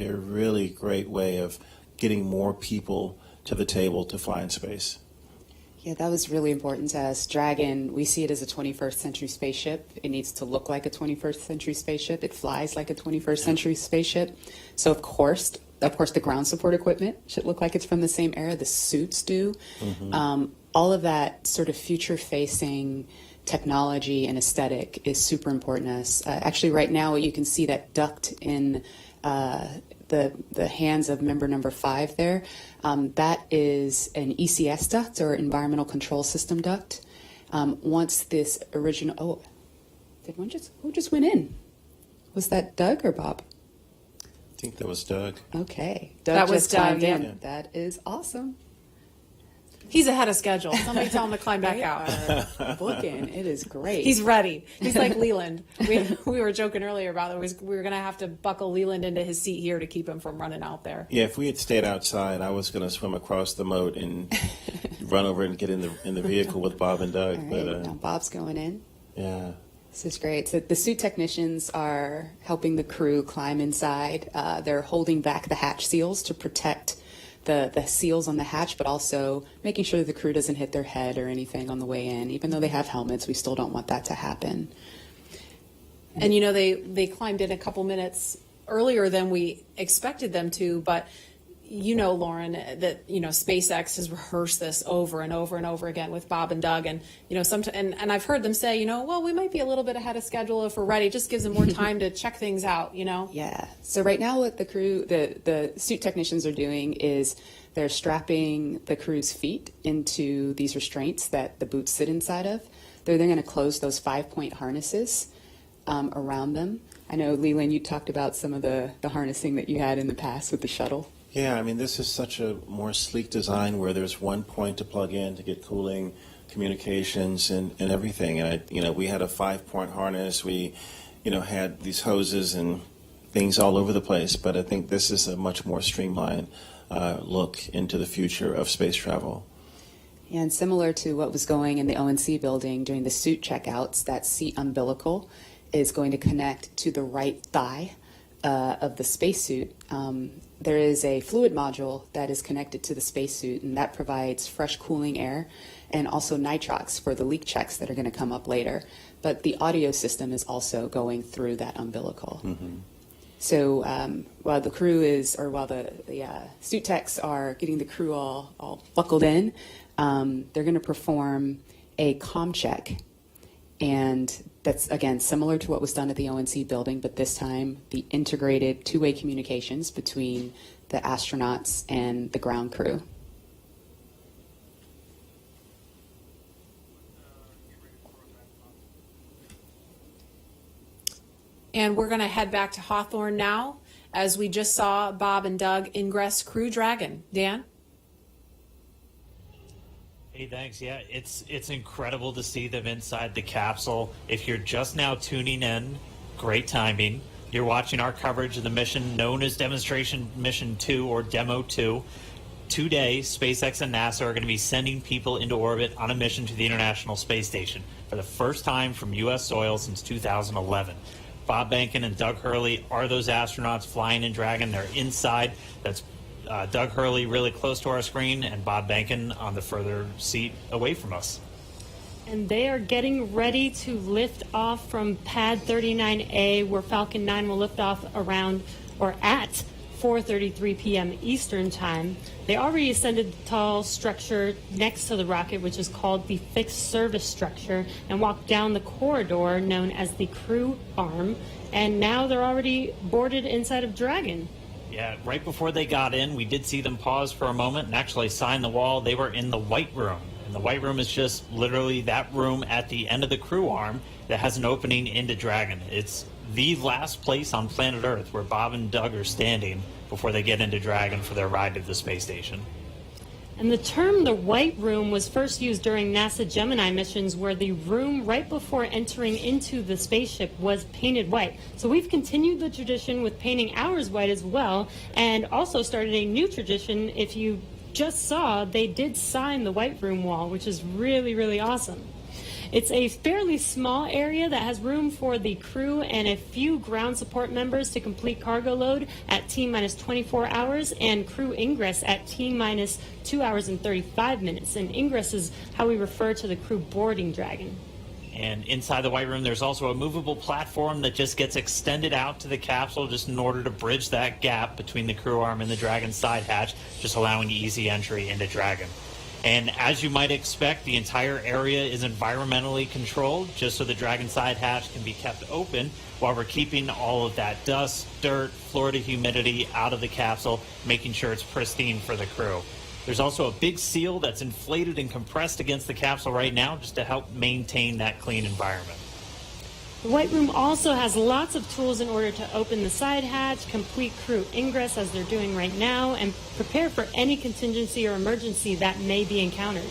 a really great way of getting more people to the table to fly in space. Yeah, that was really important to us. Dragon, we see it as a 21st century spaceship. It needs to look like a 21st century spaceship. It flies like a 21st century spaceship. So of course, the ground support equipment should look like it's from the same era. The suits do. All of that sort of future-facing technology and aesthetic is super important to us. Actually, right now, you can see that duct in the hands of member number 5 there. That is an ECS duct, or Environmental Control System duct. Once this original, who just went in? Was that Doug or Bob? I think that was Doug. Okay. Doug That was just climbed Doug, in. yeah. That is awesome. He's ahead of schedule. Somebody tell him to climb back They out. are booking. It is great. He's ready. He's like Leland. We were joking earlier about it. We were going to have to buckle Leland into his seat here to keep him from running out there. Yeah, if we had stayed outside, I was going to swim across the moat and run over and get in the vehicle with Bob and Doug. All right, But now Bob's going in. yeah, This is great. So the suit technicians are helping the crew climb inside. They're holding back the hatch seals to protect the seals on the hatch, but also making sure the crew doesn't hit their head or anything on the way in. Even though they have helmets, we still don't want that to happen. And you know, they climbed in a couple minutes earlier than we expected them to, but you know, Lauren, that, you know, SpaceX has rehearsed this over and over and over again with Bob and Doug, and you know, and I've heard them say, you know, well, we might be a little bit ahead of schedule if we're ready. It just gives them more time to check things out, you know. Yeah. So right now, what the crew, the suit technicians are doing is they're strapping the crew's feet into these restraints that the boots sit inside of. They're then going to close those 5-point harnesses around them. I know, Leland, you talked about some of the harnessing that you had in the past with the shuttle. yeah. I mean, this is such a more sleek design where there's one point to plug in to get cooling, communications, and everything. And we had a 5-point harness. We, had these hoses and things all over the place. But I think this is a much more streamlined look into the future of space travel. And similar to what was going in the ONC building during the suit checkouts, that seat umbilical is going to connect to the right thigh of the spacesuit. There is a fluid module that is connected to the spacesuit, and that provides fresh cooling air and also nitrox for the leak checks that are going to come up later. But the audio system is also going through that umbilical. So while the crew while the suit techs are getting the crew all buckled in, they're going to perform a comm check. And that's, again, similar to what was done at the ONC building, but this time the integrated two-way communications between the astronauts and the ground crew. And we're going to head back to Hawthorne now, as we just saw Bob and Doug ingress Crew Dragon. Dan? Hey, thanks. Yeah, it's incredible to see them inside the capsule. If you're just now tuning in, great timing. You're watching our coverage of the mission known as Demonstration Mission 2 or Demo 2. Today, SpaceX and NASA are going to be sending people into orbit on a mission to the International Space Station for the first time from U.S. soil since 2011. Bob Behnken and Doug Hurley are those astronauts flying in Dragon. They're inside. That's Doug Hurley really close to our screen and Bob Behnken on the further seat away from us. And they are getting ready to lift off from pad 39A, where Falcon 9 will lift off around or at 4:33 p.m. Eastern Time. They already ascended the tall structure next to the rocket, which is called the fixed service structure, and walked down the corridor known as the crew arm. And now they're already boarded inside of Dragon. Yeah, right before they got in, we did see them pause for a moment and actually sign the wall. They were in the White Room. And the White Room is just literally that room at the end of the crew arm that has an opening into Dragon. It's the last place on planet Earth where Bob and Doug are standing before they get into Dragon for their ride to the space station. And the term the White Room was first used during NASA Gemini missions, where the room right before entering into the spaceship was painted white. So we've continued the tradition with painting ours white as well, and also started a new tradition. If you just saw, they did sign the White Room wall, which is really, really awesome. It's a fairly small area that has room for the crew and a few ground support members to complete cargo load at T-minus 24 hours and crew ingress at T-minus 2 hours and 35 minutes. And ingress is how we refer to the crew boarding Dragon. And inside the White Room, there's also a movable platform that just gets extended out to the capsule just in order to bridge that gap between the crew arm and the Dragon side hatch, just allowing easy entry into Dragon. And as you might expect, the entire area is environmentally controlled just so the Dragon side hatch can be kept open while we're keeping all of that dust, dirt, Florida humidity out of the capsule, making sure it's pristine for the crew. There's also a big seal that's inflated and compressed against the capsule right now just to help maintain that clean environment. The White Room also has lots of tools in order to open the side hatch, complete crew ingress as they're doing right now, and prepare for any contingency or emergency that may be encountered.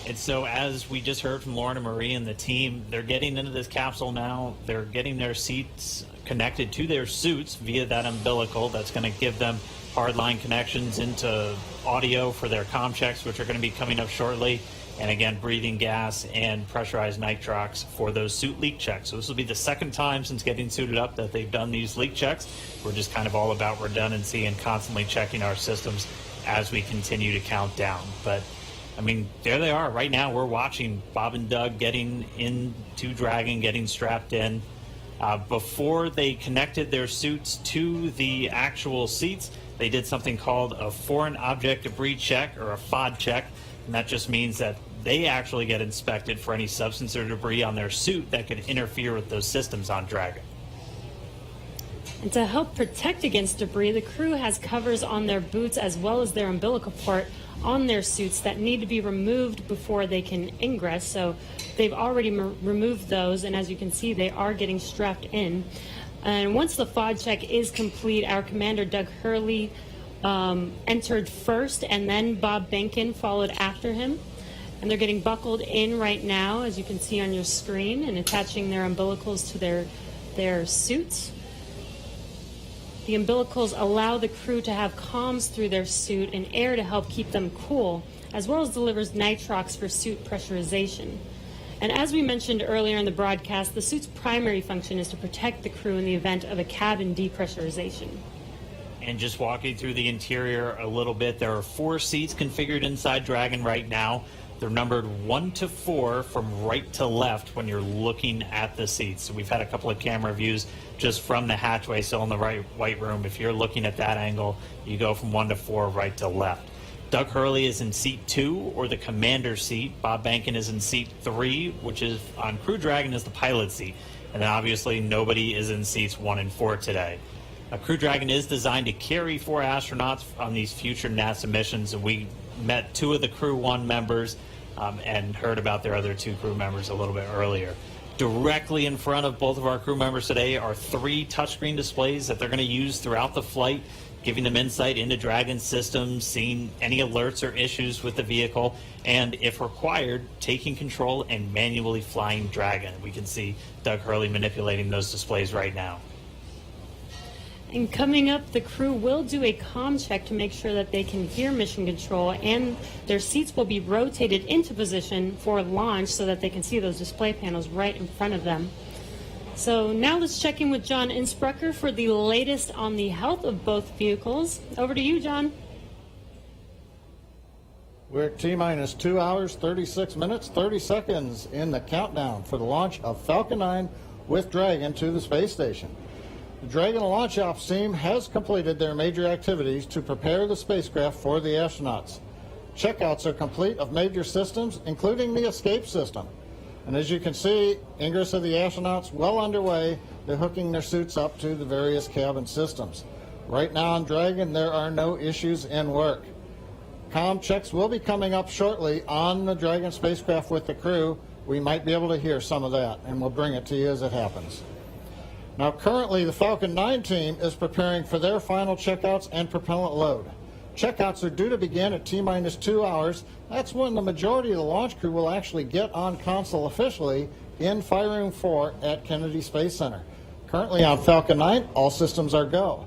And so as we just heard from Lauren and Marie and the team, they're getting into this capsule now. They're getting their seats connected to their suits via that umbilical that's going to give them hardline connections into audio for their comm checks, which are going to be coming up shortly. And again, breathing gas and pressurized nitrox for those suit leak checks. So this will be the second time since getting suited up that they've done these leak checks. We're just kind of all about redundancy and constantly checking our systems as we continue to count down. But I mean, there they are. Right now, we're watching Bob and Doug getting into Dragon, getting strapped in. Before they connected their suits to the actual seats, they did something called a foreign object debris check, or a FOD check, and that just means that they actually get inspected for any substance or debris on their suit that could interfere with those systems on Dragon. And to help protect against debris, the crew has covers on their boots as well as their umbilical port on their suits that need to be removed before they can ingress. So they've already removed those, and as you can see, they are getting strapped in. And once the FOD check is complete, our commander, Doug Hurley, entered first, and then Bob Behnken followed after him. And they're getting buckled in right now, as you can see on your screen, and attaching their umbilicals to their suits. The umbilicals allow the crew to have comms through their suit and air to help keep them cool, as well as delivers nitrox for suit pressurization. And as we mentioned earlier in the broadcast, the suit's primary function is to protect the crew in the event of a cabin depressurization. And just walking through the interior a little bit, there are 4 seats configured inside Dragon right now. They're numbered 1 to 4 from right to left when you're looking at the seats. So we've had a couple of camera views just from the hatchway, so in the White Room. If you're looking at that angle, you go from 1 to 4 right to left. Doug Hurley is in seat 2, or the commander seat. Bob Behnken is in seat 3, which is on Crew Dragon is the pilot seat. And then obviously nobody is in seats 1 and 4 today. Crew Dragon is designed to carry 4 astronauts on these future NASA missions, and we met 2 of the Crew 1 members and heard about their other 2 crew members a little bit earlier. Directly in front of both of our crew members today are 3 touchscreen displays that they're going to use throughout the flight, giving them insight into Dragon's systems, seeing any alerts or issues with the vehicle, and if required, taking control and manually flying Dragon. We can see Doug Hurley manipulating those displays right now. And coming up, the crew will do a comm check to make sure that they can hear mission control, and their seats will be rotated into position for launch so that they can see those display panels right in front of them. So now let's check in with John Innsbrucker for the latest on the health of both vehicles. Over to you, John. We're at T-minus 2 hours, 36 minutes, 30 seconds in the countdown for the launch of Falcon 9 with Dragon to the space station. The Dragon launch ops team has completed their major activities to prepare the spacecraft for the astronauts. Checkouts are complete of major systems, including the escape system. And as you can see, ingress of the astronauts well underway. They're hooking their suits up to the various cabin systems. Right now on Dragon, there are no issues in work. Comm checks will be coming up shortly on the Dragon spacecraft with the crew. We might be able to hear some of that, and we'll bring it to you as it happens. Now, currently, the Falcon 9 team is preparing for their final checkouts and propellant load. Checkouts are due to begin at T-minus 2 hours. That's when the majority of the launch crew will actually get on console officially in Fire Room 4 at Kennedy Space Center. Currently on Falcon 9, all systems are go.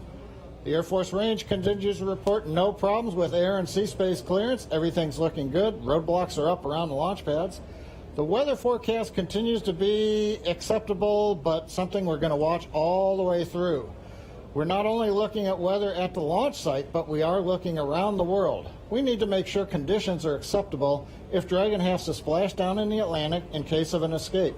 The Air Force Range continues to report no problems with air and sea space clearance. Everything's looking good. Roadblocks are up around the launch pads. The weather forecast continues to be acceptable, but something we're going to watch all the way through. We're not only looking at weather at the launch site, but we are looking around the world. We need to make sure conditions are acceptable if Dragon has to splash down in the Atlantic in case of an escape.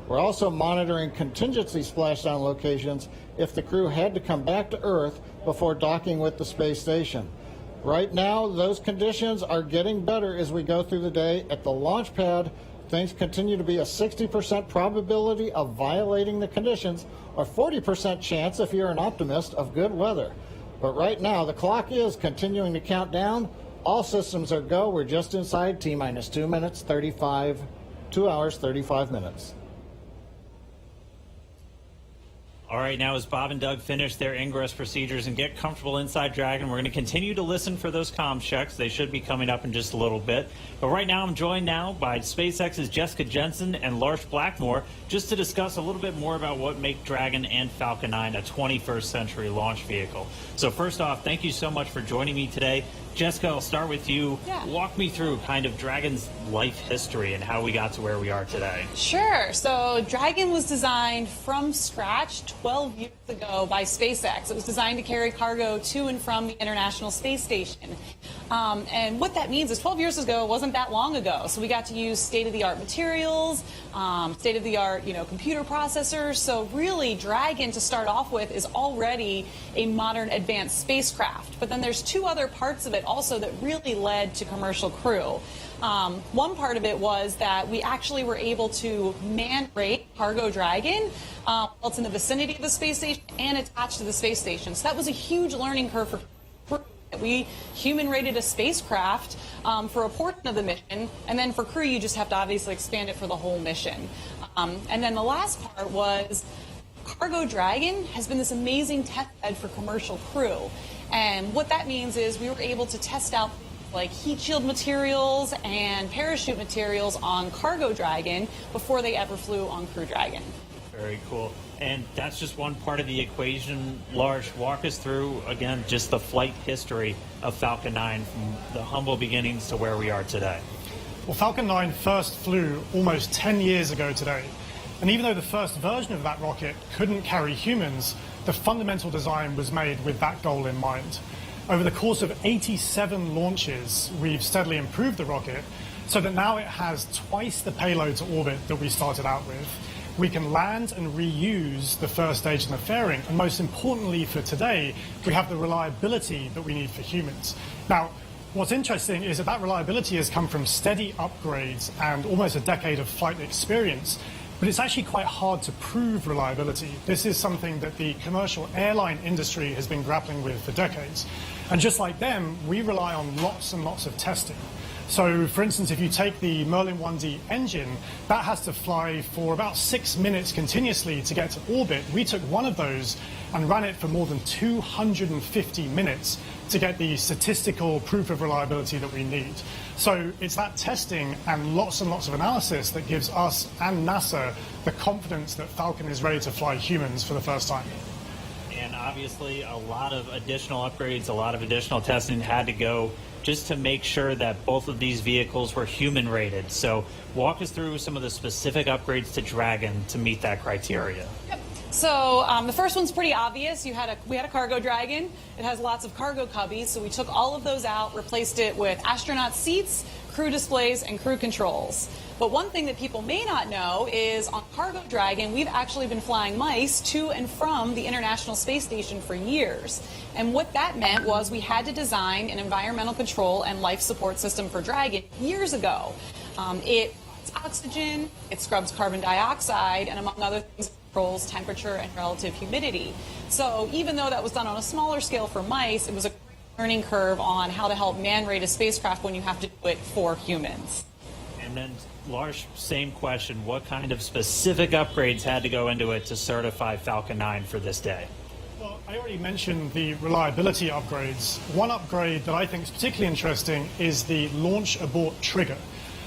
We're also monitoring contingency splashdown locations if the crew had to come back to Earth before docking with the space station. Right now, those conditions are getting better as we go through the day. At the launch pad, things continue to be a 60% probability of violating the conditions, or 40% chance, if you're an optimist, of good weather. But right now, the clock is continuing to count down. All systems are go. We're just inside T-minus 2 hours, 35 minutes. All right, now as Bob and Doug finish their ingress procedures and get comfortable inside Dragon, we're going to continue to listen for those comm checks. They should be coming up in just a little bit. But right now, I'm joined now by SpaceX's Jessica Jensen and Lars Blackmore just to discuss a little bit more about what make Dragon and Falcon 9 a 21st century launch vehicle. So first off, thank you so much for joining me today. Jessica, I'll start with you. Yeah. Walk me through kind of Dragon's life history and how we got to where we are today. Sure. So Dragon was designed from scratch 12 years ago by SpaceX. It was designed to carry cargo to and from the International Space Station. And what that means is 12 years ago wasn't that long ago. So we got to use state-of-the-art materials, state-of-the-art, computer processors. So really, Dragon, to start off with, is already a modern advanced spacecraft. But then there's two other parts of it also that really led to commercial crew. One part of it was that we actually were able to man-rate Cargo Dragon while it's in the vicinity of the space station and attached to the space station. So that was a huge learning curve for crew. We human-rated a spacecraft for a portion of the mission, and then for crew, you just have to obviously expand it for the whole mission. And then the last part was Cargo Dragon has been this amazing test bed for commercial crew. And what that means is we were able to test out like heat shield materials and parachute materials on Cargo Dragon before they ever flew on Crew Dragon. Very cool. And that's just one part of the equation. Lars, walk us through, again, just the flight history of Falcon 9 from the humble beginnings to where we are today. Well, Falcon 9 first flew almost 10 years ago today. And even though the first version of that rocket couldn't carry humans, the fundamental design was made with that goal in mind. Over the course of 87 launches, we've steadily improved the rocket so that now it has twice the payload to orbit that we started out with. We can land and reuse the first stage and the fairing, and most importantly for today, we have the reliability that we need for humans. Now, what's interesting is that reliability has come from steady upgrades and almost a decade of flight experience, but it's actually quite hard to prove reliability. This is something that the commercial airline industry has been grappling with for decades. And just like them, we rely on lots and lots of testing. So, for instance, if you take the Merlin 1D engine, that has to fly for about 6 minutes continuously to get to orbit. We took one of those and ran it for more than 250 minutes to get the statistical proof of reliability that we need. So it's that testing and lots of analysis that gives us and NASA the confidence that Falcon is ready to fly humans for the first time. And obviously a lot of additional upgrades, a lot of additional testing had to go just to make sure that both of these vehicles were human rated. So walk us through some of the specific upgrades to Dragon to meet that criteria. Yep. So the first one's pretty obvious. We had a Cargo Dragon. It has lots of cargo cubbies, so we took all of those out, replaced it with astronaut seats, crew displays, and crew controls. But one thing that people may not know is on Cargo Dragon, we've actually been flying mice to and from the International Space Station for years. And what that meant was we had to design an environmental control and life support system for Dragon years ago. It oxygen, it scrubs carbon dioxide, and among other things, controls temperature and relative humidity. So even though that was done on a smaller scale for mice, it was a learning curve on how to help man-rate a spacecraft when you have to do it for humans. And then, Lars, same question. What kind of specific upgrades had to go into it to certify Falcon 9 for this day? Well, I already mentioned the reliability upgrades. One upgrade that I think is particularly interesting is the launch abort trigger.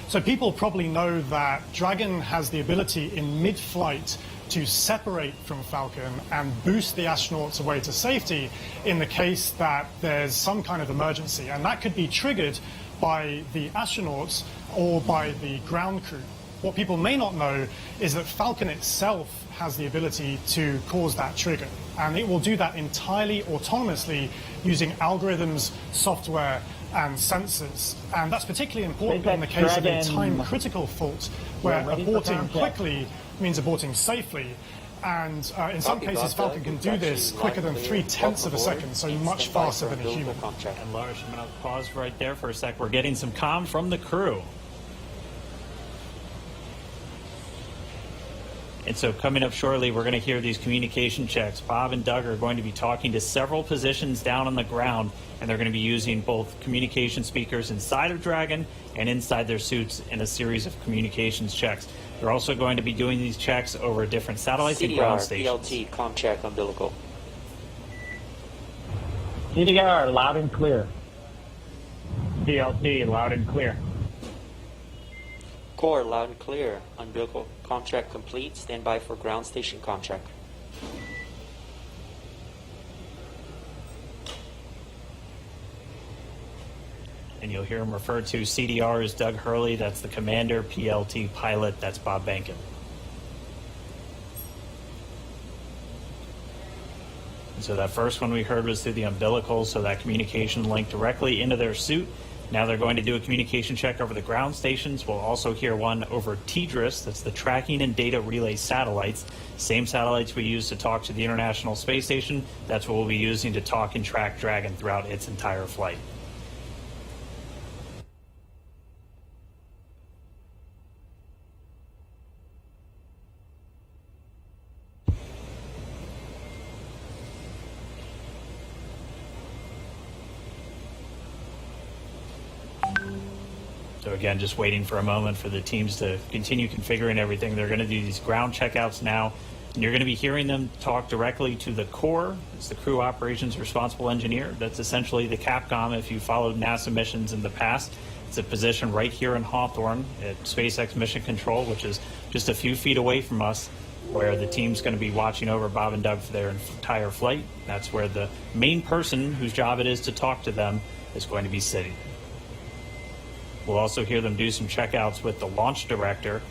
So people probably know that Dragon has the ability in mid-flight to separate from Falcon and boost the astronauts away to safety in the case that there's some kind of emergency. And that could be triggered by the astronauts or by the ground crew. What people may not know is that Falcon itself has the ability to cause that trigger, and it will do that entirely autonomously using algorithms, software, and sensors. And that's particularly important in the case of a time-critical fault, where aborting quickly means aborting safely. And in some cases, Falcon can do this quicker than 0.3 of a second, so much faster than a human. And Lars, I'm going to pause right there for a sec. We're getting some comm from the crew. And so coming up shortly, we're going to hear these communication checks. Bob and Doug are going to be talking to several positions down on the ground, and they're going to be using both communication speakers inside of Dragon and inside their suits in a series of communications checks. They're also going to be doing these checks over different satellites and ground stations. PLT, com check, umbilical. CDR, loud and clear. PLT, loud and clear. Core, loud and clear. Umbilical contract complete. Stand by for ground station contract. And you'll hear him refer to CDR as Doug Hurley. That's the commander. PLT pilot. That's Bob Behnken. And so that first one we heard was through the umbilical, so that communication linked directly into their suit. Now they're going to do a communication check over the ground stations. We'll also hear one over TDRS, that's the Tracking and Data Relay Satellites. Same satellites we use to talk to the International Space Station. That's what we'll be using to talk and track Dragon throughout its entire flight. So again, just waiting for a moment for the teams to continue configuring everything. They're going to do these ground checkouts now, and you're going to be hearing them talk directly to the core. It's the Crew Operations Responsible Engineer. That's essentially the Capcom if you followed NASA missions in the past. It's a position right here in Hawthorne at SpaceX Mission Control, which is just a few feet away from us, where the team's going to be watching over Bob and Doug for their entire flight. That's where the main person whose job it is to talk to them is going to be sitting. We'll also hear them do some checkouts with the launch director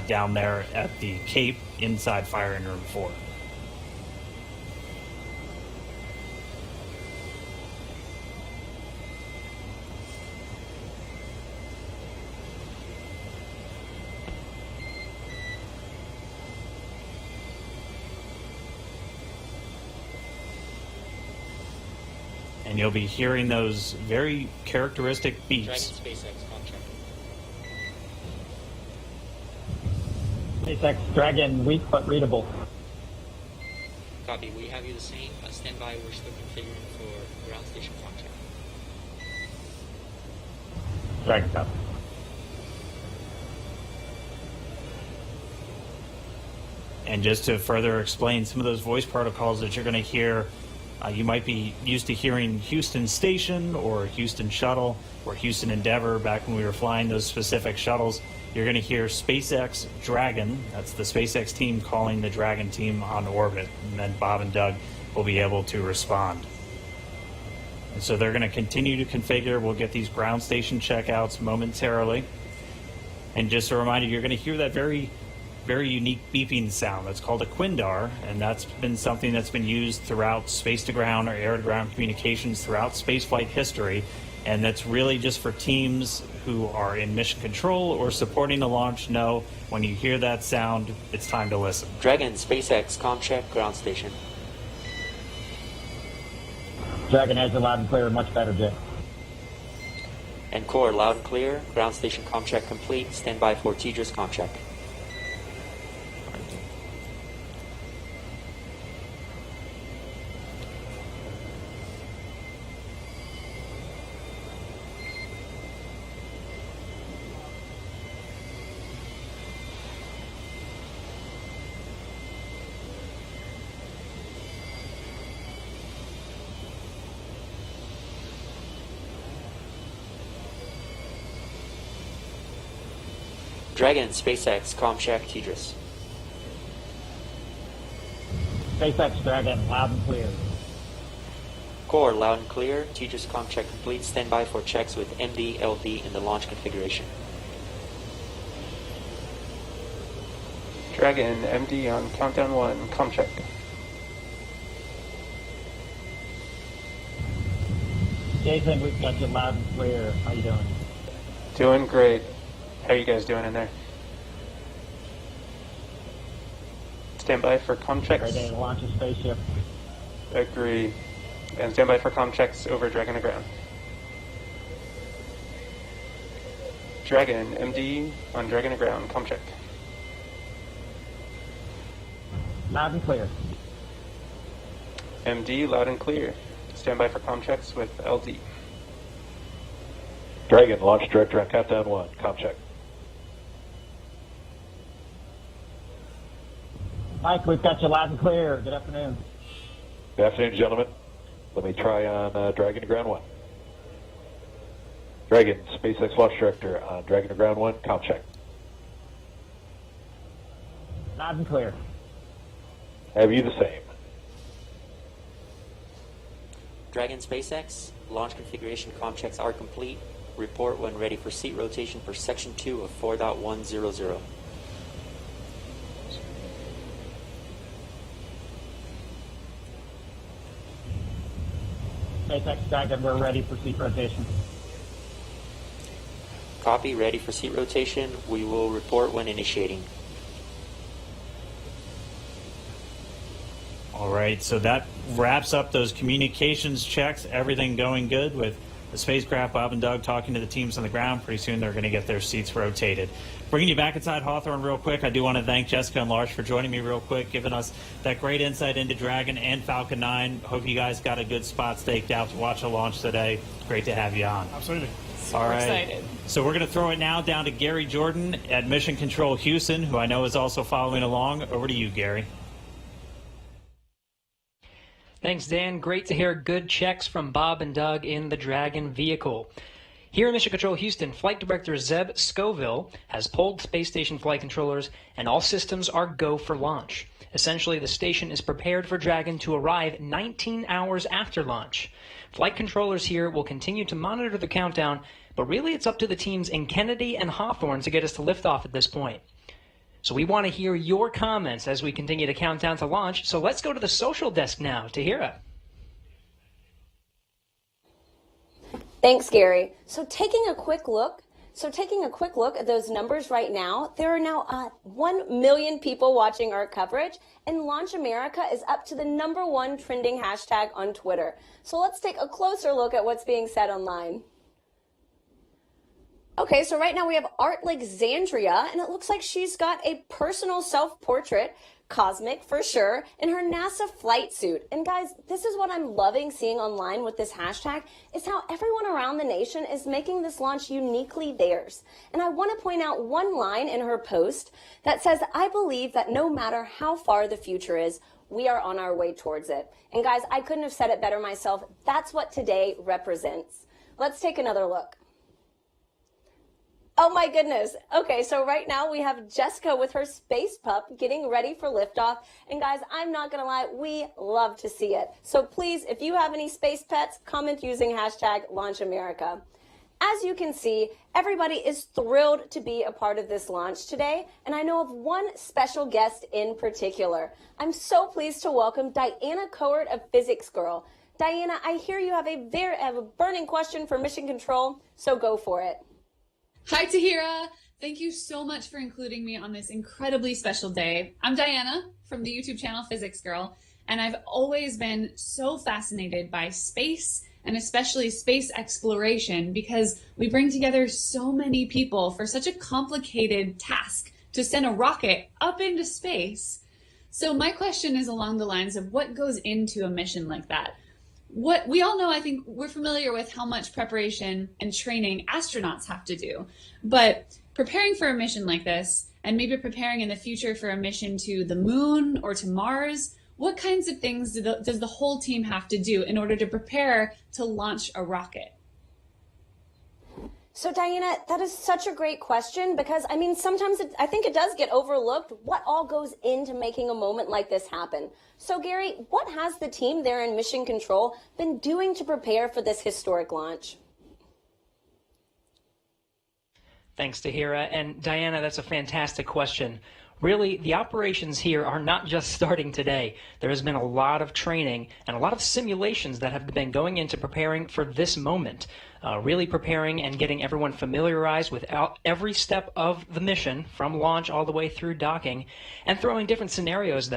down there at the Cape inside firing room 4. And you'll be hearing those very characteristic beeps. Dragon SpaceX contract. SpaceX Dragon, weak but readable. Copy. We have you the same. Stand by. We're still configuring for ground station contract. Dragon up. And just to further explain some of those voice protocols that you're going to hear, you might be used to hearing Houston Station or Houston Shuttle or Houston Endeavor back when we were flying those specific shuttles. You're going to hear SpaceX Dragon. That's the SpaceX team calling the Dragon team on orbit. And then Bob and Doug will be able to respond. And so they're going to continue to configure. We'll get these ground station checkouts momentarily. And just a reminder, you're going to hear that very unique beeping sound. That's called a quindar, and that's been something that's been used throughout space-to-ground or air-to-ground communications throughout spaceflight history, and that's really just for teams who are in mission control or supporting the launch know when you hear that sound, it's time to listen. Dragon SpaceX com check, ground station. Dragon has a loud and clear, much better, Jay. And core, loud and clear. Ground station com check complete. Stand by for TDRS com check. Dragon SpaceX com check, TDRS. SpaceX Dragon, loud and clear. Core, loud and clear. TDRS com check complete. Stand by for checks with MD, LD in the launch configuration. Dragon, MD on countdown 1, comm check. Jason, we've got you loud and clear. How you doing? Doing great. How are you guys doing in there? Stand by for comm checks. Ready to launch a spaceship. Agree. And stand by for comm checks over Dragon to ground. Dragon, MD on Dragon to ground, comm check. Loud and clear. MD, loud and clear. Stand by for comm checks with LD. Dragon, launch director on countdown 1, comm check. Mike, we've got you loud and clear. Good afternoon. Good afternoon, gentlemen. Let me try on Dragon to ground 1. Dragon, SpaceX launch director on Dragon to ground 1, comm check. Loud and clear. Have you the same? Dragon SpaceX, launch configuration comm checks are complete. Report when ready for seat rotation for section 2 of 4.100. SpaceX Dragon, we're ready for seat rotation. Copy, ready for seat rotation. We will report when initiating. All right, so that wraps up those communications checks. Everything going good with the spacecraft. Bob and Doug talking to the teams on the ground. Pretty soon they're going to get their seats rotated. Bringing you back inside Hawthorne real quick, I do want to thank Jessica and Lars for joining me real quick, giving us that great insight into Dragon and Falcon 9. Hope you guys got a good spot staked out to watch the launch today. Great to have you on. Absolutely. All right. Excited. So we're going to throw it now down to Gary Jordan at Mission Control Houston, who I know is also following along. Over to you, Gary. Thanks, Dan. Great to hear good checks from Bob and Doug in the Dragon vehicle. Here in Mission Control Houston, Flight Director Zeb Scoville has pulled space station flight controllers, and all systems are go for launch. Essentially, the station is prepared for Dragon to arrive 19 hours after launch. Flight controllers here will continue to monitor the countdown, but really it's up to the teams in Kennedy and Hawthorne to get us to liftoff at this point. So we want to hear your comments as we continue to count down to launch. So let's go to the social desk now. Tahira. Thanks, Gary. So taking a quick look at those numbers right now, there are now 1 million people watching our coverage, and Launch America is up to the #1 trending hashtag on Twitter. So let's take a closer look at what's being said online. Okay, so right now we have Art Alexandria, and it looks like she's got a personal self-portrait, cosmic for sure, in her NASA flight suit. And guys, this is what I'm loving seeing online with this hashtag, is how everyone around the nation is making this launch uniquely theirs. And I want to point out one line in her post that says, "I believe that no matter how far the future is, we are on our way towards it." And guys, I couldn't have said it better myself. That's what today represents. Let's take another look. Oh my goodness. Okay, so right now we have Jessica with her space pup getting ready for liftoff. And guys, I'm not gonna lie, we love to see it. So please, if you have any space pets, comment using hashtag #LaunchAmerica. As you can see, everybody is thrilled to be a part of this launch today. And I know of one special guest in particular. I'm so pleased to welcome Diana Cohort of Physics Girl. Diana, I hear you have a burning question for Mission Control, so go for it. Hi, Tahira. Thank you so much for including me on this incredibly special day. I'm Diana from the YouTube channel Physics Girl, and I've always been so fascinated by space and especially space exploration because we bring together so many people for such a complicated task to send a rocket up into space. So my question is along the lines of what goes into a mission like that? What we all know, I think we're familiar with how much preparation and training astronauts have to do, but preparing for a mission like this and maybe preparing in the future for a mission to the moon or to Mars, what kinds of things does the whole team have to do in order to prepare to launch a rocket? So Diana, that is such a great question because, I mean, sometimes I think it does get overlooked what all goes into making a moment like this happen. So Gary, what has the team there in Mission Control been doing to prepare for this historic launch? Thanks, Tahira. And Diana, that's a fantastic question. Really, the operations here are not just starting today. There has been a lot of training and a lot of simulations that have been going into preparing for this moment. Really preparing and getting everyone familiarized with every step of the mission, from launch all the way through docking, and throwing different scenarios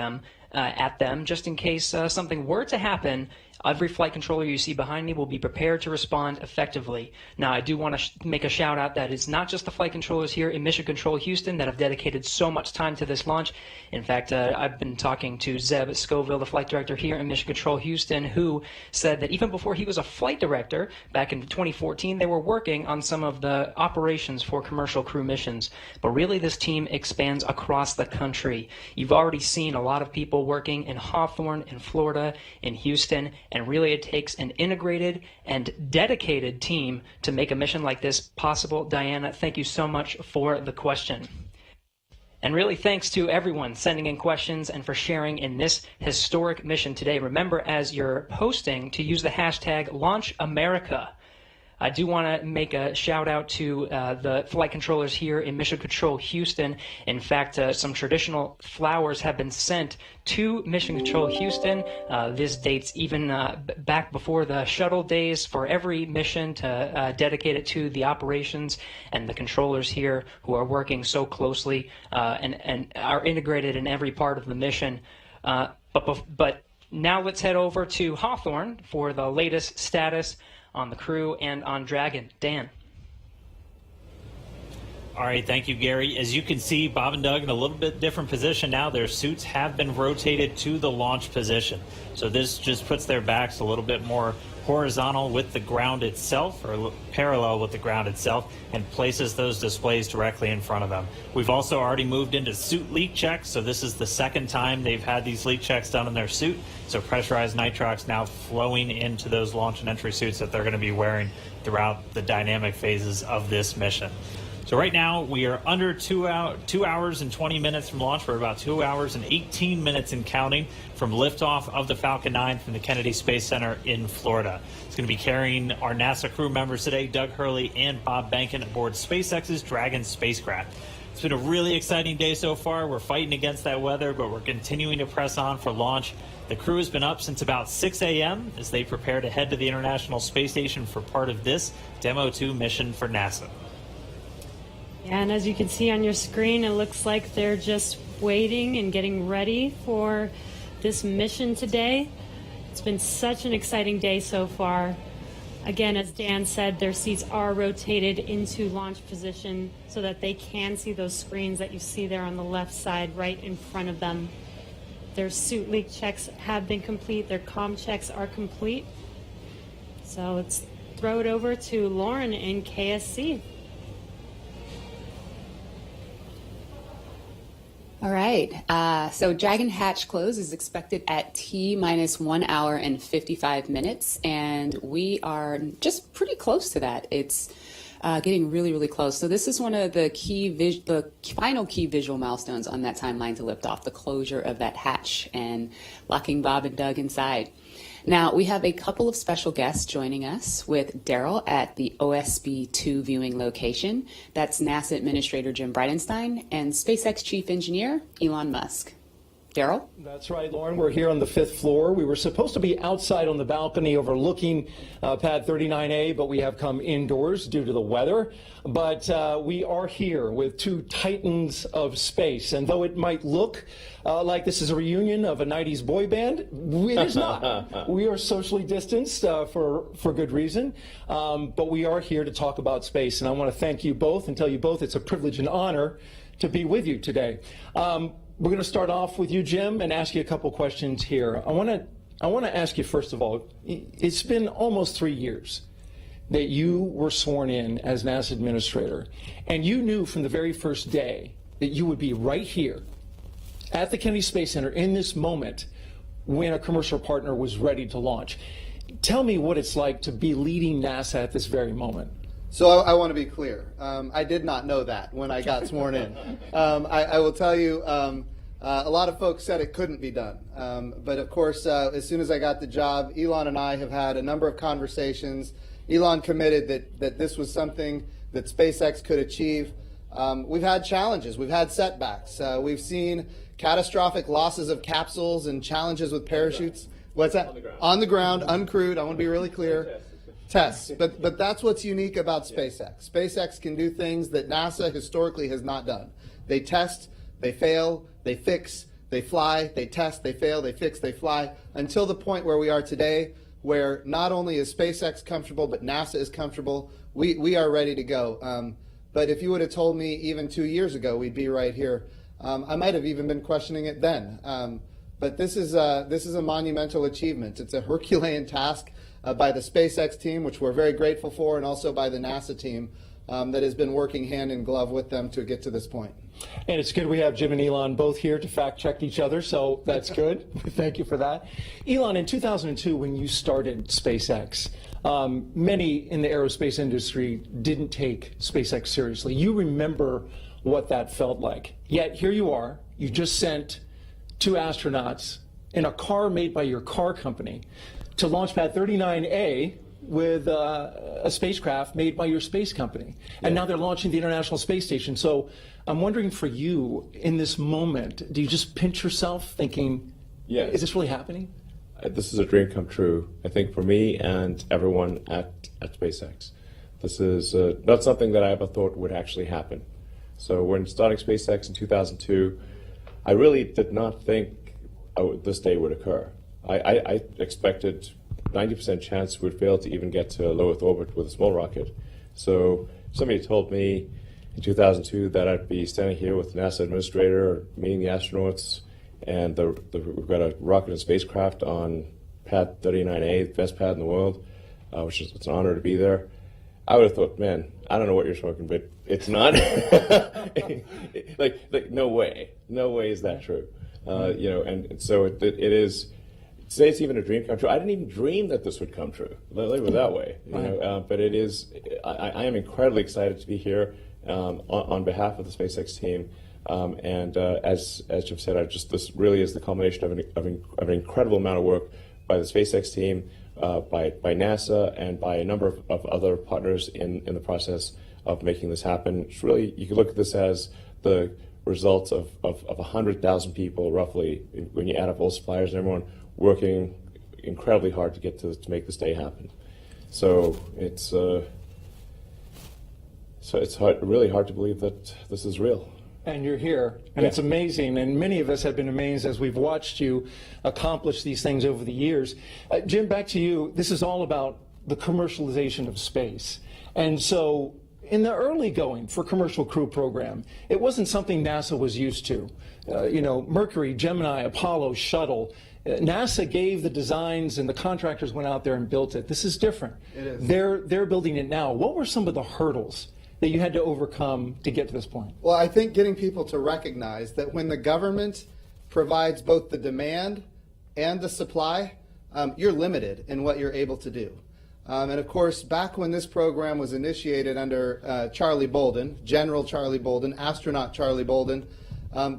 at them just in case something were to happen. Every flight controller you see behind me will be prepared to respond effectively. Now, I do want to make a shout out that it's not just the flight controllers here in Mission Control Houston that have dedicated so much time to this launch. In fact, I've been talking to Zeb Scoville, the flight director here in Mission Control Houston, who said that even before he was a flight director back in 2014, they were working on some of the operations for commercial crew missions. But really, this team expands across the country. You've already seen a lot of people working in Hawthorne, in Florida, in Houston, and really it takes an integrated and dedicated team to make a mission like this possible. Diana, thank you so much for the question. And really thanks to everyone sending in questions and for sharing in this historic mission today. Remember, as you're posting, to use the hashtag #LaunchAmerica. I do want to make a shout out to the flight controllers here in Mission Control Houston. In fact, some traditional flowers have been sent to Mission Control Houston. This dates even back before the shuttle days for every mission to dedicate it to the operations and the controllers here who are working so closely and are integrated in every part of the mission. But now let's head over to Hawthorne for the latest status on the crew and on Dragon. Dan. All right, thank you, Gary. As you can see, Bob and Doug in a little bit different position now. Their suits have been rotated to the launch position. So this just puts their backs a little bit more horizontal with the ground itself, or parallel with the ground itself, and places those displays directly in front of them. We've also already moved into suit leak checks, so this is the second time they've had these leak checks done in their suit. So pressurized nitrox now flowing into those launch and entry suits that they're going to be wearing throughout the dynamic phases of this mission. So right now we are under 2 hours and 20 minutes from launch. We're about 2 hours and 18 minutes and counting from liftoff of the Falcon 9 from the Kennedy Space Center in Florida. It's going to be carrying our NASA crew members today, Doug Hurley and Bob Behnken, aboard SpaceX's Dragon spacecraft. It's been a really exciting day so far. We're fighting against that weather, but we're continuing to press on for launch. The crew has been up since about 6 a.m. as they prepare to head to the International Space Station for part of this Demo 2 mission for NASA. Yeah, and as you can see on your screen, it looks like they're just waiting and getting ready for this mission today. It's been such an exciting day so far. Again, as Dan said, their seats are rotated into launch position so that they can see those screens that you see there on the left side right in front of them. Their suit leak checks have been complete. Their comm checks are complete. So let's throw it over to Lauren in KSC. All right. So Dragon hatch close is expected at T-1 hour and 55 minutes, and we are just pretty close to that. It's getting really, really close. So this is one of the the final key visual milestones on that timeline to lift off, the closure of that hatch and locking Bob and Doug inside. Now, we have a couple of special guests joining us with Daryl at the OSB-2 viewing location. That's NASA Administrator Jim Bridenstine and SpaceX Chief Engineer Elon Musk. Daryl? That's right, Lauren. We're here on the 5th floor. We were supposed to be outside on the balcony overlooking pad 39A, but we have come indoors due to the weather. But we are here with two titans of space. And though it might look like this is a reunion of a 90s boy band, it is not. We are socially distanced for good reason. But we are here to talk about space. And I want to thank you both and tell you both it's a privilege and honor to be with you today. We're going to start off with you, Jim, and ask you a couple questions here. I want to ask you, first of all, it's been almost 3 years that you were sworn in as NASA Administrator, and you knew from the very first day that you would be right here at the Kennedy Space Center in this moment when a commercial partner was ready to launch. Tell me what it's like to be leading NASA at this very moment. So I want to be clear. I did not know that when I got sworn in. I will tell you, a lot of folks said it couldn't be done. But of course, as soon as I got the job, Elon and I have had a number of conversations. Elon committed that this was something that SpaceX could achieve. we've had challenges, we've had setbacks, we've seen catastrophic losses of capsules and challenges with parachutes. What's that? On the ground, uncrewed. I want to be really clear. Tests. But that's what's unique about SpaceX. SpaceX can do things that NASA historically has not done. They test, they fail, they fix, they fly, they test, they fail, they fix, they fly, until the point where we are today, where not only is SpaceX comfortable, but NASA is comfortable. We are ready to go. But if you would have told me even 2 years ago we'd be right here, I might have even been questioning it then. But this is a monumental achievement. It's a Herculean task by the SpaceX team, which we're very grateful for, and also by the NASA team that has been working hand in glove with them to get to this point. And it's good we have Jim and Elon both here to fact check each other, so that's good. Thank you for that. Elon, in 2002, when you started SpaceX, many in the aerospace industry didn't take SpaceX seriously. You remember what that felt like. Yet here you are, you just sent 2 astronauts in a car made by your car company to launch pad 39A with a spacecraft made by your space company. And now they're launching the International Space Station. So I'm wondering, for you, in this moment, do you just pinch yourself thinking, is this really happening? This is a dream come true, I think, for me and everyone at SpaceX. This is not something that I ever thought would actually happen. So when starting SpaceX in 2002, I really did not think this day would occur. I expected 90% chance we'd fail to even get to low Earth orbit with a small rocket. So somebody told me in 2002 that I'd be standing here with the NASA administrator, meeting the astronauts, and we've got a rocket and spacecraft on pad 39A, the best pad in the world, which is it's an honor to be there. I would have thought, man, I don't know what you're smoking, but it's not. like no way is that true. And so it is. Today it's even a dream come true. I didn't even dream that this would come true. Let me put it that way. But it is. I am incredibly excited to be here on behalf of the SpaceX team. As Jim said, this really is the culmination of an incredible amount of work by the SpaceX team, by NASA, and by a number of other partners in the process of making this happen. It's really, you can look at this as the results of 100,000 people, roughly, when you add up all suppliers and everyone working incredibly hard to get to make this day happen. So it's really hard to believe that this is real. And you're here, and it's amazing, and many of us have been amazed as we've watched you accomplish these things over the years. Jim, back to you. This is all about the commercialization of space. And so in the early going for Commercial Crew Program, it wasn't something NASA was used to. Mercury, Gemini, Apollo, Shuttle. NASA gave the designs and the contractors went out there and built it. This is different. It is. They're building it now. What were some of the hurdles that you had to overcome to get to this point? Well, I think getting people to recognize that when the government provides both the demand and the supply, you're limited in what you're able to do. And of course, back when this program was initiated under Charlie Bolden, General Charlie Bolden, astronaut Charlie Bolden,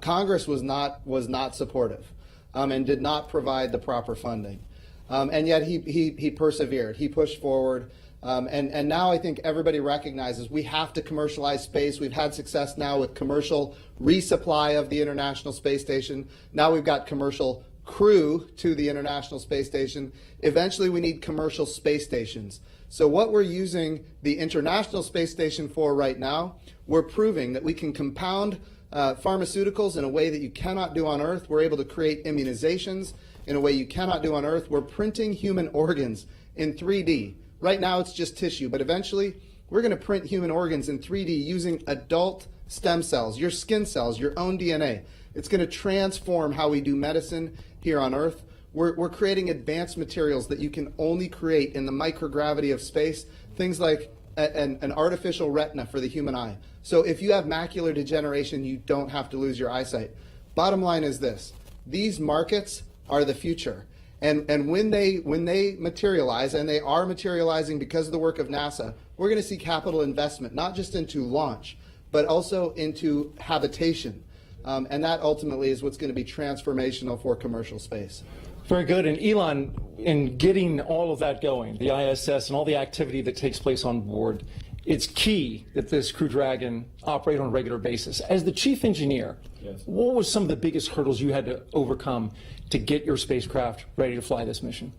Congress was not supportive and did not provide the proper funding. And yet he persevered. He pushed forward. And now I think everybody recognizes we have to commercialize space. We've had success now with commercial resupply of the International Space Station. Now we've got commercial crew to the International Space Station. Eventually we need commercial space stations. So what we're using the International Space Station for right now, we're proving that we can compound pharmaceuticals in a way that you cannot do on Earth. We're able to create immunizations in a way you cannot do on Earth. We're printing human organs in 3D. Right now it's just tissue, but eventually we're going to print human organs in 3D using adult stem cells, your skin cells, your own DNA. It's going to transform how we do medicine here on Earth. We're creating advanced materials that you can only create in the microgravity of space, things like an artificial retina for the human eye. So if you have macular degeneration, you don't have to lose your eyesight. Bottom line is this: these markets are the future. And when they materialize, and they are materializing because of the work of NASA, we're going to see capital investment, not just into launch, but also into habitation. And that ultimately is what's going to be transformational for commercial space. Very good. And Elon, in getting all of that going, the ISS and all the activity that takes place on board, it's key that this Crew Dragon operate on a regular basis. As the chief engineer, what was some of the biggest hurdles you had to overcome to get your spacecraft ready to fly this mission?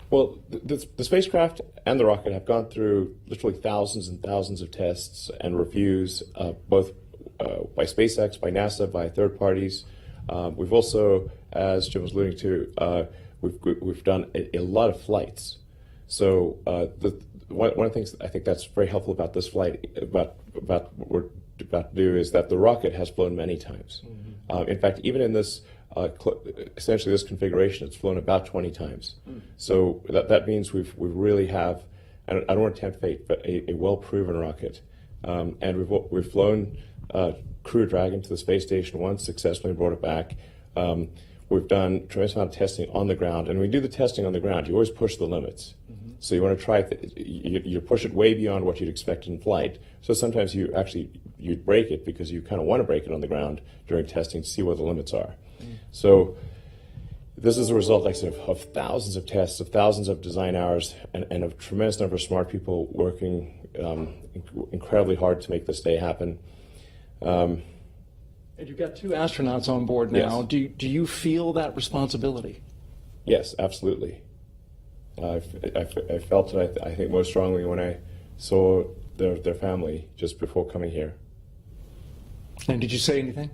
Well, the spacecraft and the rocket have gone through literally thousands and thousands of tests and reviews, both by SpaceX, by NASA, by third parties. We've also, as Jim was alluding to, we've done a lot of flights. So one of the things I think that's very helpful about this flight, about what we're about to do, is that the rocket has flown many times. In fact, even in this essentially this configuration, it's flown about 20 times. So that means we really have, I don't want to tempt fate, but a well-proven rocket. And we've flown Crew Dragon to the space station once successfully and brought it back. We've done a tremendous amount of testing on the ground, and when you do the testing on the ground, you always push the limits. So you want to try, you push it way beyond what you'd expect in flight. So sometimes you break it because you kind of want to break it on the ground during testing to see what the limits are. So this is a result, like I said, of thousands of tests, of thousands of design hours, and a tremendous number of smart people working incredibly hard to make this day happen. And you've got 2 astronauts on board now. Yes. Do you feel that responsibility? Yes, absolutely. I felt it, I think, most strongly when I saw their family just before coming here. And did you say anything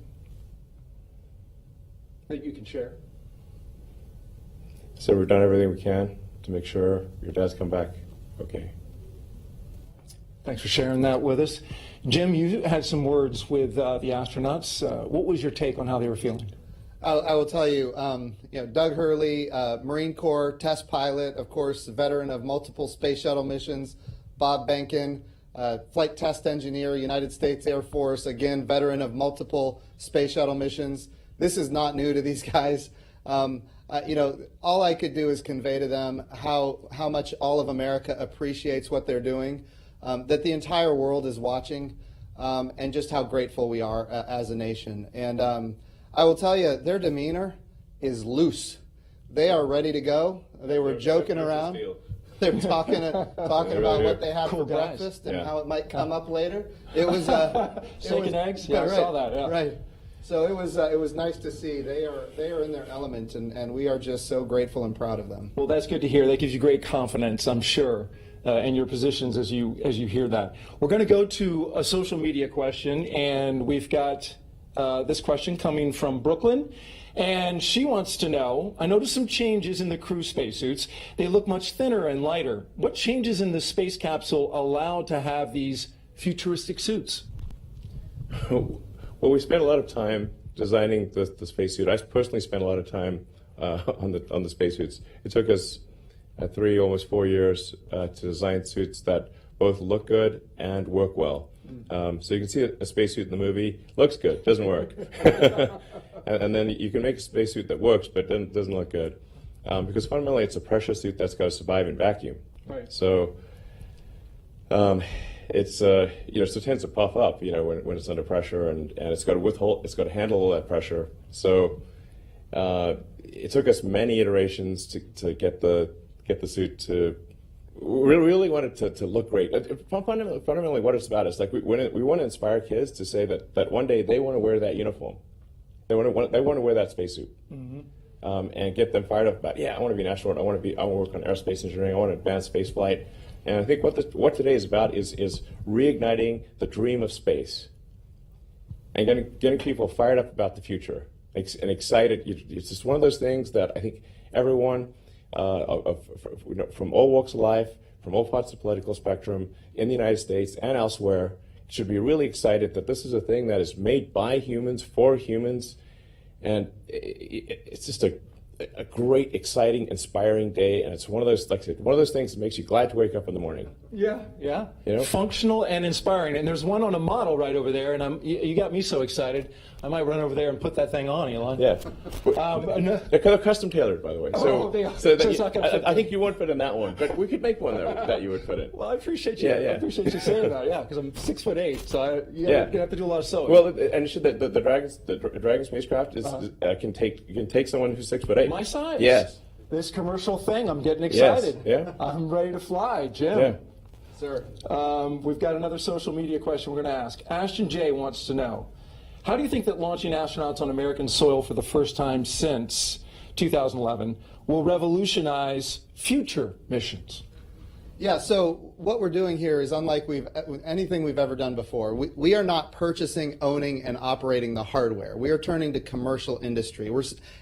that you can share? So we've done everything we can to make sure your dad's come back okay. Thanks for sharing that with us. Jim, you had some words with the astronauts. What was your take on how they were feeling? I will tell you, Doug Hurley, Marine Corps test pilot, of course, veteran of multiple space shuttle missions. Bob Behnken, flight test engineer, United States Air Force, again, veteran of multiple space shuttle missions. This is not new to these guys. All I could do is convey to them how much all of America appreciates what they're doing, that the entire world is watching, and just how grateful we are as a nation. And I will tell you, their demeanor is loose. They are ready to go. They were joking around. They were talking about what they have for breakfast and how it might come up later. It was steak and eggs. Yeah, I saw that. Yeah. Right. So it was nice to see. They are in their element, and we are just so grateful and proud of them. Well, that's good to hear. That gives you great confidence, I'm sure, in your positions as you hear that. We're going to go to a social media question, and we've got this question coming from Brooklyn, and she wants to know, I noticed some changes in the crew spacesuits. They look much thinner and lighter. What changes in the space capsule allow to have these futuristic suits? Well, we spent a lot of time designing the spacesuit. I personally spent a lot of time on the spacesuits. It took us 3, almost 4 years to design suits that both look good and work well. So you can see a spacesuit in the movie, looks good, doesn't work. and then you can make a spacesuit that works but doesn't look good. Because fundamentally it's a pressure suit that's got to survive in vacuum. Right. So it's so it tends to puff up, when it's under pressure, and it's got to handle all that pressure. So it took us many iterations to get the suit to. We really wanted to look great. Fundamentally, what it's about is like we want to inspire kids to say that one day they want to wear that uniform, they want to wear that spacesuit, and get them fired up about I want to be an astronaut. I want to work on aerospace engineering. I want to advance space flight. And I think what today is about is reigniting the dream of space, and getting people fired up about the future and excited. It's just one of those things that I think everyone. From all walks of life, from all parts of the political spectrum in the United States and elsewhere, should be really excited that this is a thing that is made by humans for humans, and it's just a great, exciting, inspiring day, and it's one of those things that makes you glad to wake up in the morning. Yeah. Functional and inspiring. And there's one on a model right over there, and you got me so excited. I might run over there and put that thing on, Elon. Yeah. They're custom tailored, by the way. I think you won't fit in that one, but we could make one that you would fit in. Well, I appreciate you. I appreciate you saying that. Yeah, because I'm 6'8", so you're gonna have to do a lot of sewing. Well, and the Dragon spacecraft can take someone who's 6'8". My size. Yes. This commercial thing, I'm getting excited. Yes. Yeah. I'm ready to fly, Jim. Yeah. Sir. We've got another social media question we're going to ask. Ashton J. wants to know, how do you think that launching astronauts on American soil for the first time since 2011 will revolutionize future missions? Yeah, so what we're doing here is unlike anything we've ever done before. We are not purchasing, owning, and operating the hardware. We are turning to commercial industry.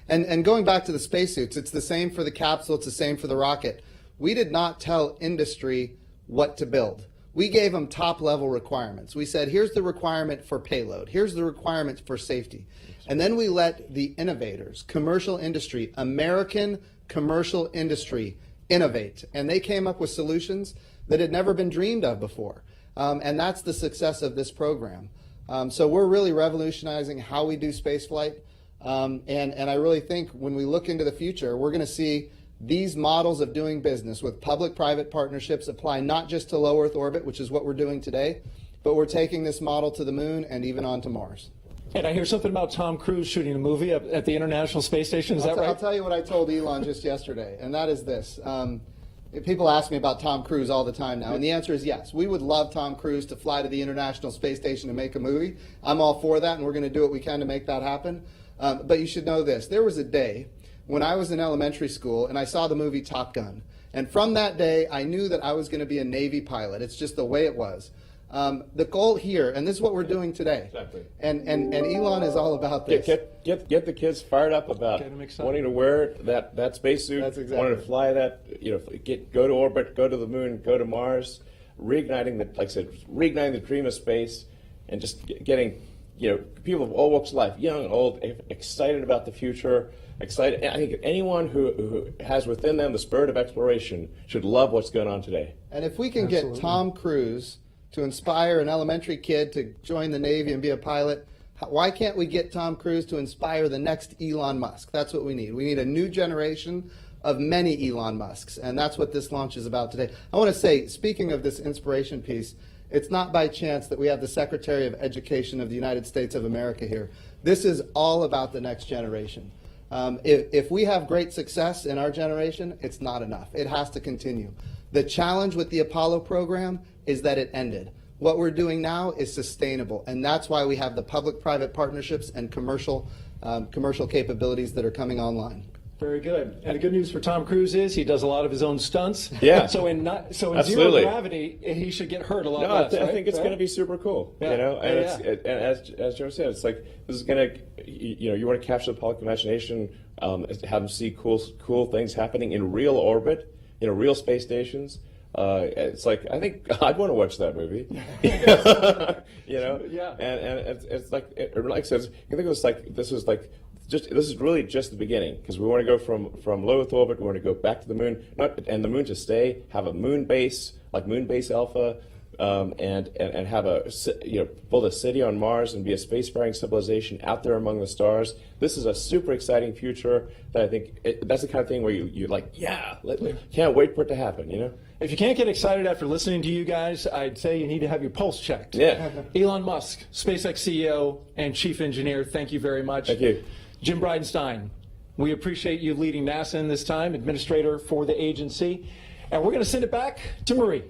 And going back to the spacesuits, it's the same for the capsule, it's the same for the rocket. We did not tell industry what to build. We gave them top-level requirements. We said, here's the requirement for payload, here's the requirement for safety. And then we let the innovators, commercial industry, American commercial industry, innovate, and they came up with solutions that had never been dreamed of before, and that's the success of this program. So we're really revolutionizing how we do spaceflight, and I really think when we look into the future, we're going to see these models of doing business with public-private partnerships apply not just to low Earth orbit, which is what we're doing today, but we're taking this model to the moon and even on to Mars. And I hear something about Tom Cruise shooting a movie at the International Space Station. Is that right? I'll tell you what I told Elon just yesterday, and that is this. People ask me about Tom Cruise all the time now, and the answer is yes. We would love Tom Cruise to fly to the International Space Station and make a movie. I'm all for that, and we're going to do what we can to make that happen. But you should know this. There was a day when I was in elementary school, and I saw the movie Top Gun. And from that day, I knew that I was going to be a Navy pilot. It's just the way it was. The goal here, and this is what we're doing today. Exactly. And Elon is all about this. Get the kids fired up about wanting to wear that spacesuit. That's exactly. Wanting to fly that, go to orbit, go to the moon, go to Mars, reigniting the dream of space, and just getting, people of all walks of life, young, old, excited about the future. Excited. I think anyone who has within them the spirit of exploration should love what's going on today. And if we can get Tom Cruise to inspire an elementary kid to join the Navy and be a pilot, why can't we get Tom Cruise to inspire the next Elon Musk? That's what we need. We need a new generation of many Elon Musks, and that's what this launch is about today. I want to say, speaking of this inspiration piece, it's not by chance that we have the Secretary of Education of the United States of America here. This is all about the next generation. If we have great success in our generation, it's not enough. It has to continue. The challenge with the Apollo program is that it ended. What we're doing now is sustainable, and that's why we have the public-private partnerships and commercial capabilities that are coming online. Very good. And the good news for Tom Cruise is he does a lot of his own stunts. Yeah. So in zero gravity, he should get hurt a lot less. I think it's going to be super cool. Yeah. And as Joe said, it's like this is going to, you want to capture the public imagination, have them see cool things happening in real orbit, real space stations. It's like, I think I'd want to watch that movie. Yeah. And it's like I said, I think it was like this is really just the beginning, because we want to go from low Earth orbit, we want to go back to the moon, and the moon to stay, have a moon base like Moon Base Alpha, and have build a city on Mars and be a spacefaring civilization out there among the stars. This is a super exciting future that I think that's the kind of thing where you're like, can't wait for it to happen. If you can't get excited after listening to you guys, I'd say you need to have your pulse checked. Yeah. Elon Musk, SpaceX CEO and Chief Engineer, thank you very much. Thank you. Jim Bridenstine, we appreciate you leading NASA in this time, Administrator for the agency. And we're going to send it back to Marie.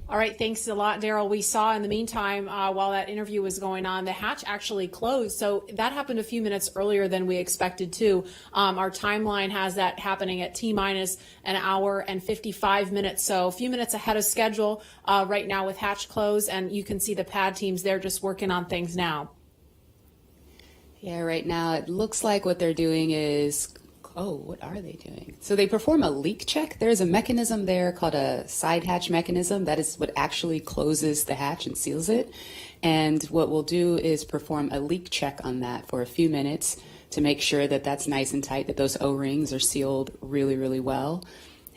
All right, thanks a lot, Daryl. We saw in the meantime, while that interview was going on, the hatch actually closed. So that happened a few minutes earlier than we expected to. Our timeline has that happening at T-minus an hour and 55 minutes. So a few minutes ahead of schedule right now with hatch closed. And you can see the pad teams, they're just working on things now. Yeah, right now it looks like what they're doing is, what are they doing? So they perform a leak check. There's a mechanism there called a side hatch mechanism. That is what actually closes the hatch and seals it. And what we'll do is perform a leak check on that for a few minutes to make sure that that's nice and tight, that those O-rings are sealed really, really well.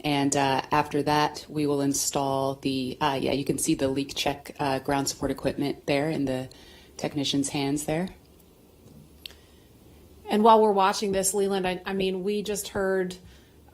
And after that, we will install the, you can see the leak check ground support equipment there in the technician's hands there. And while we're watching this, Leland, I mean, we just heard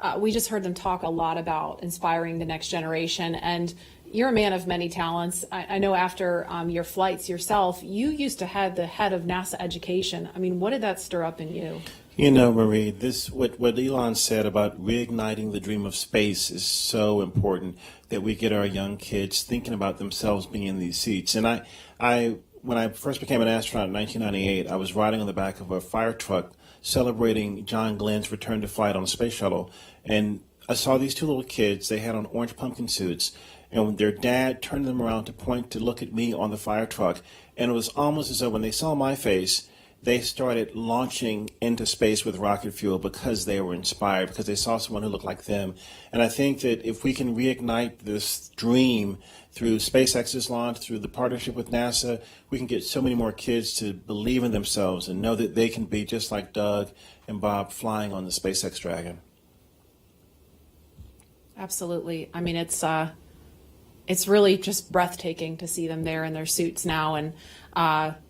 them talk a lot about inspiring the next generation. And you're a man of many talents. I know after your flights yourself, you used to have the head of NASA education. I mean, what did that stir up in you? You know, Marie, this what Elon said about reigniting the dream of space is so important that we get our young kids thinking about themselves being in these seats. And I when I first became an astronaut in 1998, I was riding on the back of a fire truck celebrating John Glenn's return to flight on a space shuttle, and I saw these two little kids. They had on orange pumpkin suits, and when their dad turned them around to point to look at me on the fire truck, and it was almost as though when they saw my face, they started launching into space with rocket fuel because they were inspired, because they saw someone who looked like them. And I think that if we can reignite this dream through SpaceX's launch, through the partnership with NASA, we can get so many more kids to believe in themselves and know that they can be just like Doug and Bob flying on the SpaceX Dragon. Absolutely. I mean, it's really just breathtaking to see them there in their suits now and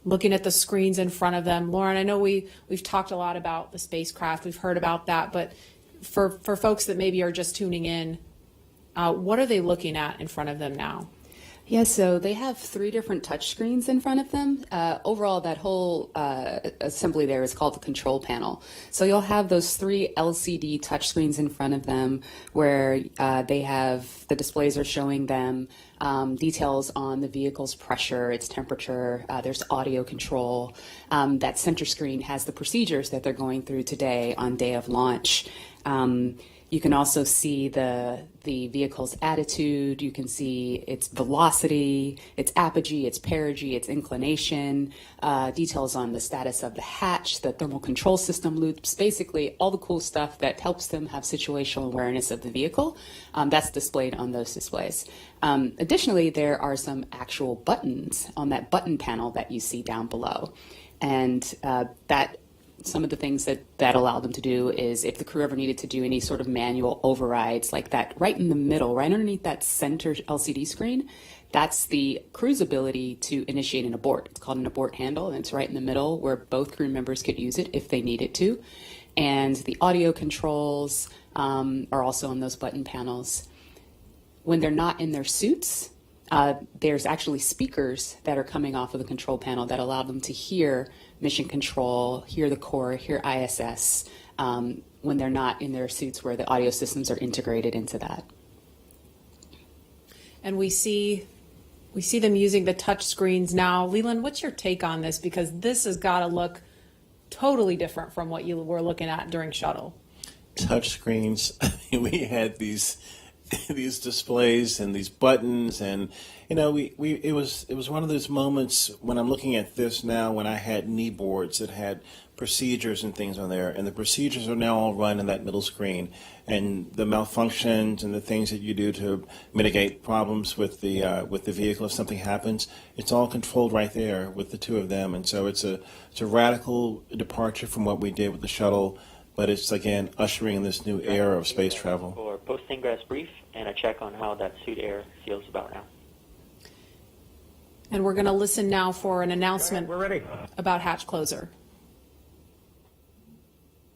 looking at the screens in front of them. Lauren, I know we've talked a lot about the spacecraft. We've heard about that, but for folks that maybe are just tuning in, what are they looking at in front of them now? Yeah, so they have 3 different touch screens in front of them. Overall, that whole assembly there is called the control panel. So you'll have those 3 LCD touch screens in front of them where they have, the displays are showing them details on the vehicle's pressure, its temperature, there's audio control. That center screen has the procedures that they're going through today on day of launch. You can also see the vehicle's attitude. You can see its velocity, its apogee, its perigee, its inclination, details on the status of the hatch, the thermal control system loops, basically all the cool stuff that helps them have situational awareness of the vehicle. That's displayed on those displays. Additionally, there are some actual buttons on that button panel that you see down below. And some of the things that allow them to do is if the crew ever needed to do any sort of manual overrides like that, right in the middle, right underneath that center LCD screen, that's the crew's ability to initiate an abort. It's called an abort handle, and it's right in the middle where both crew members could use it if they needed to. And the audio controls are also on those button panels. When they're not in their suits, there's actually speakers that are coming off of the control panel that allow them to hear mission control, hear the core, hear ISS, when they're not in their suits where the audio systems are integrated into that. And we see them using the touch screens now. Leland, what's your take on this? Because this has got to look totally different from what you were looking at during shuttle. Touch screens. We had these displays and these buttons, and it was one of those moments when I'm looking at this now when I had knee boards that had procedures and things on there, and the procedures are now all run in that middle screen, and the malfunctions and the things that you do to mitigate problems with the vehicle if something happens, it's all controlled right there with the 2 of them. And so it's a radical departure from what we did with the shuttle, but it's again ushering in this new era of space travel. For post-ingress brief and a check on how that suit air feels about now. And we're going to listen now for an announcement We're ready. about hatch closer.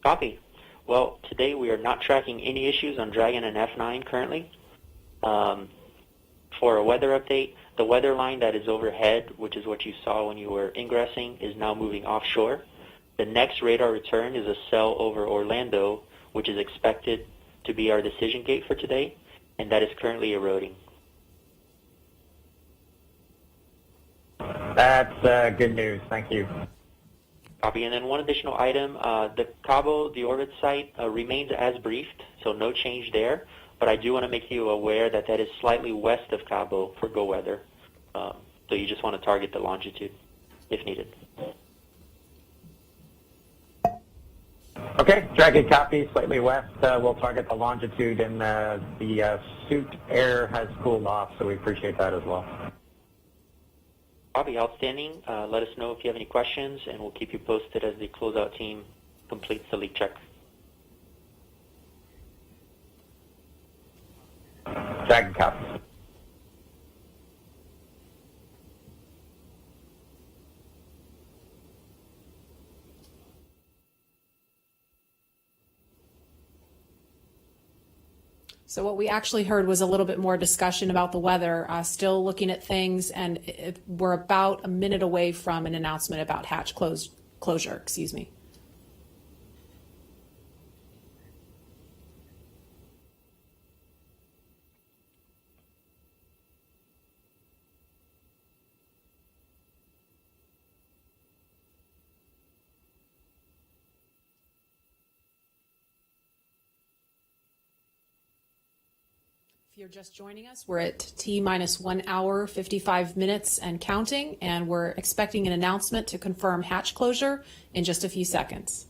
Copy. Well, today we are not tracking any issues on Dragon and F9 currently. For a weather update, the weather line that is overhead, which is what you saw when you were ingressing, is now moving offshore. The next radar return is a cell over Orlando, which is expected to be our decision gate for today, and that is currently eroding. That's good news. Thank you. Copy. And then one additional item, the Cabo, the orbit site, remains as briefed, so no change there. But I do want to make you aware that that is slightly west of Cabo for go weather. So you just want to target the longitude if needed. Okay, Dragon copy, slightly west. We'll target the longitude, and the suit air has cooled off, so we appreciate that as well. Copy, outstanding. Let us know if you have any questions, and we'll keep you posted as the closeout team completes the leak check. Dragon copy. So what we actually heard was a little bit more discussion about the weather, still looking at things, and we're about a minute away from an announcement about hatch closure. Excuse me. If you're just joining us, we're at T minus 1 hour, 55 minutes and counting, and we're expecting an announcement to confirm hatch closure in just a few seconds.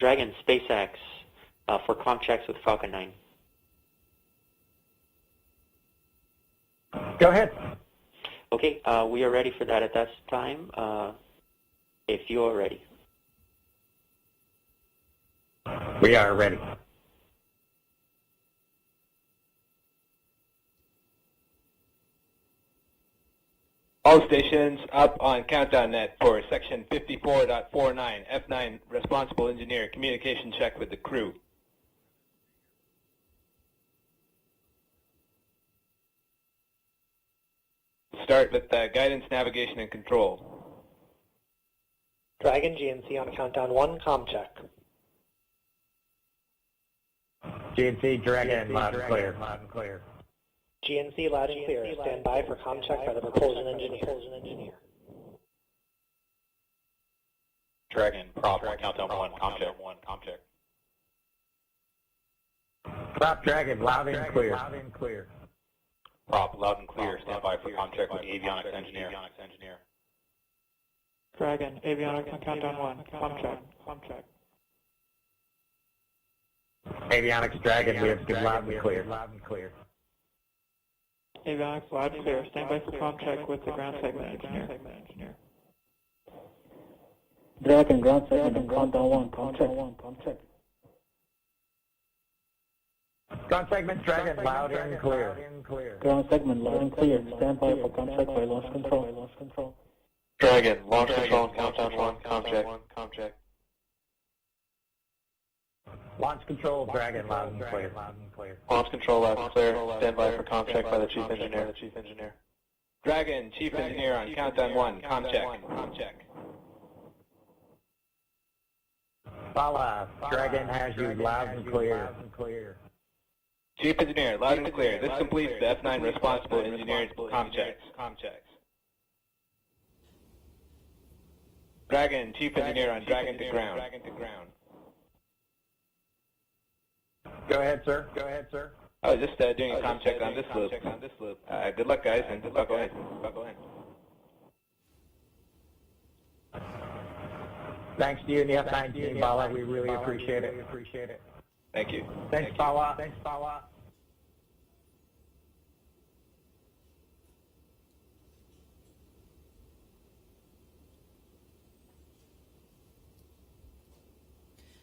Dragon, SpaceX, for comm checks with Falcon 9. Go ahead. Okay, we are ready for that at this time. If you are ready. We are ready. All stations up on countdown net for section 54.49, F9 responsible engineer communication check with the crew. Start with guidance, navigation, and control. Dragon GNC on countdown 1, comm check. GNC, Dragon, loud and clear. Loud and clear. GNC loud and clear. Stand by for comm check by the propulsion engineer. Dragon, prop, countdown 1, comm check. Prop, Dragon, loud and clear. Loud and clear. Prop, loud and clear. Stand by for comm check with avionics engineer. Dragon, avionics on countdown 1, comm check. Avionics, Dragon, we have good loud and clear. Loud and clear. Avionics loud and clear. Stand by for comm check with the ground segment engineer. Dragon, ground segment on countdown 1, comm check. Ground segment, Dragon, loud and clear. Ground segment loud and clear. Stand by for comm check by launch control. Dragon, launch control on countdown 1, comm check. Launch control, Dragon, loud and clear. Launch control loud and clear. Stand by for comm check by the chief engineer. Dragon, chief engineer on countdown 1, comm check. Fala, Dragon has you loud and clear. Chief engineer, loud and clear. This completes the F9 responsible engineer's comm checks. Dragon, chief engineer on Dragon to ground. Go ahead, sir. I was just doing a comm check on this loop. Good luck, guys, and go ahead. Thanks to you and the F9 team, Bala. We really appreciate it. Thank you. Thanks, Bala.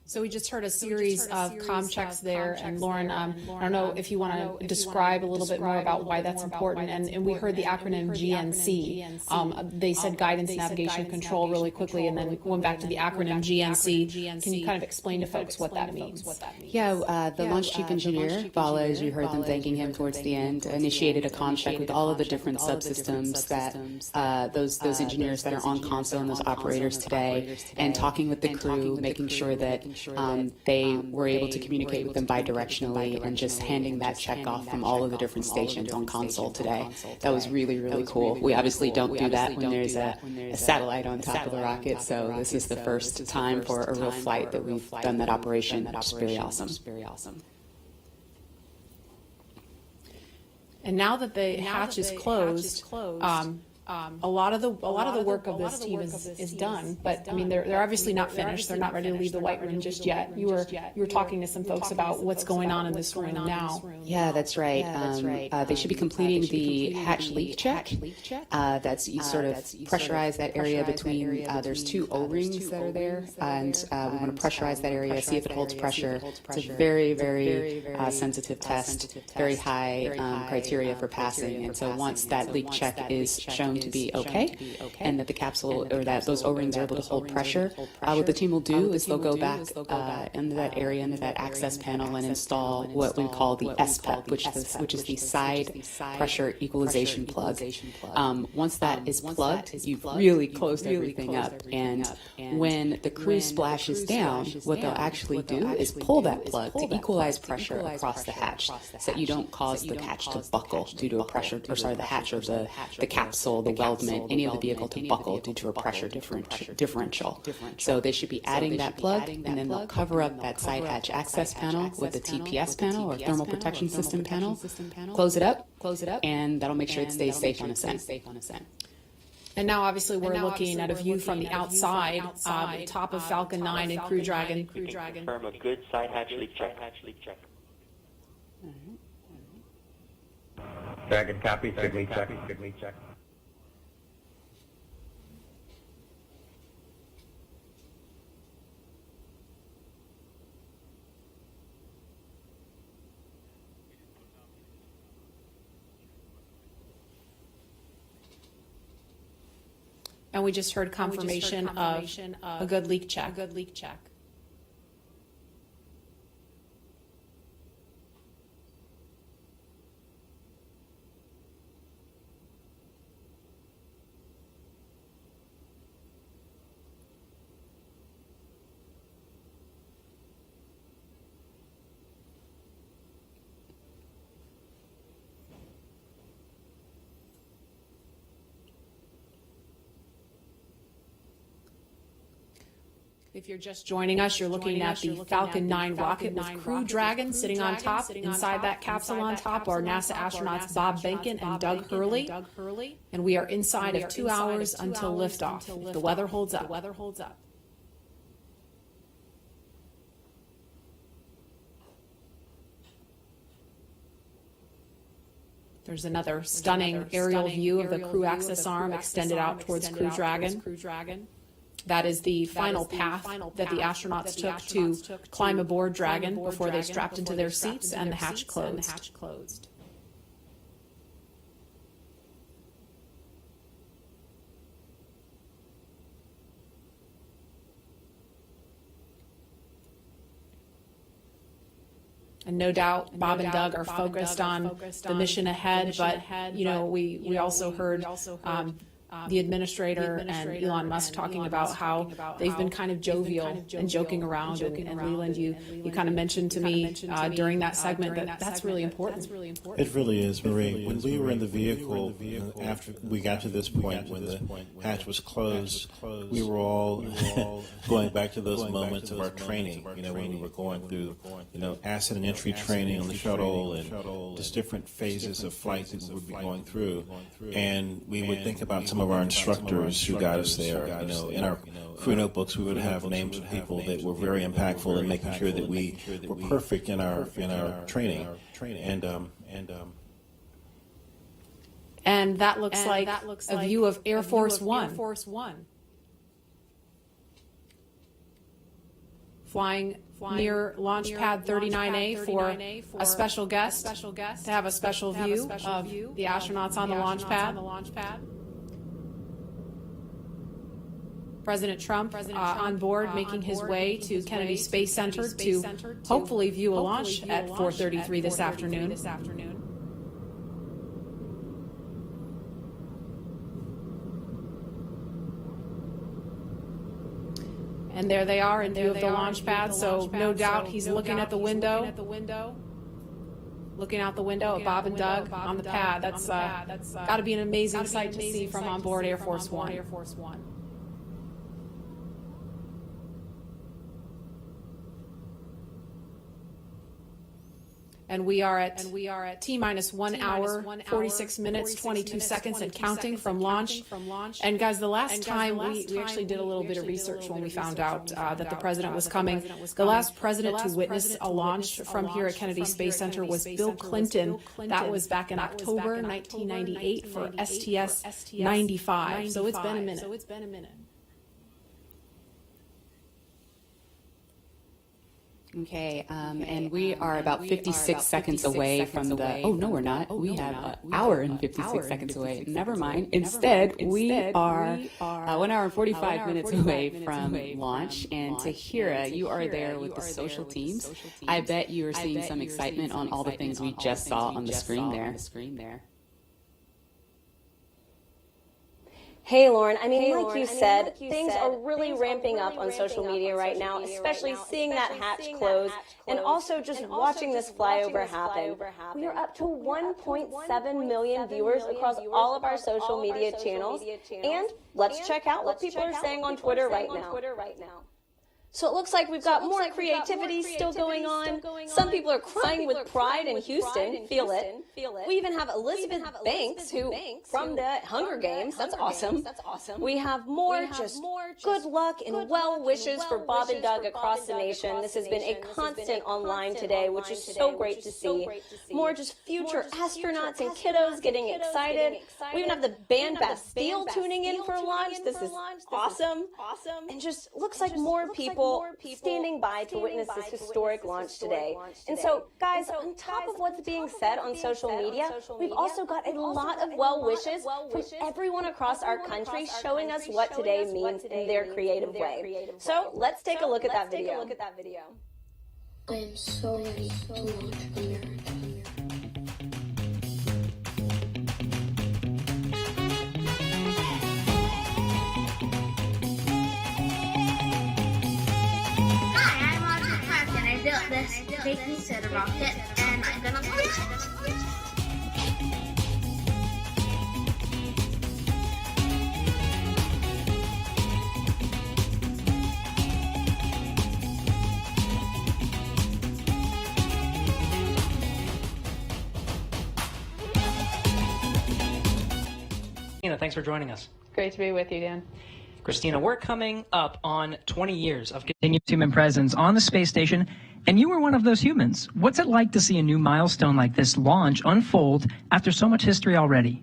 So we just heard a series of comm checks there, and Lauren, I don't know if you want to describe a little bit more about why that's important, and we heard the acronym GNC. They said guidance, navigation, control really quickly, and then went back to the acronym GNC. Can you kind of explain to folks what that means? Yeah, the launch chief engineer, Bala, as you heard them thanking him towards the end, initiated a comm check with all of the different subsystems that those engineers that are on console and those operators today, and talking with the crew, making sure that they were able to communicate with them bidirectionally, and just handing that check off from all of the different stations on console today. That was really, really cool. We obviously don't do that when there's a satellite on top of the rocket, so this is the first time for a real flight that we've done that operation, which is very awesome. And now that the hatch is closed, a lot of the work of this team is done, but I mean they're obviously not finished. They're not ready to leave the white room just yet. You were talking to some folks about what's going on in this room now. Yeah, that's right. They should be completing the hatch leak check. That's you sort of pressurize that area between. There's two O-rings that are there, and we want to pressurize that area, see if it holds pressure. It's a very, very sensitive test, very high criteria for passing. And so once that leak check is shown shown to be okay, and that the capsule or that those O-rings are able to hold pressure. What the team will do is they'll go back into that area, into that access panel, and install what we call the SPEP, which is the side pressure equalization plug. Once that is plugged, you've really closed everything up. And when the crew splashes down, what they'll actually do is pull that plug to equalize pressure across the hatch, so that you don't cause the hatch to buckle due to a pressure, the hatch or the capsule, the weldment, any of the vehicle to buckle due to a pressure differential. So they should be adding that plug, and then they'll cover up that side hatch access panel with the TPS panel or thermal protection system panel, close it up, and that'll make sure it stays safe on ascent. And now, obviously, we're looking at a view from the outside, the top of Falcon 9 and Crew Dragon. Confirm a good side hatch leak check. Dragon copy, good leak check. And we just heard confirmation of a good leak check. If you're just joining us, you're looking at the Falcon 9 rocket with Crew Dragon sitting on top. Inside that capsule on top are NASA astronauts Bob Behnken and Doug Hurley. And we are inside of 2 hours until liftoff, if the weather holds up. There's another stunning aerial view of the crew access arm extended out towards Crew Dragon. That is the final path that the astronauts took to climb aboard Dragon before they strapped into their seats and the hatch closed. And no doubt, Bob and Doug are focused on the mission ahead, but we also heard the administrator and Elon Musk talking about how they've been kind of jovial and joking around. And Leland, you kind of mentioned to me during that segment that's really important. It really is, Marie. When we were in the vehicle, after we got to this point when the hatch was closed, we were all going back to those moments of our training, when we were going through, ascent and entry training on the shuttle and just different phases of flight that we would be going through. And we would think about some of our instructors who got us there. In our crew notebooks, we would have names of people that were very impactful in making sure that we were perfect in our training. And that looks like a view of Air Force One. Flying near Launch Pad 39A for a special guest to have a special view of the astronauts on the launch pad. President Trump on board, making his way to Kennedy Space Center to hopefully view a launch at 4:33 this afternoon. And there they are in view of the launch pad, so no doubt he's looking at the window. Looking out the window at Bob and Doug on the pad. That's got to be an amazing sight to see from on board Air Force One. And we are at T-minus 1 hour, 46 minutes, 22 seconds and counting from launch. And guys, the last time we actually did a little bit of research when we found out that the president was coming. The last president to witness a launch from here at Kennedy Space Center was Bill Clinton. That was back in October 1998 for STS-95. So it's been a minute. Okay, and we are about 56 seconds away from the, oh, no, we're not. We have an hour and 56 seconds away. Never mind. Instead, we are 1 hour and 45 minutes away from launch. And Tahira, you are there with the social teams. I bet you are seeing some excitement on all the things we just saw on the screen there. Hey, Lauren. I mean, like you said, things are really ramping up on social media right now, especially seeing that hatch close and also just watching this flyover happen. We are up to 1.7 million viewers across all of our social media channels. And let's check out what people are saying on Twitter right now. So it looks like we've got more creativity still going on. Some people are crying with pride in Houston. Feel it. We even have Elizabeth Banks, who from the Hunger Games. That's awesome. We have more just good luck and well wishes for Bob and Doug across the nation. This has been a constant online today, which is so great to see. More just future astronauts and kiddos getting excited. We even have the band Bastille tuning in for launch. This is awesome. And just looks like more people standing by to witness this historic launch today. And so, guys, on top of what's being said on social media, we've also got a lot of well wishes from everyone across our country showing us what today means in their creative way. So let's take a look at that video. I am so ready to launch America. I built this Behnken soda rocket and I'm gonna launch it. Christina, thanks for joining us. Great to be with you, Dan. Christina, we're coming up on 20 years of continuous human presence on the space station, and you were one of those humans. What's it like to see a new milestone like this launch unfold after so much history already?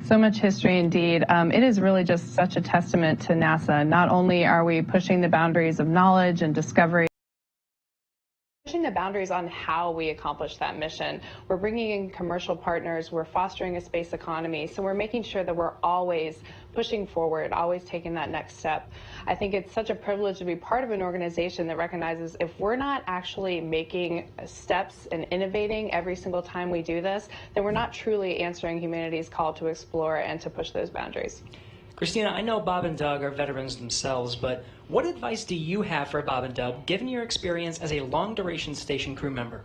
So much history indeed. It is really just such a testament to NASA. Not only are we pushing the boundaries of knowledge and discovery, pushing the boundaries on how we accomplish that mission. We're bringing in commercial partners. We're fostering a space economy. So we're making sure that we're always pushing forward, always taking that next step. I think it's such a privilege to be part of an organization that recognizes if we're not actually making steps and innovating every single time we do this, then we're not truly answering humanity's call to explore and to push those boundaries. Christina, I know Bob and Doug are veterans themselves, but what advice do you have for Bob and Doug, given your experience as a long-duration station crew member?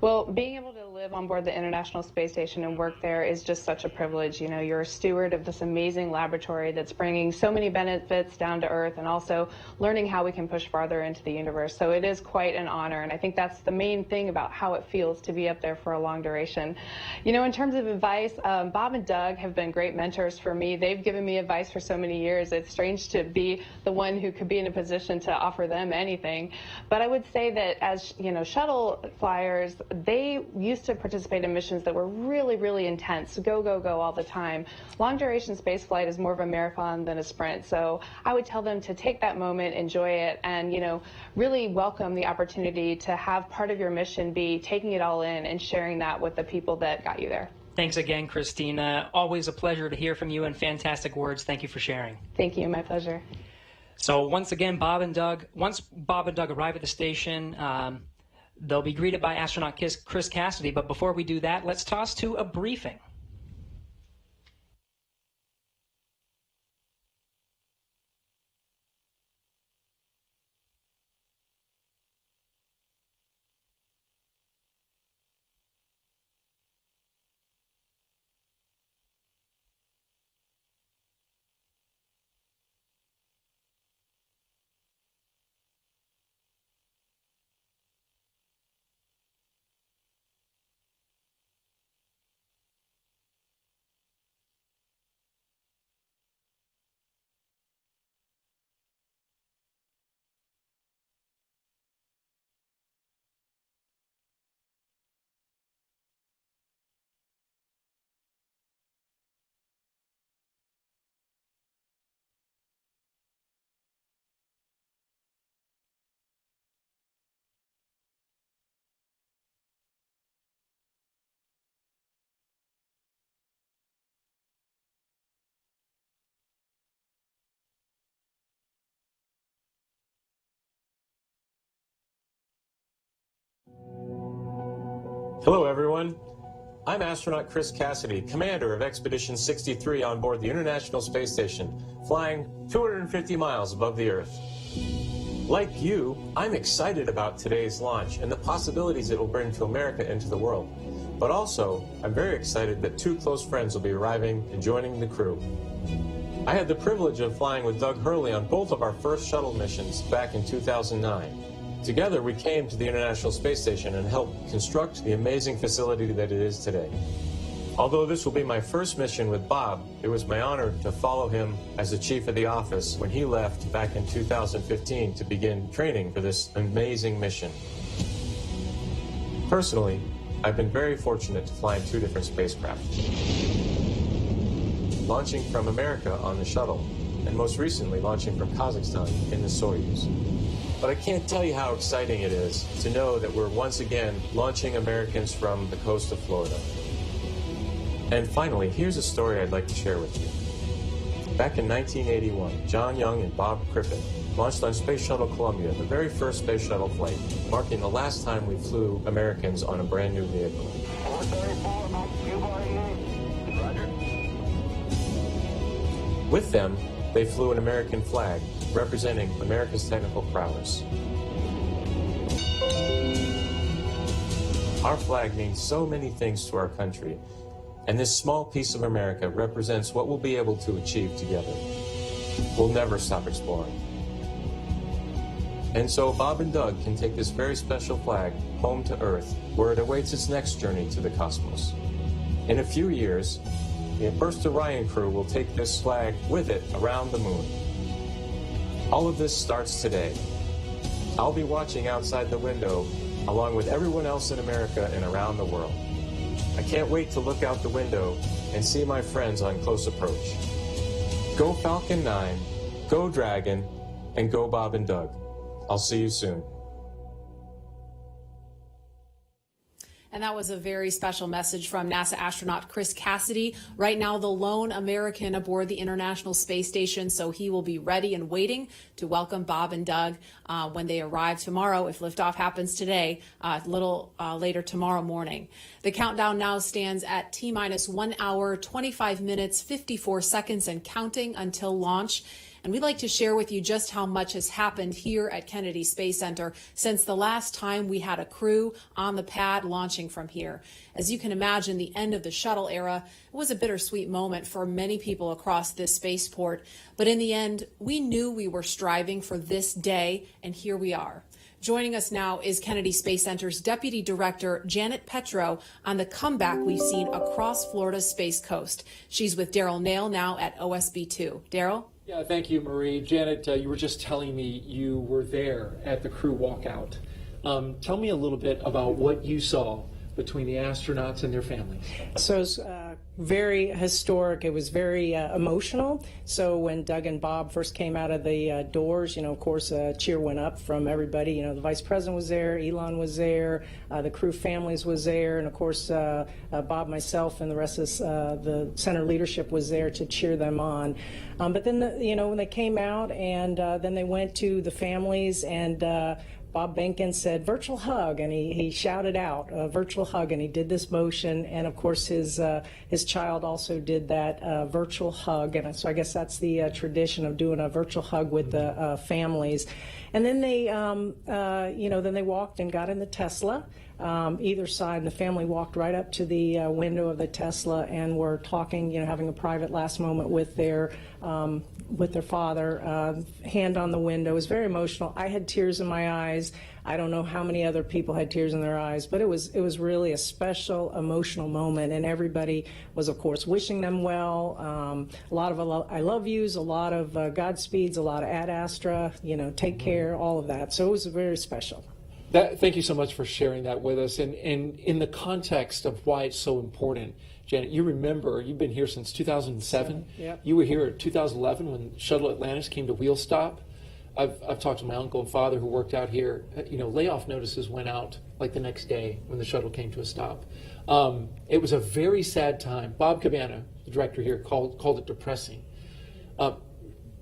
Well, being able to live on board the International Space Station and work there is just such a privilege. You know, you're a steward of this amazing laboratory that's bringing so many benefits down to Earth and also learning how we can push farther into the universe. So it is quite an honor, and I think that's the main thing about how it feels to be up there for a long duration. You know, in terms of advice, Bob and Doug have been great mentors for me. They've given me advice for so many years. It's strange to be the one who could be in a position to offer them anything. But I would say that as, you know, shuttle flyers, they used to participate in missions that were really, really intense, go, go, go all the time. Long duration space flight is more of a marathon than a sprint. So I would tell them to take that moment, enjoy it, and, you know, really welcome the opportunity to have part of your mission be taking it all in and sharing that with the people that got you there. Thanks again, Christina. Always a pleasure to hear from you and fantastic words. Thank you for sharing. Thank you. My pleasure. So once again, once Bob and Doug arrive at the station, they'll be greeted by astronaut Chris Cassidy, but before we do that, let's toss to a briefing. Hello, everyone. I'm astronaut Chris Cassidy, commander of Expedition 63 on board the International Space Station, flying 250 miles above the Earth. Like you, I'm excited about today's launch and the possibilities it will bring to America and to the world. But also, I'm very excited that two close friends will be arriving and joining the crew. I had the privilege of flying with Doug Hurley on both of our first shuttle missions back in 2009. Together, we came to the International Space Station and helped construct the amazing facility that it is today. Although this will be my first mission with Bob, it was my honor to follow him as the chief of the office when he left back in 2015 to begin training for this amazing mission. Personally, I've been very fortunate to fly in two different spacecraft. Launching from America on the shuttle, and most recently launching from Kazakhstan in the Soyuz. But I can't tell you how exciting it is to know that we're once again launching Americans from the coast of Florida. And finally, here's a story I'd like to share with you. Back in 1981, John Young and Bob Crippen launched on Space Shuttle Columbia, the very first space shuttle flight, marking the last time we flew Americans on a brand new vehicle. With them, they flew an American flag, representing America's technical prowess. Our flag means so many things to our country, and this small piece of America represents what we'll be able to achieve together. We'll never stop exploring. And so Bob and Doug can take this very special flag home to Earth, where it awaits its next journey to the cosmos. In a few years, the First Orion crew will take this flag with it around the moon. All of this starts today. I'll be watching outside the window along with everyone else in America and around the world. I can't wait to look out the window and see my friends on close approach. Go Falcon 9, go Dragon, and go Bob and Doug. I'll see you soon. And that was a very special message from NASA astronaut Chris Cassidy, right now the lone American aboard the International Space Station, so he will be ready and waiting to welcome Bob and Doug when they arrive tomorrow, if liftoff happens today, a little later tomorrow morning. The countdown now stands at T-minus 1 hour, 25 minutes, 54 seconds and counting until launch. And we'd like to share with you just how much has happened here at Kennedy Space Center since the last time we had a crew on the pad launching from here. As you can imagine, the end of the shuttle era was a bittersweet moment for many people across this spaceport. But in the end, we knew we were striving for this day, and here we are. Joining us now is Kennedy Space Center's Deputy Director, Janet Petro, on the comeback we've seen across Florida's Space Coast. She's with Daryl Nail now at OSB-2. Daryl? Yeah, thank you, Marie. Janet, you were just telling me you were there at the crew walkout. Tell me a little bit about what you saw between the astronauts and their families. So it was very historic. It was very emotional. So when Doug and Bob first came out of the doors, of course, a cheer went up from everybody. The Vice President was there, Elon was there, the crew families was there, and of course, Bob, myself, and the rest of the center leadership was there to cheer them on. But then, when they came out and then they went to the families and Bob Behnken said, virtual hug, and he shouted out, virtual hug, and he did this motion, and of course his child also did that virtual hug, and so I guess that's the tradition of doing a virtual hug with the families. And then they, then they walked and got in the Tesla. Either side, and the family walked right up to the window of the Tesla and were talking, having a private last moment with their father, hand on the window. It was very emotional. I had tears in my eyes. I don't know how many other people had tears in their eyes, but it was really a special, emotional moment, and everybody was, of course, wishing them well. A lot of I love yous, a lot of Godspeeds, a lot of Ad Astra, take care, all of that. So it was very special. Thank you so much for sharing that with us. And in the context of why it's so important, Janet, you remember, you've been here since 2007. Yep. You were here in 2011 when Shuttle Atlantis came to wheel stop. I've talked to my uncle and father who worked out here. Layoff notices went out like the next day when the shuttle came to a stop. It was a very sad time. Bob Cabana, the director here, called it depressing.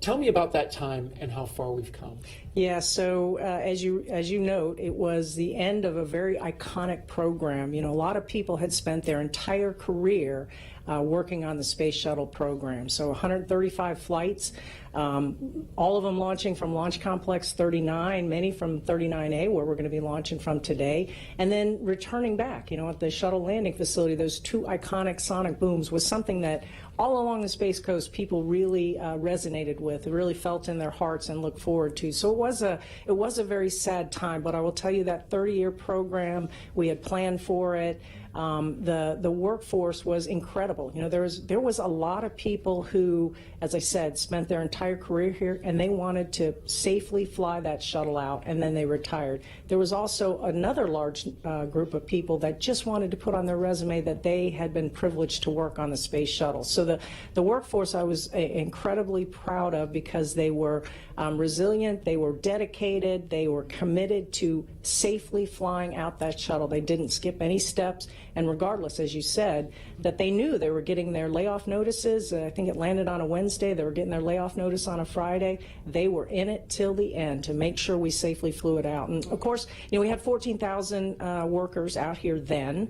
Tell me about that time and how far we've come. Yeah, so as you note, it was the end of a very iconic program. You know, a lot of people had spent their entire career working on the Space Shuttle program. So 135 flights, all of them launching from Launch Complex 39, many from 39A, where we're going to be launching from today, and then returning back, you know, at the shuttle landing facility. Those two iconic sonic booms was something that all along the Space Coast people really resonated with, really felt in their hearts and looked forward to. So it was a very sad time, but I will tell you that 30-year program, we had planned for it. The workforce was incredible. You know, there was a lot of people who, as I said, spent their entire career here, and they wanted to safely fly that shuttle out, and then they retired. There was also another large group of people that just wanted to put on their resume that they had been privileged to work on the space shuttle. So the workforce I was incredibly proud of, because they were resilient, they were dedicated, they were committed to safely flying out that shuttle. They didn't skip any steps, and regardless, as you said, that they knew they were getting their layoff notices. I think it landed on a Wednesday. They were getting their layoff notice on a Friday. They were in it till the end to make sure we safely flew it out. And of course, you know, we had 14,000 workers out here then,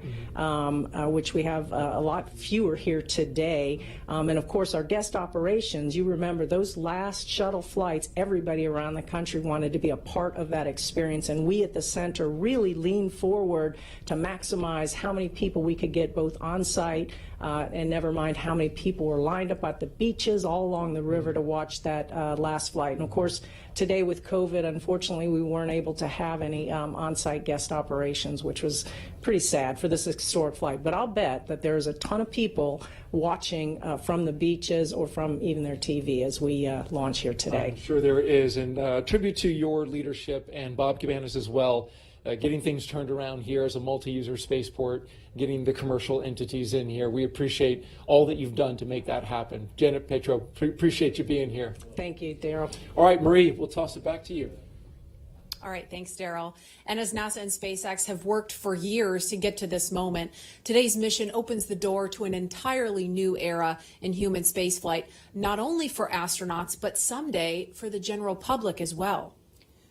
which we have a lot fewer here today. And of course, our guest operations, you remember those last shuttle flights, everybody around the country wanted to be a part of that experience. And we at the center really leaned forward to maximize how many people we could get both on site and never mind how many people were lined up at the beaches all along the river to watch that last flight. And of course, today with COVID, unfortunately, we weren't able to have any on-site guest operations, which was pretty sad for this historic flight. But I'll bet that there's a ton of people watching from the beaches or from even their TV as we launch here today. I'm sure there is, and tribute to your leadership and Bob Cabanas as well. Getting things turned around here as a multi-user spaceport, getting the commercial entities in here. We appreciate all that you've done to make that happen. Janet Petro, appreciate you being here. Thank you, Daryl. All right, Marie, we'll toss it back to you. All right, thanks, Daryl. And as NASA and SpaceX have worked for years to get to this moment, today's mission opens the door to an entirely new era in human spaceflight, not only for astronauts, but someday for the general public as well.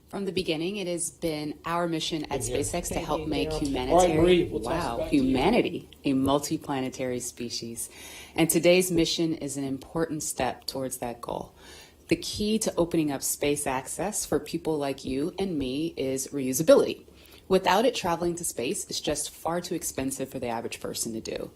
From the beginning, it has been our mission at SpaceX to help make humanity, All right, Marie, we'll toss it back to you. humanity a multiplanetary species. And today's mission is an important step towards that goal. The key to opening up space access for people like you and me is reusability. Without it, traveling to space is just far too expensive for the average person to do.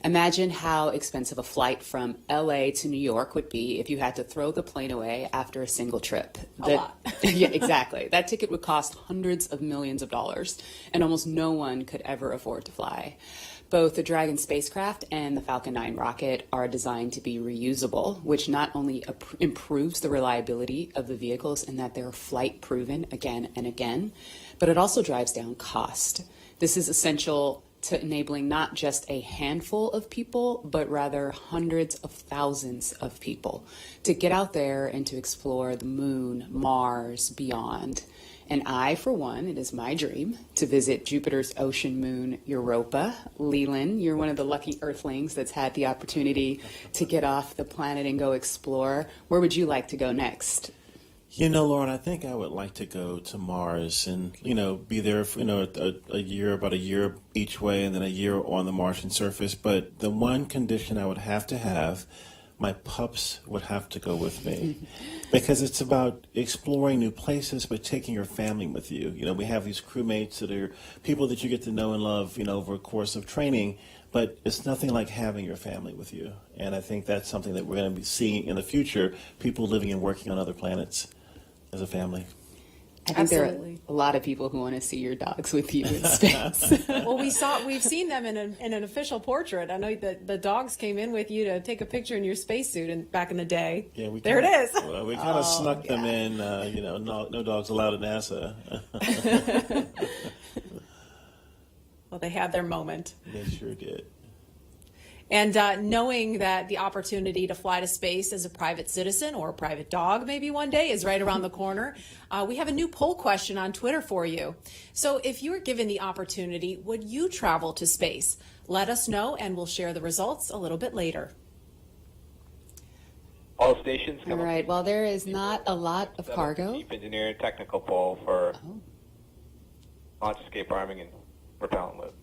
Imagine how expensive a flight from LA to New York would be if you had to throw the plane away after a single trip. A lot. Yeah, exactly. That ticket would cost hundreds of millions of dollars, and almost no one could ever afford to fly. Both the Dragon spacecraft and the Falcon 9 rocket are designed to be reusable, which not only improves the reliability of the vehicles in that they're flight proven again and again, but it also drives down cost. This is essential to enabling not just a handful of people, but rather hundreds of thousands of people to get out there and to explore the moon, Mars, beyond. And I, for one, it is my dream to visit Jupiter's ocean moon, Europa. Leland, you're one of the lucky Earthlings that's had the opportunity to get off the planet and go explore. Where would you like to go next? You know, Lauren, I think I would like to go to Mars and, you know, be there for, about a year each way and then a year on the Martian surface. But the one condition I would have, my pups would have to go with me because it's about exploring new places, but taking your family with you. You know, we have these crewmates that are people that you get to know and love, you know, over a course of training, but it's nothing like having your family with you. And I think that's something that we're going to be seeing in the future, people living and working on other planets as a family. I think there are a lot of people who want to see your dogs with you in space. Well, we've seen them in an official portrait. I know that the dogs came in with you to take a picture in your spacesuit back in the day. Yeah, it is. Well, we kind of snuck them in. No dogs allowed at NASA. Well, they had their moment. They sure did. And knowing that the opportunity to fly to space as a private citizen or a private dog maybe one day is right around the corner, we have a new poll question on Twitter for you. So if you were given the opportunity, would you travel to space? Let us know and we'll share the results a little bit later. All All stations All come right. Well, there is not a lot of cargo. Chief Engineer Technical Poll for launch escape arming and propellant loop.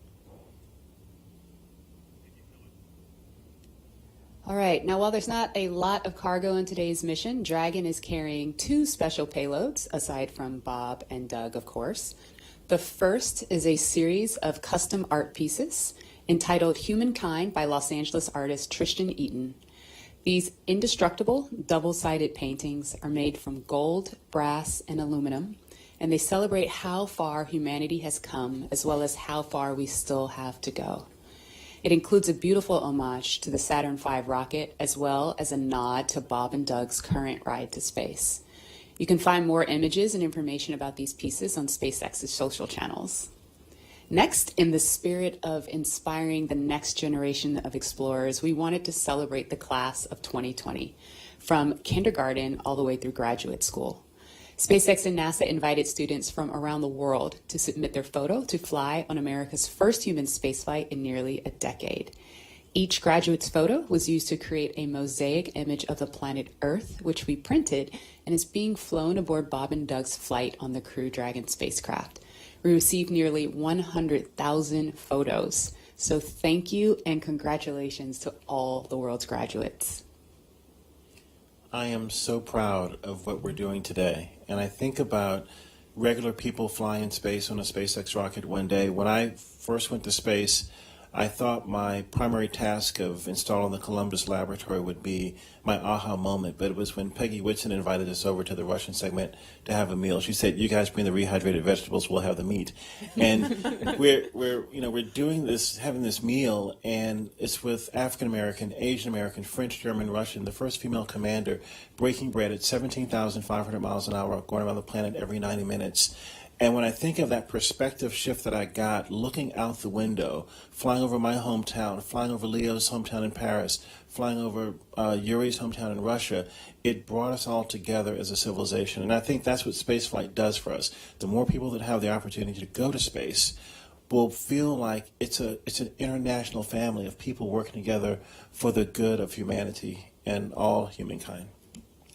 All right. Now, while there's not a lot of cargo in today's mission, Dragon is carrying 2 special payloads, aside from Bob and Doug, of course. The first is a series of custom art pieces entitled Humankind by Los Angeles artist Tristan Eaton. These indestructible, double-sided paintings are made from gold, brass, and aluminum, and they celebrate how far humanity has come, as well as how far we still have to go. It includes a beautiful homage to the Saturn V rocket, as well as a nod to Bob and Doug's current ride to space. You can find more images and information about these pieces on SpaceX's social channels. Next, in the spirit of inspiring the next generation of explorers, we wanted to celebrate the class of 2020, from kindergarten all the way through graduate school. SpaceX and NASA invited students from around the world to submit their photo to fly on America's first human spaceflight in nearly a decade. Each graduate's photo was used to create a mosaic image of the planet Earth, which we printed and is being flown aboard Bob and Doug's flight on the Crew Dragon spacecraft. We received nearly 100,000 photos. So thank you and congratulations to all the world's graduates. I am so proud of what we're doing today. And I think about regular people flying in space on a SpaceX rocket one day. When I first went to space, I thought my primary task of installing the Columbus laboratory would be my aha moment, but it was when Peggy Whitson invited us over to the Russian segment to have a meal. She said, "You guys bring the rehydrated vegetables, we'll have the meat." And we're doing this, having this meal, and it's with African American, Asian American, French, German, Russian, the first female commander breaking bread at 17,500 miles an hour, going around the planet every 90 minutes. And when I think of that perspective shift that I got looking out the window, flying over my hometown, flying over Leo's hometown in Paris, flying over Yuri's hometown in Russia, it brought us all together as a civilization. And I think that's what spaceflight does for us. The more people that have the opportunity to go to space will feel like it's an international family of people working together for the good of humanity and all humankind.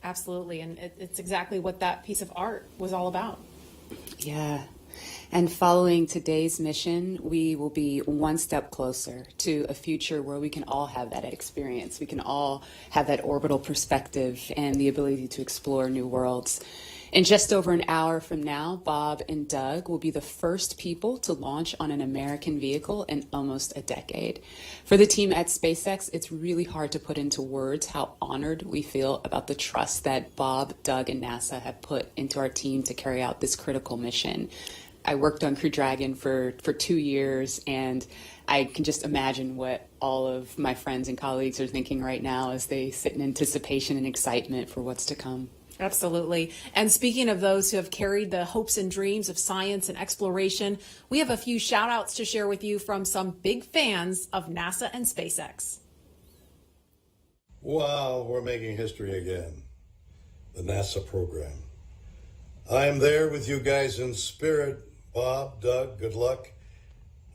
Absolutely. And it's exactly what that piece of art was all about. Yeah. And following today's mission, we will be one step closer to a future where we can all have that experience. We can all have that orbital perspective and the ability to explore new worlds. In just over an hour from now, Bob and Doug will be the first people to launch on an American vehicle in almost a decade. For the team at SpaceX, it's really hard to put into words how honored we feel about the trust that Bob, Doug, and NASA have put into our team to carry out this critical mission. I worked on Crew Dragon for 2 years, and I can just imagine what all of my friends and colleagues are thinking right now as they sit in anticipation and excitement for what's to come. Absolutely. And speaking of those who have carried the hopes and dreams of science and exploration, we have a few shout outs to share with you from some big fans of NASA and SpaceX. Wow, we're making history again. The NASA program. I am there with you guys in spirit. Bob, Doug, good luck.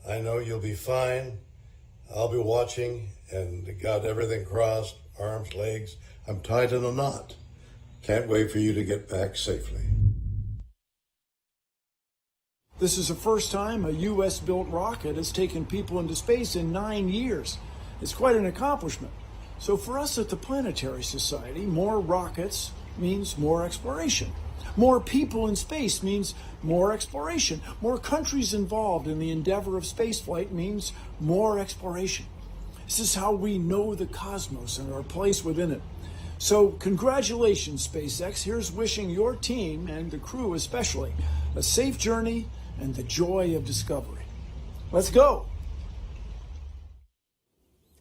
I know you'll be fine. I'll be watching and got everything crossed, arms, legs. I'm tied in a knot. Can't wait for you to get back safely. This is the first time a U.S.-built rocket has taken people into space in 9 years. It's quite an accomplishment. So for us at the Planetary Society, more rockets means more exploration. More people in space means more exploration. More countries involved in the endeavor of spaceflight means more exploration. This is how we know the cosmos and our place within it. So congratulations, SpaceX. Here's wishing your team, and the crew especially, a safe journey and the joy of discovery. Let's go.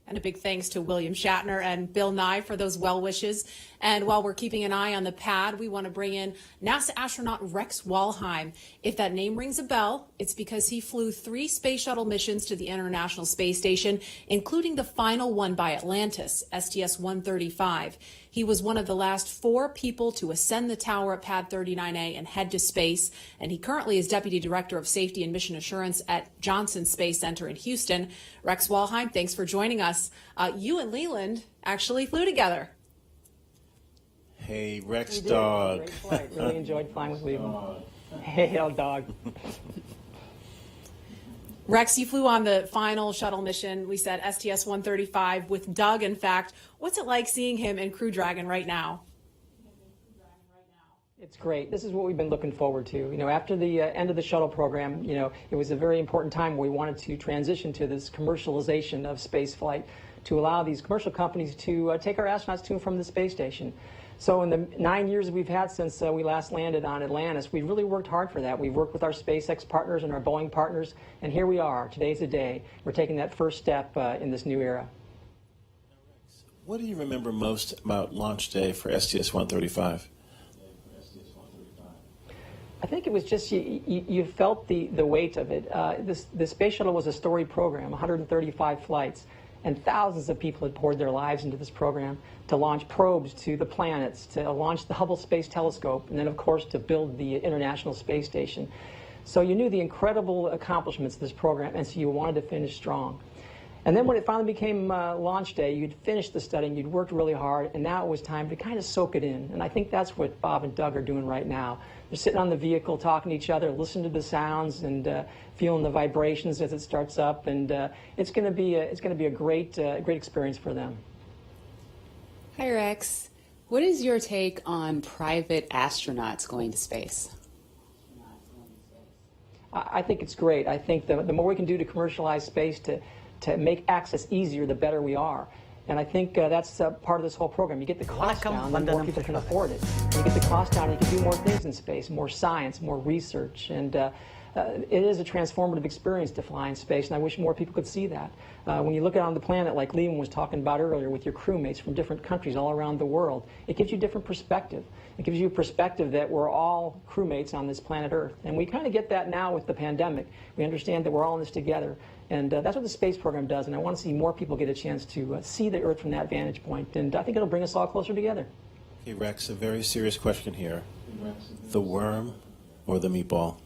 And a big thanks to William Shatner and Bill Nye for those well wishes. And while we're keeping an eye on the pad, we want to bring in NASA astronaut Rex Walheim. If that name rings a bell, it's because he flew 3 space shuttle missions to the International Space Station, including the final one by Atlantis, STS-135. He was one of the last 4 people to ascend the tower at Pad 39A and head to space. And he currently is Deputy Director of Safety and Mission Assurance at Johnson Space Center in Houston. Rex Walheim, thanks for joining us. You and Leland actually flew together. Hey, Rex We did. Dog. Great flight. Really enjoyed flying with Leland. Hey, old dog. Rex, you flew on the final shuttle mission, we said STS-135 with Doug, in fact. What's it like seeing him in Crew Dragon right now? It's great. This is what we've been looking forward to. You know, after the end of the shuttle program, you know, it was a very important time where we wanted to transition to this commercialization of space flight to allow these commercial companies to take our astronauts to and from the space station. So in the 9 years that we've had since we last landed on Atlantis, we've really worked hard for that. We've worked with our SpaceX partners and our Boeing partners, and here we are. Today's the day. We're taking that first step in this new era. What do you remember most about launch day for STS-135? I think it was just you felt the weight of it. The space shuttle was a storied program, 135 flights, and thousands of people had poured their lives into this program to launch probes to the planets, to launch the Hubble Space Telescope, and then, of course, to build the International Space Station. So you knew the incredible accomplishments of this program, and so you wanted to finish strong. And then when it finally became launch day, you'd finished the studying, you'd worked really hard, and now it was time to kind of soak it in. And I think that's what Bob and Doug are doing right now. They're sitting on the vehicle, talking to each other, listening to the sounds, and feeling the vibrations as it starts up. And it's going to be a great experience for them. Hi, Rex. What is your take on private astronauts going to space? I think it's great. I think the more we can do to commercialize space, to make access easier, the better we are. And I think that's part of this whole program. You get the cost down, the more people can afford it. You get the cost down, you can do more things in space, more science, more research. And it is a transformative experience to fly in space, and I wish more people could see that. When you look out on the planet, like Leland was talking about earlier, with your crewmates from different countries all around the world, it gives you a different perspective. It gives you a perspective that we're all crewmates on this planet Earth. And we kind of get that now with the pandemic. We understand that we're all in this together. And that's what the space program does, and I want to see more people get a chance to see the Earth from that vantage point, and I think it'll bring us all closer together. Okay, Rex, a very serious question here. The worm or the meatball?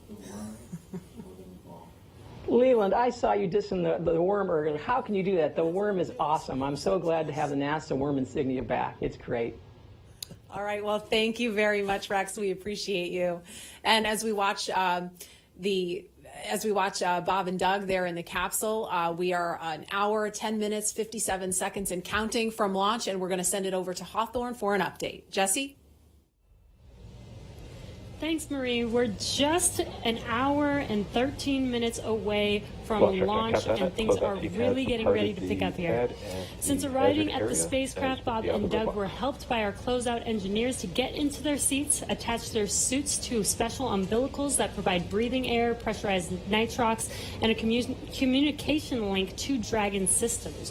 Leland, I saw you dissing the worm earlier. How can you do that? The worm is awesome. I'm so glad to have the NASA worm insignia back. It's great. All right, well, thank you very much, Rex. We appreciate you. And as we watch Bob and Doug there in the capsule, we are an hour, 10 minutes, 57 seconds and counting from launch, and we're going to send it over to Hawthorne for an update. Jesse? Thanks, Marie. We're just an hour and 13 minutes away from launch, and things are really getting ready to pick up here. Since arriving at the spacecraft, Bob and Doug were helped by our closeout engineers to get into their seats, attach their suits to special umbilicals that provide breathing air, pressurized nitrox, and a communication link to Dragon systems.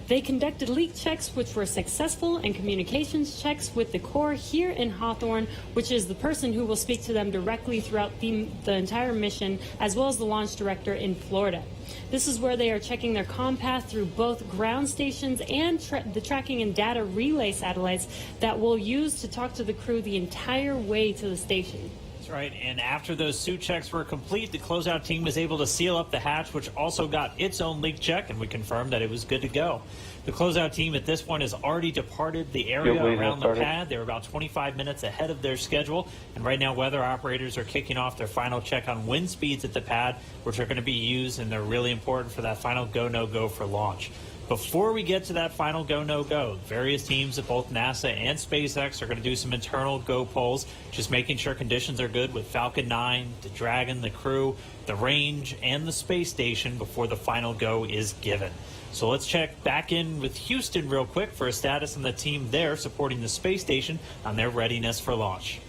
They conducted leak checks, which were successful, and communications checks with the Corps here in Hawthorne, which is the person who will speak to them directly throughout the entire mission, as well as the launch director in Florida. This is where they are checking their comm path through both ground stations and the tracking and data relay satellites that we'll use to talk to the crew the entire way to the station. Right, and after those suit checks were complete, the closeout team was able to seal up the hatch, which also got its own leak check, and we confirmed that it was good to go. The closeout team at this point has already departed the area around the pad. They were about 25 minutes ahead of their schedule, and right now weather operators are kicking off their final check on wind speeds at the pad, which are going to be used, and they're really important for that final go, no-go for launch. Before we get to that final go, no-go, various teams at both NASA and SpaceX are going to do some internal go polls, just making sure conditions are good with Falcon 9, the Dragon, the crew, the range, and the space station before the final go is given. So let's check back in with Houston real quick for a status on the team there supporting the space station on their readiness for launch.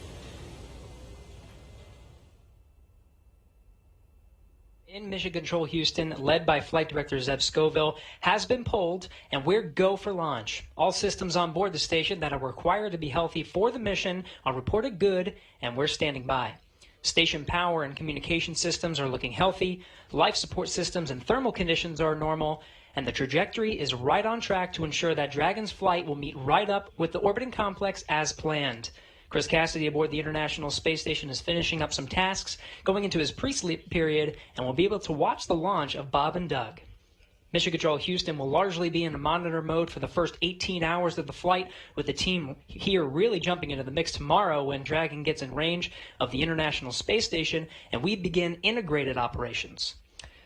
In Mission Control Houston, led by Flight Director Zeb Scoville, has been pulled, and we're go for launch. All systems on board the station that are required to be healthy for the mission are reported good, and we're standing by. Station power and communication systems are looking healthy, life support systems and thermal conditions are normal, and the trajectory is right on track to ensure that Dragon's flight will meet right up with the orbiting complex as planned. Chris Cassidy aboard the International Space Station is finishing up some tasks, going into his pre-sleep period, and will be able to watch the launch of Bob and Doug. Mission Control Houston will largely be in monitor mode for the first 18 hours of the flight, with the team here really jumping into the mix tomorrow when Dragon gets in range of the International Space Station and we begin integrated operations.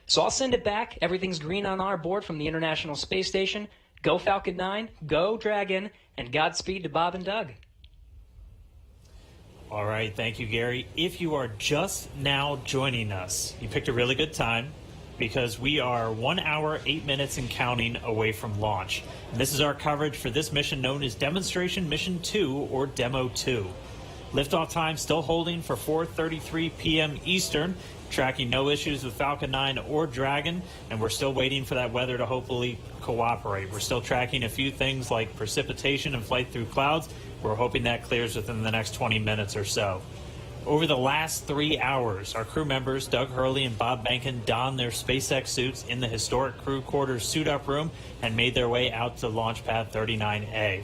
So I'll send it back. Everything's green on our board from the International Space Station. Go Falcon 9, go Dragon, and Godspeed to Bob and Doug. All right, thank you, Gary. If you are just now joining us, you picked a really good time, because we are 1 hour, 8 minutes and counting away from launch. And this is our coverage for this mission known as Demonstration Mission 2, or Demo 2. Liftoff time still holding for 4:33 p.m. Eastern, tracking no issues with Falcon 9 or Dragon, and we're still waiting for that weather to hopefully cooperate. We're still tracking a few things like precipitation and flight through clouds. We're hoping that clears within the next 20 minutes or so. Over the last 3 hours, our crew members, Doug Hurley and Bob Behnken, donned their SpaceX suits in the historic crew quarters suit-up room and made their way out to Launch Pad 39A.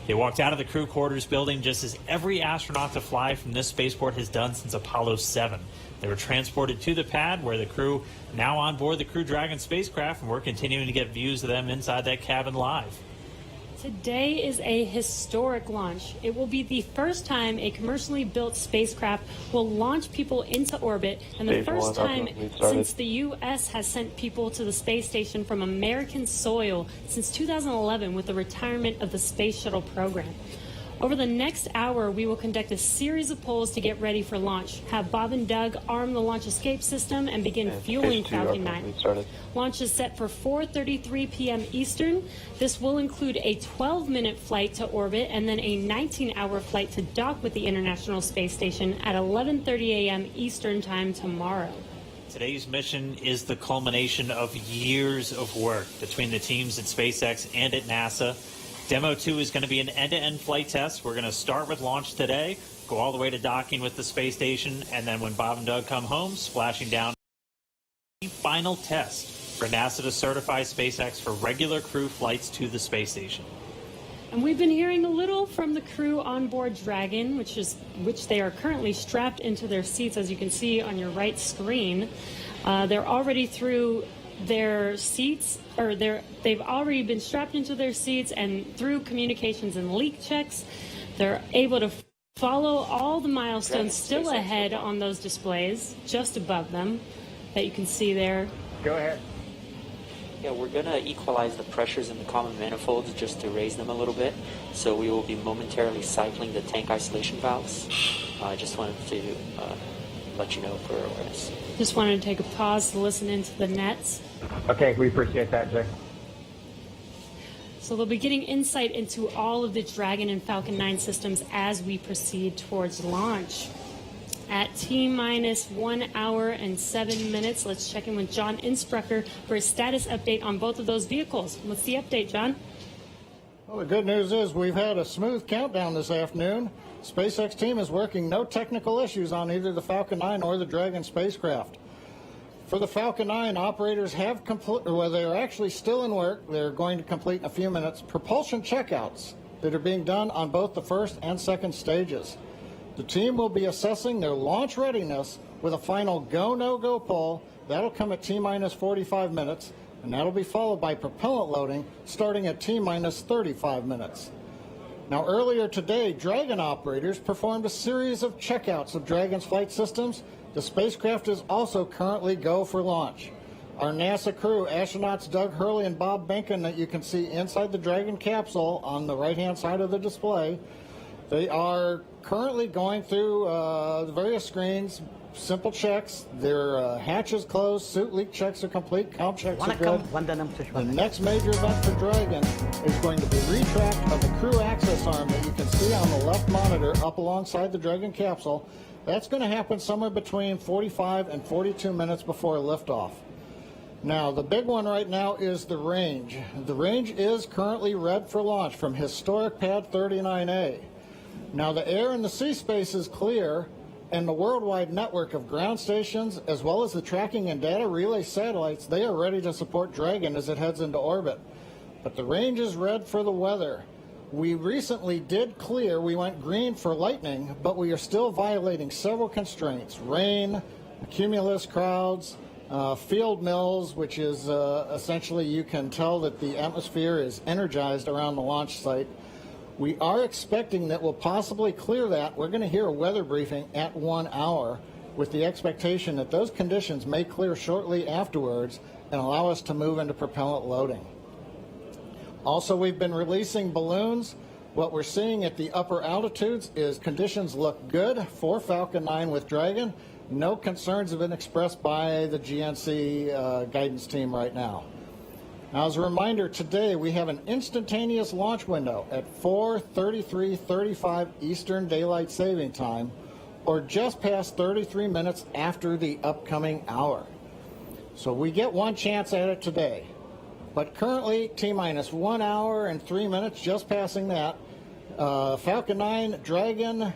They walked out of the crew quarters building just as every astronaut to fly from this spaceport has done since Apollo 7. They were transported to the pad where the crew now on board the Crew Dragon spacecraft, and we're continuing to get views of them inside that cabin live. Today is a historic launch. It will be the first time a commercially built spacecraft will launch people into orbit, and the first time since the U.S. has sent people to the space station from American soil since 2011 with the retirement of the Space Shuttle program. Over the next hour, we will conduct a series of polls to get ready for launch, have Bob and Doug arm the launch escape system, and begin fueling Falcon 9. Launch is set for 4:33 p.m. Eastern. This will include a 12-minute flight to orbit and then a 19-hour flight to dock with the International Space Station at 11:30 a.m. Eastern Time tomorrow. Today's mission is the culmination of years of work between the teams at SpaceX and at NASA. Demo 2 is going to be an end-to-end flight test. We're going to start with launch today, go all the way to docking with the space station, and then when Bob and Doug come home, splashing down the final test for NASA to certify SpaceX for regular crew flights to the space station. And we've been hearing a little from the crew on board Dragon, which they are currently strapped into their seats, as you can see on your right screen. They're already through their seats, or they've already been strapped into their seats, and through communications and leak checks, they're able to follow all the milestones still ahead on those displays just above them that you can see there. Go ahead. Yeah, we're going to equalize the pressures in the common manifolds just to raise them a little bit. So we will be momentarily cycling the tank isolation valves. I just wanted to let you know for awareness. Just wanted to take a pause to listen into the nets. Okay, we appreciate that, Jay. So they'll be getting insight into all of the Dragon and Falcon 9 systems as we proceed towards launch. At T-minus 1 hour and 7 minutes, let's check in with John Insprucker for a status update on both of those vehicles. What's the update, John? Well, the good news is we've had a smooth countdown this afternoon. SpaceX team is working no technical issues on either the Falcon 9 or the Dragon spacecraft. For the Falcon 9, operators have they're actually still in work. They're going to complete in a few minutes propulsion checkouts that are being done on both the first and second stages. The team will be assessing their launch readiness with a final go, no-go poll. That'll come at T-minus 45 minutes, and that'll be followed by propellant loading starting at T-minus 35 minutes. Now, earlier today, Dragon operators performed a series of checkouts of Dragon's flight systems. The spacecraft is also currently go for launch. Our NASA crew, astronauts Doug Hurley and Bob Behnken, that you can see inside the Dragon capsule on the right-hand side of the display, they are currently going through the various screens, simple checks. Their hatch is closed, suit leak checks are complete, comp checks are good. The next major event for Dragon is going to be retract of the crew access arm that you can see on the left monitor up alongside the Dragon capsule. That's going to happen somewhere between 45 and 42 minutes before liftoff. Now, the big one right now is the range. The range is currently red for launch from historic pad 39A. Now, the air and the sea space is clear, and the worldwide network of ground stations, as well as the tracking and data relay satellites, they are ready to support Dragon as it heads into orbit. But the range is red for the weather. We recently did clear, we went green for lightning, but we are still violating several constraints: rain, cumulus clouds, field mills, which is essentially you can tell that the atmosphere is energized around the launch site. We are expecting that we'll possibly clear that. We're going to hear a weather briefing at 1 hour with the expectation that those conditions may clear shortly afterwards and allow us to move into propellant loading. Also, we've been releasing balloons. What we're seeing at the upper altitudes is conditions look good for Falcon 9 with Dragon. No concerns have been expressed by the GNC guidance team right now. Now, as a reminder, today we have an instantaneous launch window at 4:33:35 Eastern Daylight Saving Time, or just past 33 minutes after the upcoming hour. So we get one chance at it today. But currently, T-minus 1 hour and 3 minutes, just passing that. Falcon 9, Dragon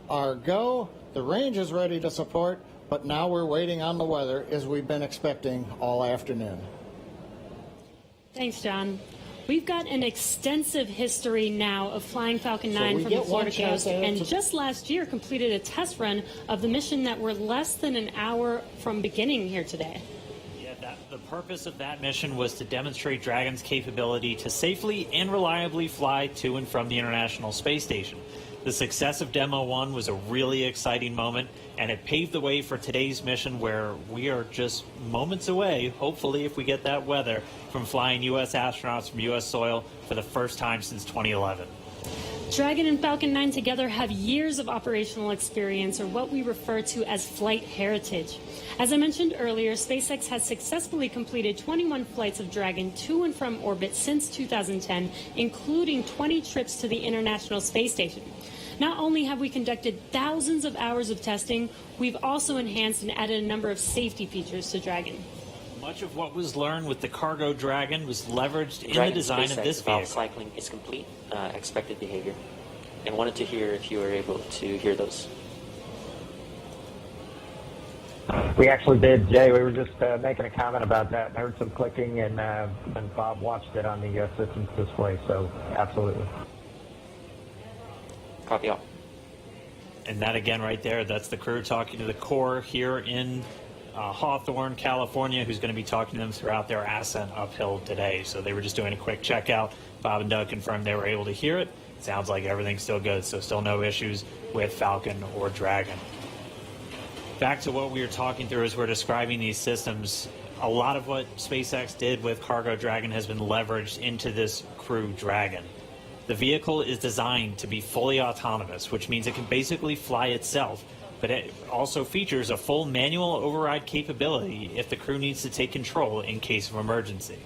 are go. The range is ready to support, but now we're waiting on the weather as we've been expecting all afternoon. Thanks, John. We've got an extensive history now of flying Falcon 9 from the Florida coast, and just last year completed a test run of the mission that we're less than an hour from beginning here today. The purpose of that mission was to demonstrate Dragon's capability to safely and reliably fly to and from the International Space Station. The success of Demo 1 was a really exciting moment, and it paved the way for today's mission, where we are just moments away, hopefully if we get that weather, from flying U.S. astronauts from U.S. soil for the first time since 2011. Dragon and Falcon 9 together have years of operational experience, or what we refer to as flight heritage. As I mentioned earlier, SpaceX has successfully completed 21 flights of Dragon to and from orbit since 2010, including 20 trips to the International Space Station. Not only have we conducted thousands of hours of testing, we've also enhanced and added a number of safety features to Dragon. Much of what was learned with the cargo Dragon was leveraged in the design of this vehicle. Cycling is complete, expected behavior, and wanted to hear if you were able to hear those. We actually did, Jay. We were just making a comment about that. I heard some clicking, and Bob watched it on the systems display, so absolutely. Copy all. And that again right there, that's the crew talking to the core here in Hawthorne, California, who's going to be talking to them throughout their ascent uphill today. So they were just doing a quick checkout. Bob and Doug confirmed they were able to hear it. Sounds like everything's still good, so still no issues with Falcon or Dragon. Back to what we were talking through as we're describing these systems, a lot of what SpaceX did with Cargo Dragon has been leveraged into this Crew Dragon. The vehicle is designed to be fully autonomous, which means it can basically fly itself, but it also features a full manual override capability if the crew needs to take control in case of emergency.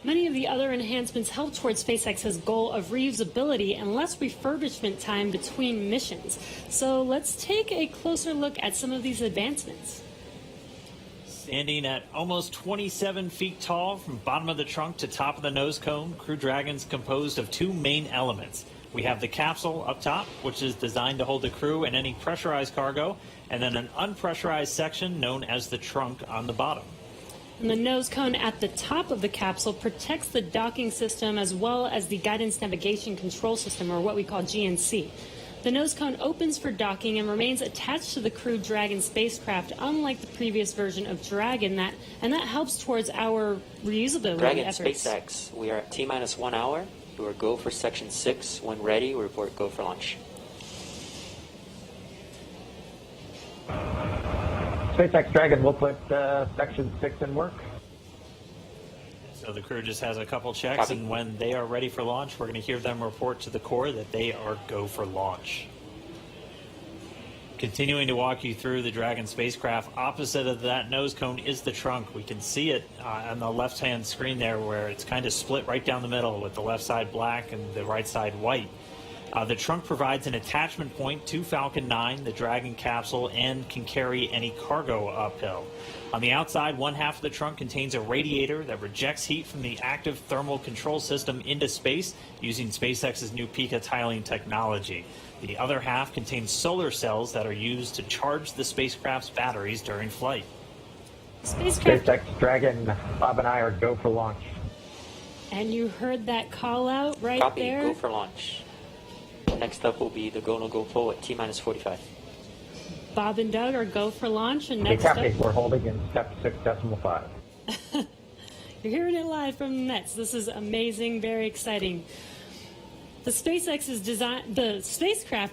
Many of the other enhancements help towards SpaceX's goal of reusability and less refurbishment time between missions. So let's take a closer look at some of these advancements. Standing at almost 27 feet tall from bottom of the trunk to top of the nose cone, Crew Dragon's composed of two main elements. We have the capsule up top, which is designed to hold the crew and any pressurized cargo, and then an unpressurized section known as the trunk on the bottom. And the nose cone at the top of the capsule protects the docking system as well as the guidance navigation control system, or what we call GNC. The nose cone opens for docking and remains attached to the Crew Dragon spacecraft, unlike the previous version of Dragon, and that helps towards our reusability Dragon efforts. SpaceX, we are at T-minus 1 hour. We are go for section 6. When ready, we report go for launch. SpaceX Dragon will put section 6 in work. So the crew just has a couple checks, Copy. and when they are ready for launch, we're going to hear them report to the core that they are go for launch. Continuing to walk you through the Dragon spacecraft, opposite of that nose cone is the trunk. We can see it on the left-hand screen there, where it's kind of split right down the middle with the left side black and the right side white. The trunk provides an attachment point to Falcon 9, the Dragon capsule, and can carry any cargo uphill. On the outside, one half of the trunk contains a radiator that rejects heat from the active thermal control system into space using SpaceX's new Pika tiling technology. The other half contains solar cells that are used to charge the spacecraft's batteries during flight. SpaceX Dragon, Bob and I are go for launch. And you heard that call out right Copy, there. go for launch. Next up will be the go, no go, flow at T-minus 45. Bob and Doug are go for launch, and Okay, next up, copy. We're holding in step 6.5. you're hearing it live from the nets. This is amazing, very exciting. The spacecraft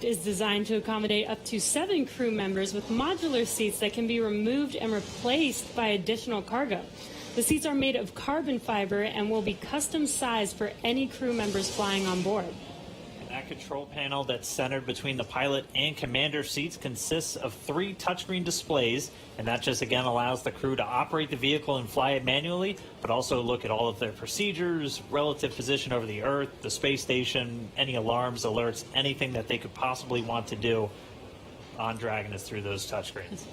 is designed to accommodate up to 7 crew members with modular seats that can be removed and replaced by additional cargo. The seats are made of carbon fiber and will be custom sized for any crew members flying on board. That control panel that's centered between the pilot and commander seats consists of 3 touchscreen displays, and that just again allows the crew to operate the vehicle and fly it manually, but also look at all of their procedures, relative position over the Earth, the space station, any alarms, alerts, anything that they could possibly want to do on Dragon is through those touchscreens.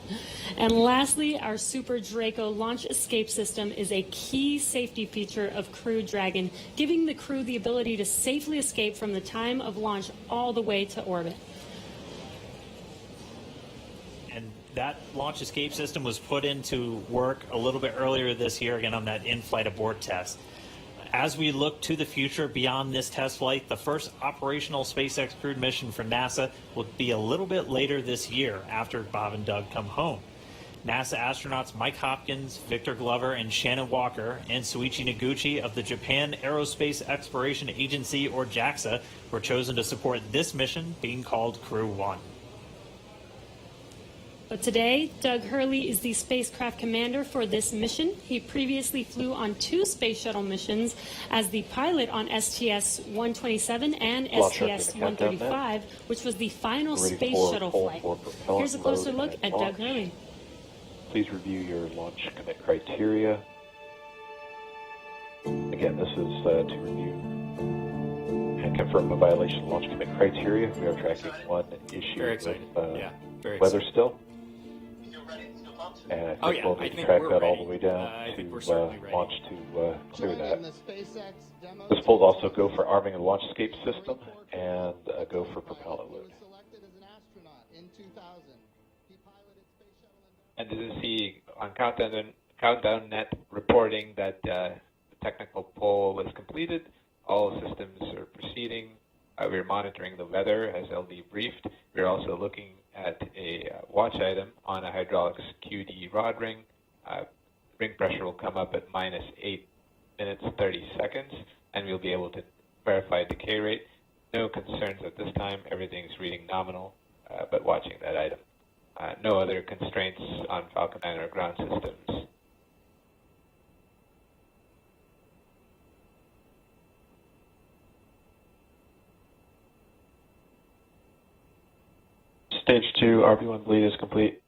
And lastly, our Super Draco launch escape system is a key safety feature of Crew Dragon, giving the crew the ability to safely escape from the time of launch all the way to orbit. And that launch escape system was put into work a little bit earlier this year, again on that in-flight abort test. As we look to the future beyond this test flight, the first operational SpaceX crewed mission for NASA will be a little bit later this year after Bob and Doug come home. NASA astronauts Mike Hopkins, Victor Glover, and Shannon Walker, and Soichi Noguchi of the Japan Aerospace Exploration Agency, or JAXA, were chosen to support this mission, being called Crew 1. But today, Doug Hurley is the spacecraft commander for this mission. He previously flew on 2 space shuttle missions as the pilot on STS-127 and STS-135, which was the final space shuttle flight. Here's a closer look at Doug Hurley. Please review your launch commit criteria. Again, this is to review and confirm a violation of launch commit criteria. We are tracking one issue with weather still. And I think we'll need to track that all the way down to launch to clear that. This polls also go for arming and launch escape system and go for propellant load. And this is the on Countdown Net reporting that the technical poll was completed. All systems are proceeding. We're monitoring the weather as LD briefed. We're also looking at a watch item on a hydraulics QD rod ring. Ring pressure will come up at -8 minutes 30 seconds, and we'll be able to verify decay rate. No concerns at this time. Everything's reading nominal, but watching that item. No other constraints on Falcon 9 or ground systems. Stage 2 RB1 bleed is complete.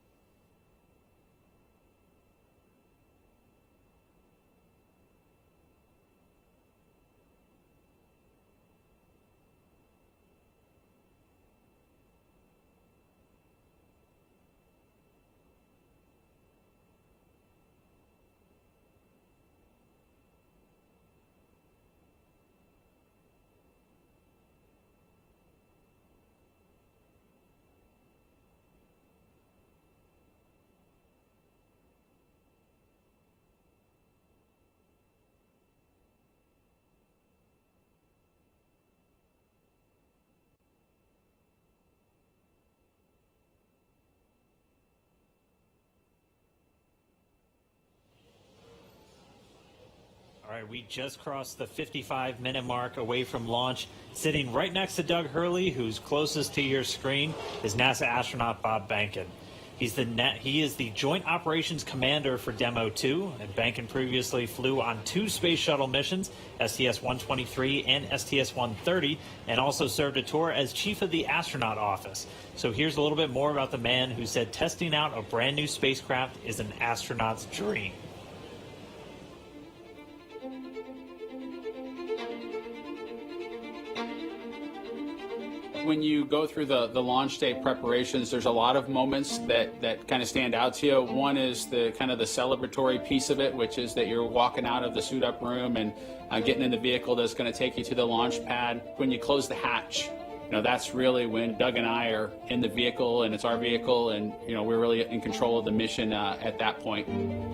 All right, we just crossed the 55-minute mark away from launch. Sitting right next to Doug Hurley, who's closest to your screen, is NASA astronaut Bob Behnken. He is the Joint Operations Commander for Demo 2, and Behnken previously flew on 2 space shuttle missions, STS-123 and STS-130, and also served a tour as Chief of the Astronaut Office. So here's a little bit more about the man who said testing out a brand new spacecraft is an astronaut's dream. When you go through the launch day preparations, there's a lot of moments that kind of stand out to you. One is the kind of the celebratory piece of it, which is that you're walking out of the suit up room and getting in the vehicle that's going to take you to the launch pad. When you close the hatch, that's really when Doug and I are in the vehicle, and it's our vehicle, and we're really in control of the mission at that point.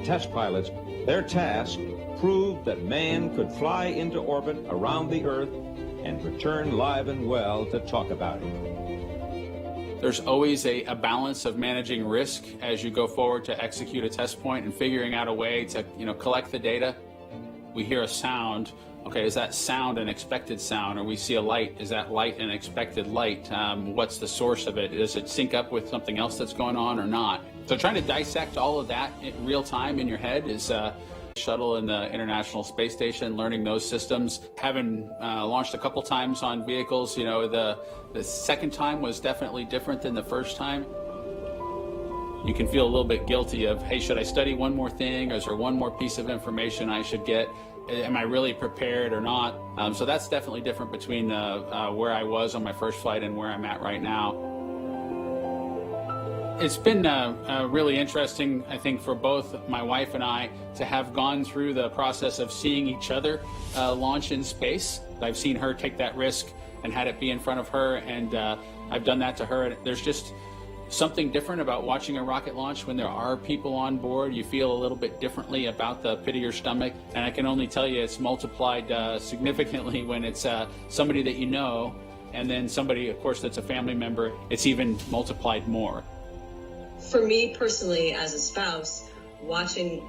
Test pilots, their task proved that man could fly into orbit around the Earth and return live and well to talk about it. There's always a balance of managing risk as you go forward to execute a test point and figuring out a way to collect the data. We hear a sound. Okay, is that sound an expected sound? Or we see a light, is that light an expected light? What's the source of it? Does it sync up with something else that's going on or not? So trying to dissect all of that in real time in your head is shuttle in the International Space Station, learning those systems. Having launched a couple times on vehicles, the second time was definitely different than the first time. You can feel a little bit guilty of, hey, should I study one more thing? Or is there one more piece of information I should get? Am I really prepared or not? So that's definitely different between where I was on my first flight and where I'm at right now. It's been really interesting, I think, for both my wife and I to have gone through the process of seeing each other launch in space. I've seen her take that risk and had it be in front of her, and I've done that to her. And there's just something different about watching a rocket launch when there are people on board. You feel a little bit differently about the pit of your stomach, and I can only tell you it's multiplied significantly when it's somebody that you know, and then somebody, of course, that's a family member. It's even multiplied more. For me personally, as a spouse, watching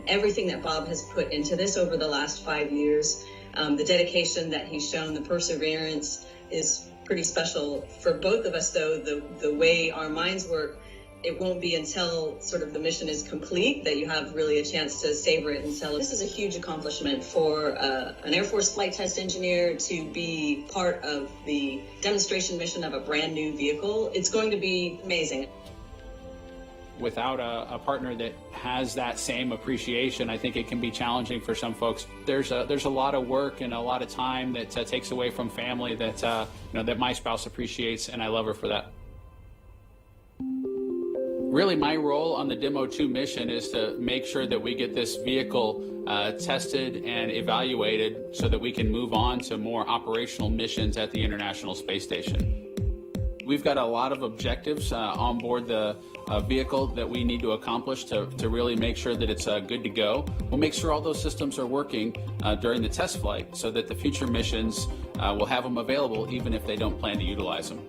everything that Bob has put into this over the last 5 years, the dedication that he's shown, the perseverance is pretty special. For both of us, though, the way our minds work, it won't be until sort of the mission is complete that you have really a chance to savor it and celebrate. This is a huge accomplishment for an Air Force flight test engineer to be part of the demonstration mission of a brand new vehicle. It's going to be amazing. Without a partner that has that same appreciation, I think it can be challenging for some folks. There's a lot of work and a lot of time that takes away from family that that my spouse appreciates, and I love her for that. Really, my role on the Demo 2 mission is to make sure that we get this vehicle tested and evaluated so that we can move on to more operational missions at the International Space Station. We've got a lot of objectives on board the vehicle that we need to accomplish to really make sure that it's good to go. We'll make sure all those systems are working during the test flight so that the future missions will have them available even if they don't plan to utilize them.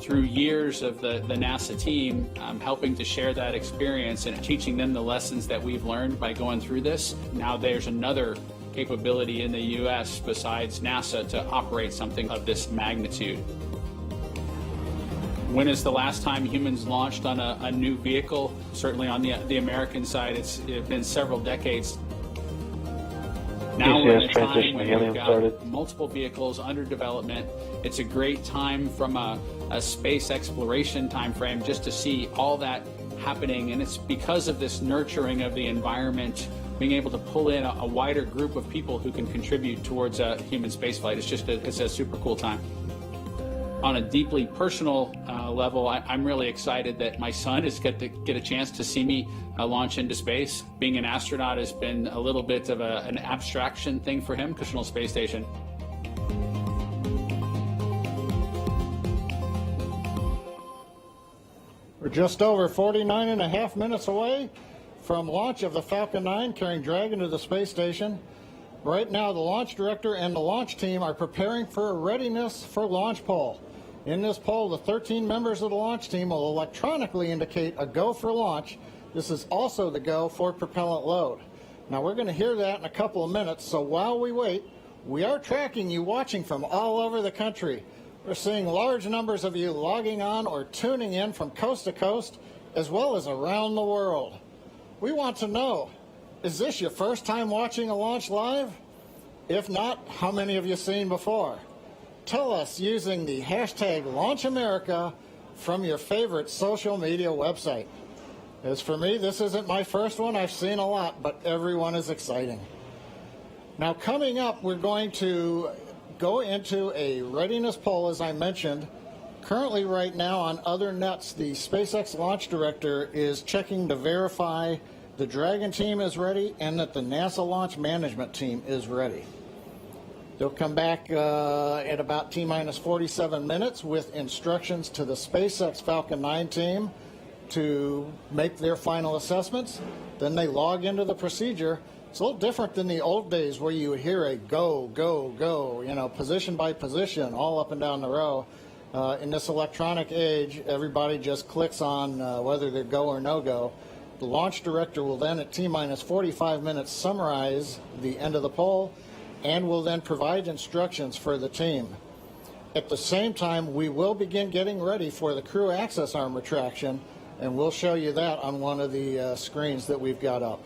Through years of the NASA team, helping to share that experience and teaching them the lessons that we've learned by going through this, now there's another capability in the U.S. besides NASA to operate something of this magnitude. When is the last time humans launched on a new vehicle? Certainly on the American side, it's been several decades. Now we're in a time when we've got multiple vehicles under development. It's a great time from a space exploration time frame just to see all that happening, and it's because of this nurturing of the environment, being able to pull in a wider group of people who can contribute towards human spaceflight. It's a super cool time. On a deeply personal level, I'm really excited that my son is get a chance to see me launch into space. Being an astronaut has been a little bit of an abstraction thing for him, International Space Station. We're just over 49 and a half minutes away from launch of the Falcon 9 carrying Dragon to the space station. Right now, the launch director and the launch team are preparing for a readiness for launch poll. In this poll, the 13 members of the launch team will electronically indicate a go for launch. This is also the go for propellant load. Now, we're going to hear that in a couple of minutes, so while we wait, we are tracking you watching from all over the country. We're seeing large numbers of you logging on or tuning in from coast to coast, as well as around the world. We want to know, is this your first time watching a launch live? If not, how many have you seen before? Tell us using the hashtag LaunchAmerica from your favorite social media website. As for me, this isn't my first one. I've seen a lot, but everyone is exciting. Now, coming up, we're going to go into a readiness poll, as I mentioned. Currently, right now, on other nets, the SpaceX launch director is checking to verify the Dragon team is ready and that the NASA launch management team is ready. They'll come back at about T-minus 47 minutes with instructions to the SpaceX Falcon 9 team to make their final assessments. Then they log into the procedure. It's a little different than the old days where you would hear a go, go, go, position by position, all up and down the row. In this electronic age, everybody just clicks on whether they're go or no go. The launch director will then, at T-minus 45 minutes, summarize the end of the poll and will then provide instructions for the team. At the same time, we will begin getting ready for the crew access arm retraction, and we'll show you that on one of the screens that we've got up.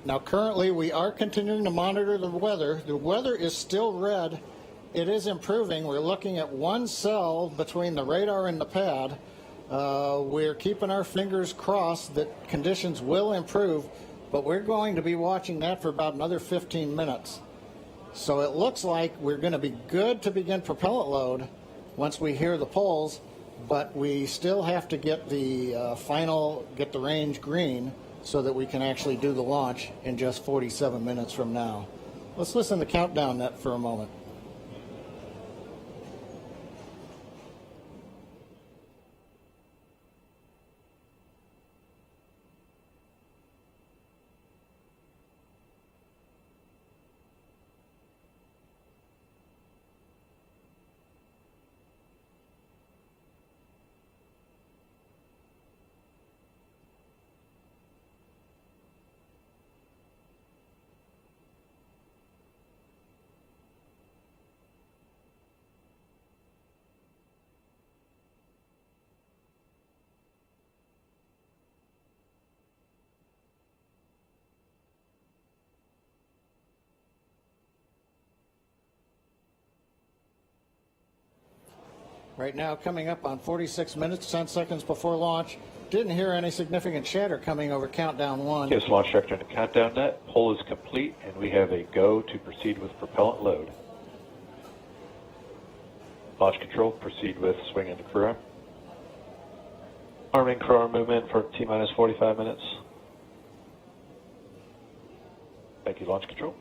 Now, currently, we are continuing to monitor the weather. The weather is still red. It is improving. We're looking at one cell between the radar and the pad. We're keeping our fingers crossed that conditions will improve, but we're going to be watching that for about another 15 minutes. So it looks like we're going to be good to begin propellant load once we hear the polls, but we still have to get the get the range green so that we can actually do the launch in just 47 minutes from now. Let's listen to the countdown net for a moment. Right now, coming up on 46 minutes, 10 seconds before launch. Didn't hear any significant chatter coming over countdown one. Yes, launch director in the countdown net. Poll is complete, and we have a go to proceed with propellant load. Launch control, proceed with swing into crew arm. Arming crew arm movement for T-minus 45 minutes. Thank you, launch control.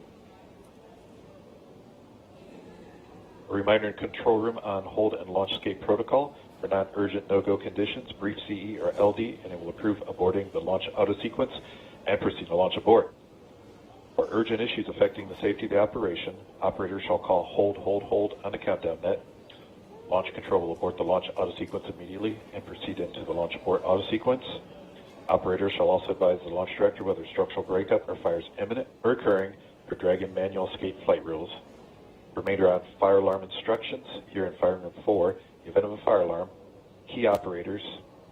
A reminder in control room on hold and launch escape protocol. For non-urgent no-go conditions, brief CE or LD, and it will approve aborting the launch auto sequence and proceed to launch abort. For urgent issues affecting the safety of the operation, operators shall call hold on the countdown net. Launch control will abort the launch auto sequence immediately and proceed into the launch abort auto sequence. Operators shall also advise the launch director whether structural breakup or fire is imminent or occurring for Dragon manual escape flight rules. Remainder on fire alarm instructions. Here in Fire Room 4, in the event of a fire alarm, key operators,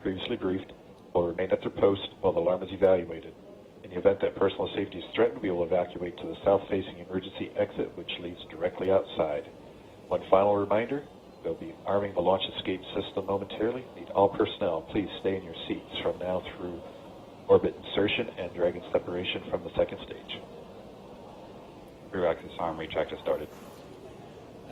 previously briefed, will remain at their post while the alarm is evaluated. In the event that personal safety is threatened, we will evacuate to the south-facing emergency exit, which leads directly outside. One final reminder, we'll be arming the launch escape system momentarily. Need all personnel, please stay in your seats from now through orbit insertion and Dragon separation from the second stage. Crew access arm retract has started.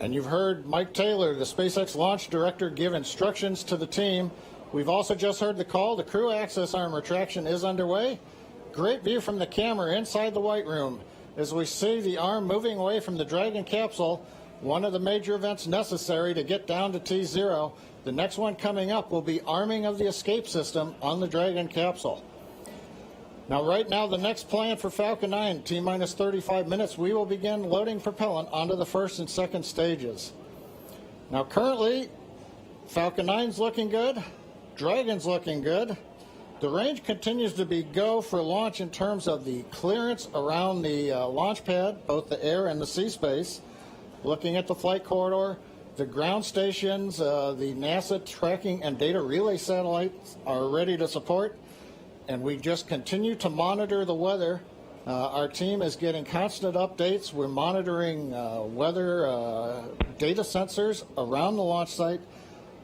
And you've heard Mike Taylor, the SpaceX launch director, give instructions to the team. We've also just heard the call. The crew access arm retraction is underway. Great view from the camera inside the White Room as we see the arm moving away from the Dragon capsule, one of the major events necessary to get down to T0. The next one coming up will be arming of the escape system on the Dragon capsule. Now, right now, the next plan for Falcon 9, T-minus 35 minutes, we will begin loading propellant onto the first and second stages. Now, currently, Falcon 9's looking good. Dragon's looking good. The range continues to be go for launch in terms of the clearance around the launch pad, both the air and the sea space. Looking at the flight corridor, the ground stations, the NASA tracking and data relay satellites are ready to support. And we just continue to monitor the weather. Our team is getting constant updates. We're monitoring weather data sensors around the launch site,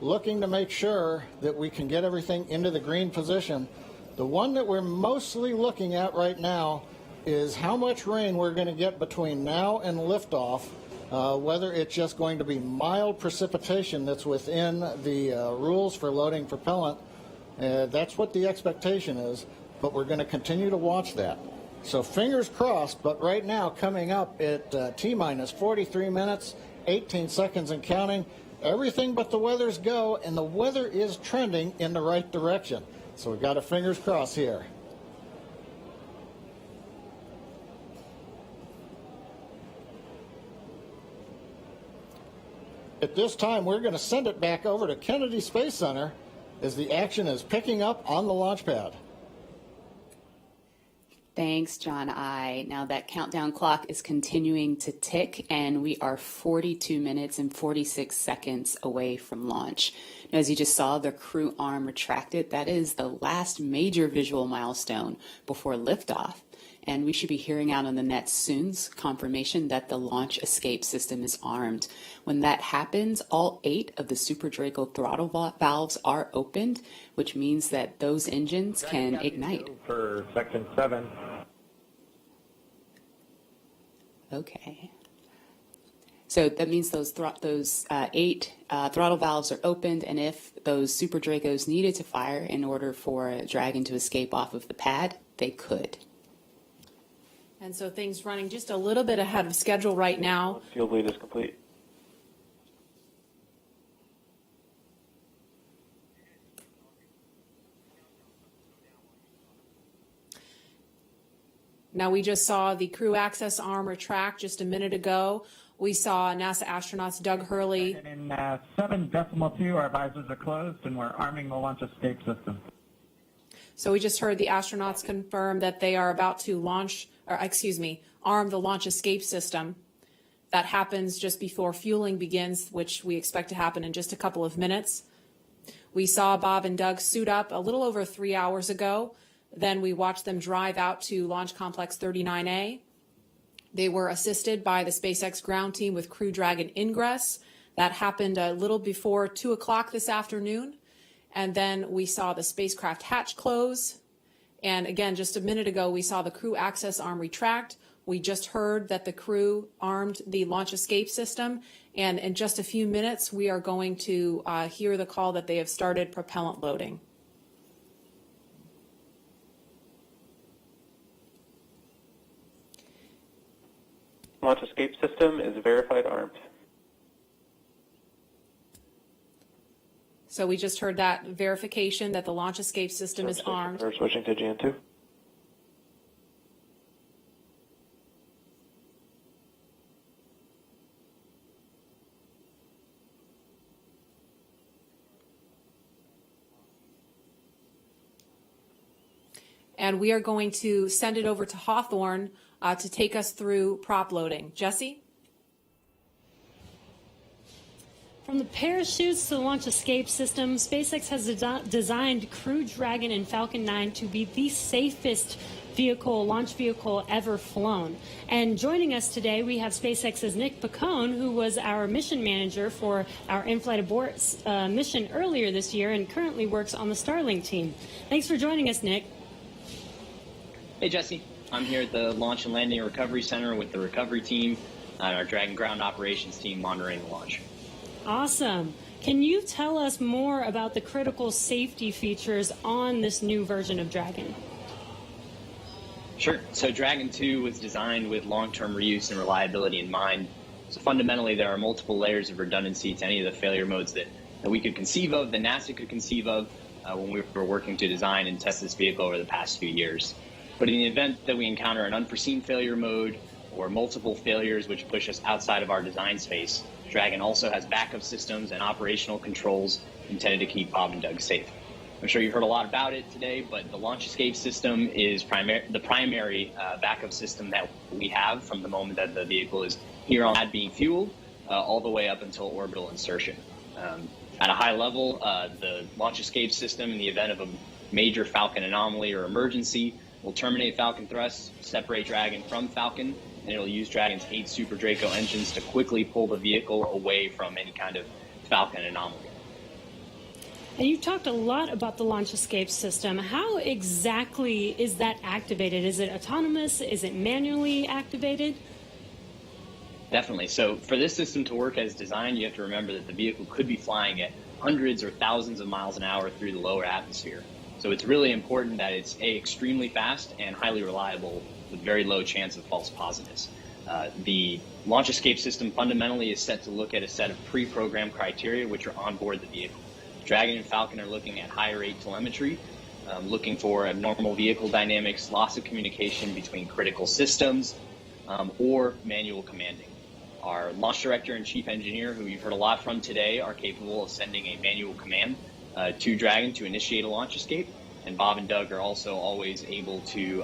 looking to make sure that we can get everything into the green position. The one that we're mostly looking at right now is how much rain we're going to get between now and liftoff, whether it's just going to be mild precipitation that's within the rules for loading propellant. That's what the expectation is, but we're going to continue to watch that. So fingers crossed, but right now coming up at T-minus 43 minutes, 18 seconds and counting, everything but the weather's go, and the weather is trending in the right direction. So we've got our fingers crossed here. At this time, we're going to send it back over to Kennedy Space Center as the action is picking up on the launch pad. Thanks, John I. Now that countdown clock is continuing to tick, and we are 42 minutes and 46 seconds away from launch. Now, as you just saw, the crew arm retracted. That is the last major visual milestone before liftoff. And we should be hearing out on the net soon confirmation that the launch escape system is armed. When that happens, all 8 of the Super Draco throttle valves are opened, which means that those engines can ignite. For section 7. Okay. So that means those 8 throttle valves are opened, and if those Super Dracos needed to fire in order for a Dragon to escape off of the pad, they could. And so things running just a little bit ahead of schedule right now. Fuel bleed is complete. Now we just saw the crew access arm retract just a minute ago. We saw NASA astronauts Doug Hurley. In 7.2, our visors are closed and we're arming the launch escape system. So we just heard the astronauts confirm that they are about to arm the launch escape system. That happens just before fueling begins, which we expect to happen in just a couple of minutes. We saw Bob and Doug suit up a little over 3 hours ago. Then we watched them drive out to Launch Complex 39A. They were assisted by the SpaceX ground team with Crew Dragon ingress. That happened a little before 2 o'clock this afternoon. And then we saw the spacecraft hatch close. And again, just a minute ago, we saw the crew access arm retract. We just heard that the crew armed the launch escape system. And in just a few minutes, we are going to hear the call that they have started propellant loading. Launch escape system is verified armed. So we just heard that verification that the launch escape system is armed. We're switching to GN2. And we are going to send it over to Hawthorne to take us through prop loading. Jesse? From the parachutes to the launch escape system, SpaceX has designed Crew Dragon and Falcon 9 to be the safest launch vehicle ever flown. And joining us today, we have SpaceX's Nick Picone, who was our mission manager for our in-flight abort mission earlier this year and currently works on the Starlink team. Thanks for joining us, Nick. Hey, Jesse. I'm here at the Launch and Landing Recovery Center with the recovery team and our Dragon ground operations team monitoring the launch. Awesome. Can you tell us more about the critical safety features on this new version of Dragon? Sure. So Dragon 2 was designed with long-term reuse and reliability in mind. So fundamentally, there are multiple layers of redundancy to any of the failure modes that we could conceive of, that NASA could conceive of when we were working to design and test this vehicle over the past few years. But in the event that we encounter an unforeseen failure mode or multiple failures which push us outside of our design space, Dragon also has backup systems and operational controls intended to keep Bob and Doug safe. I'm sure you've heard a lot about it today, but the launch escape system is the primary backup system that we have from the moment that the vehicle is here on pad being fueled all the way up until orbital insertion. At a high level, the launch escape system, in the event of a major Falcon anomaly or emergency, will terminate Falcon thrust, separate Dragon from Falcon, and it'll use Dragon's 8 Super Draco engines to quickly pull the vehicle away from any kind of Falcon anomaly. And you talked a lot about the launch escape system. How exactly is that activated? Is it autonomous? Is it manually activated? Definitely. So for this system to work as designed, you have to remember that the vehicle could be flying at hundreds or thousands of miles an hour through the lower atmosphere. So it's really important that it's extremely fast and highly reliable with very low chance of false positives. The launch escape system fundamentally is set to look at a set of pre-programmed criteria which are on board the vehicle. Dragon and Falcon are looking at high rate telemetry, looking for abnormal vehicle dynamics, loss of communication between critical systems, or manual commanding. Our launch director and chief engineer, who you've heard a lot from today, are capable of sending a manual command to Dragon to initiate a launch escape. And Bob and Doug are also always able to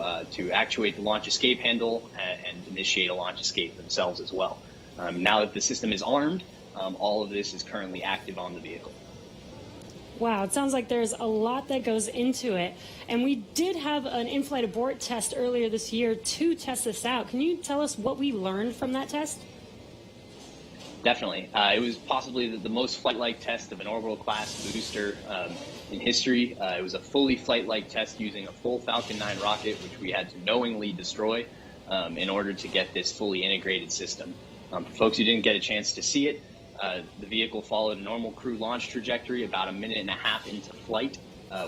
actuate the launch escape handle and initiate a launch escape themselves as well. Now that the system is armed, all of this is currently active on the vehicle. Wow, it sounds like there's a lot that goes into it. And we did have an in-flight abort test earlier this year to test this out. Can you tell us what we learned from that test? Definitely. It was possibly the most flight-like test of an orbital-class booster in history. It was a fully flight-like test using a full Falcon 9 rocket, which we had to knowingly destroy in order to get this fully integrated system. For folks who didn't get a chance to see it, the vehicle followed a normal crew launch trajectory. About a minute and a half into flight,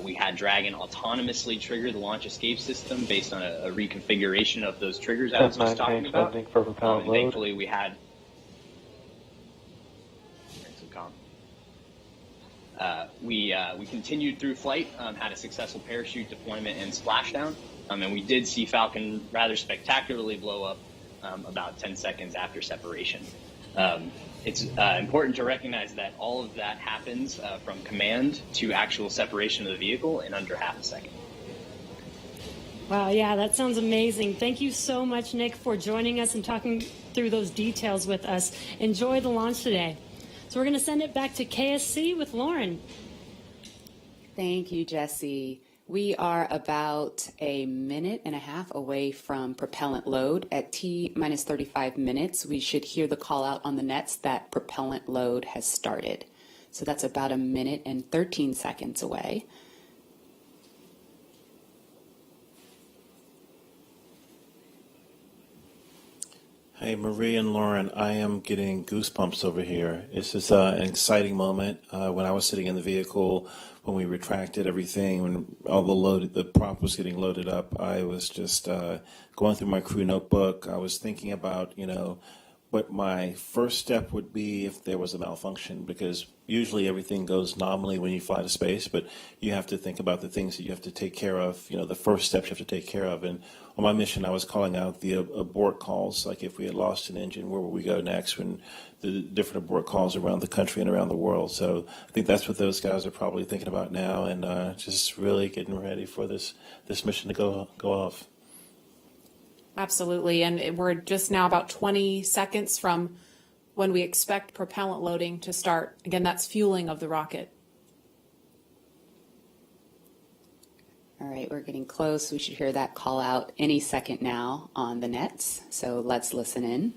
we had Dragon autonomously trigger the launch escape system based on a reconfiguration of those triggers I was just talking about. For propellant load. Thankfully, we had we continued through flight, had a successful parachute deployment and splashdown, and we did see Falcon rather spectacularly blow up about 10 seconds after separation. It's important to recognize that all of that happens from command to actual separation of the vehicle in under half a second. Wow, yeah, that sounds amazing. Thank you so much, Nick, for joining us and talking through those details with us. Enjoy the launch today. So we're going to send it back to KSC with Lauren. Thank you, Jesse. We are about a minute and a half away from propellant load. At T-minus 35 minutes, we should hear the call out on the nets that propellant load has started. So that's about a minute and 13 seconds away. Hey, Marie and Lauren, I am getting goosebumps over here. This is an exciting moment. When I was sitting in the vehicle, when we retracted everything, when all the prop was getting loaded up, I was just going through my crew notebook. I was thinking about, what my first step would be if there was a malfunction, because usually everything goes nominally when you fly to space, but you have to think about the things that you have to take care of, the first steps you have to take care of. And on my mission, I was calling out the abort calls, like if we had lost an engine, where would we go next, when the different abort calls around the country and around the world. So I think that's what those guys are probably thinking about now, and just really getting ready for this mission to go off. Absolutely. And we're just now about 20 seconds from when we expect propellant loading to start. Again, that's fueling of the rocket. All right, we're getting close. We should hear that call out any second now on the nets. So let's listen in.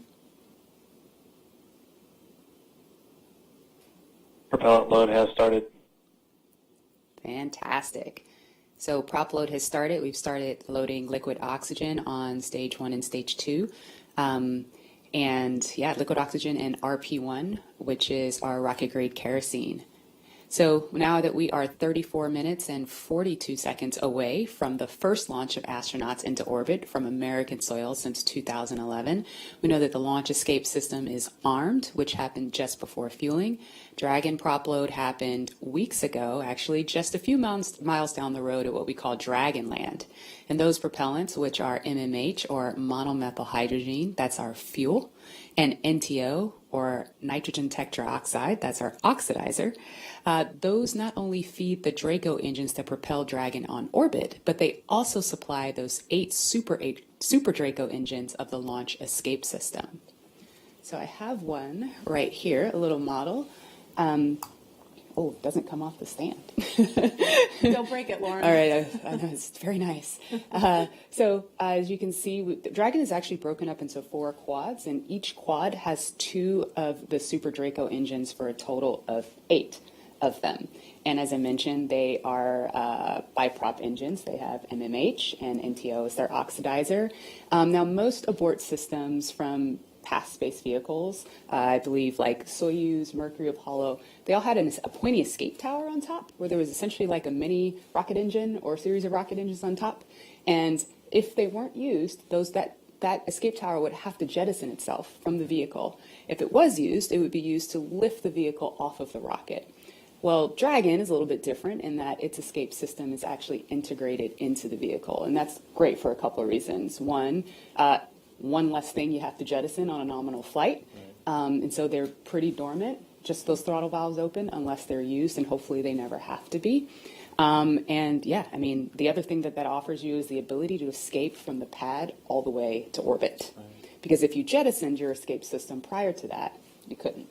Propellant load has started. Fantastic. So prop load has started. We've started loading liquid oxygen on stage 1 and stage 2. Liquid oxygen and RP1, which is our rocket grade kerosene. So now that we are 34 minutes and 42 seconds away from the first launch of astronauts into orbit from American soil since 2011, we know that the launch escape system is armed, which happened just before fueling. Dragon prop load happened weeks ago, actually just a few miles down the road at what we call Dragon Land. And those propellants, which are MMH or monomethylhydrazine, that's our fuel, and NTO or nitrogen tetroxide, that's our oxidizer, those not only feed the Draco engines that propel Dragon on orbit, but they also supply those 8 Super Draco engines of the launch escape system. So I have one right here, a little model. It doesn't come off the stand. Don't break it, Lauren. All right, I know, it's very nice. As you can see, Dragon is actually broken up into 4 quads, and each quad has 2 of the Super Draco engines for a total of 8 of them. And as I mentioned, they are biprop engines. They have MMH, and NTO is their oxidizer. Now, most abort systems from past space vehicles, I believe like Soyuz, Mercury, Apollo, they all had a pointy escape tower on top where there was essentially like a mini rocket engine or a series of rocket engines on top. And if they weren't used, that escape tower would have to jettison itself from the vehicle. If it was used, it would be used to lift the vehicle off of the rocket. Well, Dragon is a little bit different in that its escape system is actually integrated into the vehicle. And that's great for a couple of reasons. One less thing you have to jettison on a nominal flight. And so they're pretty dormant, just those throttle valves open unless they're used, and hopefully they never have to be. And yeah, I mean, the other thing that offers you is the ability to escape from the pad all the way to orbit. Right. Because if you jettisoned your escape system prior to that, you couldn't.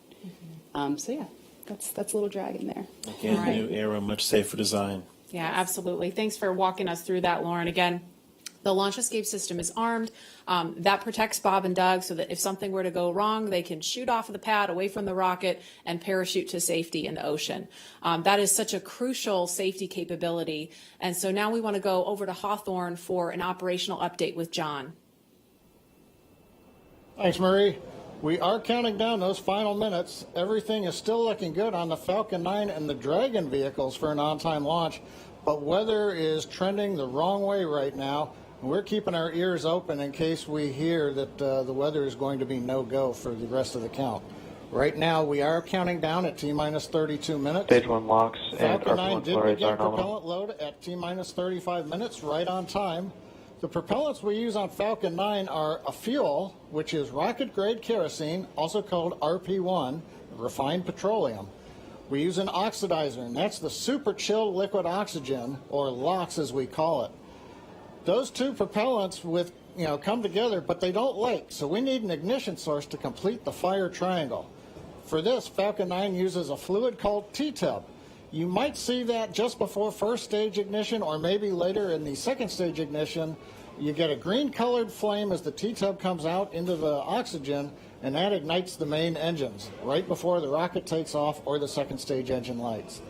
So yeah, that's a little Dragon there. Again, Right. new era, much safer design. Yeah, absolutely. Thanks for walking us through that, Lauren. Again, the launch escape system is armed. That protects Bob and Doug so that if something were to go wrong, they can shoot off of the pad away from the rocket and parachute to safety in the ocean. That is such a crucial safety capability. And so now we want to go over to Hawthorne for an operational update with John. Thanks, Marie. We are counting down those final minutes. Everything is still looking good on the Falcon 9 and the Dragon vehicles for an on-time launch, but weather is trending the wrong way right now. We're keeping our ears open in case we hear that the weather is going to be no-go for the rest of the count. Right now, we are counting down at T-minus 32 minutes. Stage 1 locks and Falcon 9 RP1 did flow rates begin are nominal. propellant load at T-minus 35 minutes, right on time. The propellants we use on Falcon 9 are a fuel, which is rocket-grade kerosene, also called RP1, refined petroleum. We use an oxidizer, and that's the super chilled liquid oxygen, or LOX as we call it. Those two propellants come together, but they don't leak, so we need an ignition source to complete the fire triangle. For this, Falcon 9 uses a fluid called T-tub. You might see that just before first stage ignition, or maybe later in the second stage ignition. You get a green colored flame as the T-tub comes out into the oxygen, and that ignites the main engines right before the rocket takes off or the second stage engine lights.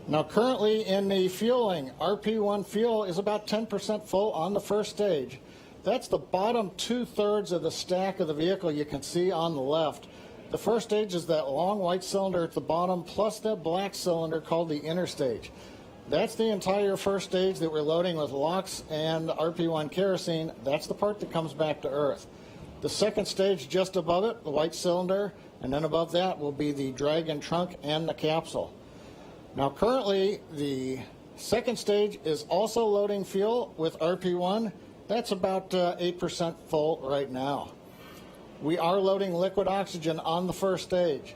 Now currently in the fueling, RP1 fuel is about 10% full on the first stage. That's the bottom 2/3 of the stack of the vehicle you can see on the left. The first stage is that long white cylinder at the bottom plus that black cylinder called the inner stage. That's the entire first stage that we're loading with LOX and RP1 kerosene. That's the part that comes back to Earth. The second stage just above it, the white cylinder, and then above that will be the Dragon trunk and the capsule. Now currently the second stage is also loading fuel with RP1. That's about 8% full right now. We are loading liquid oxygen on the first stage.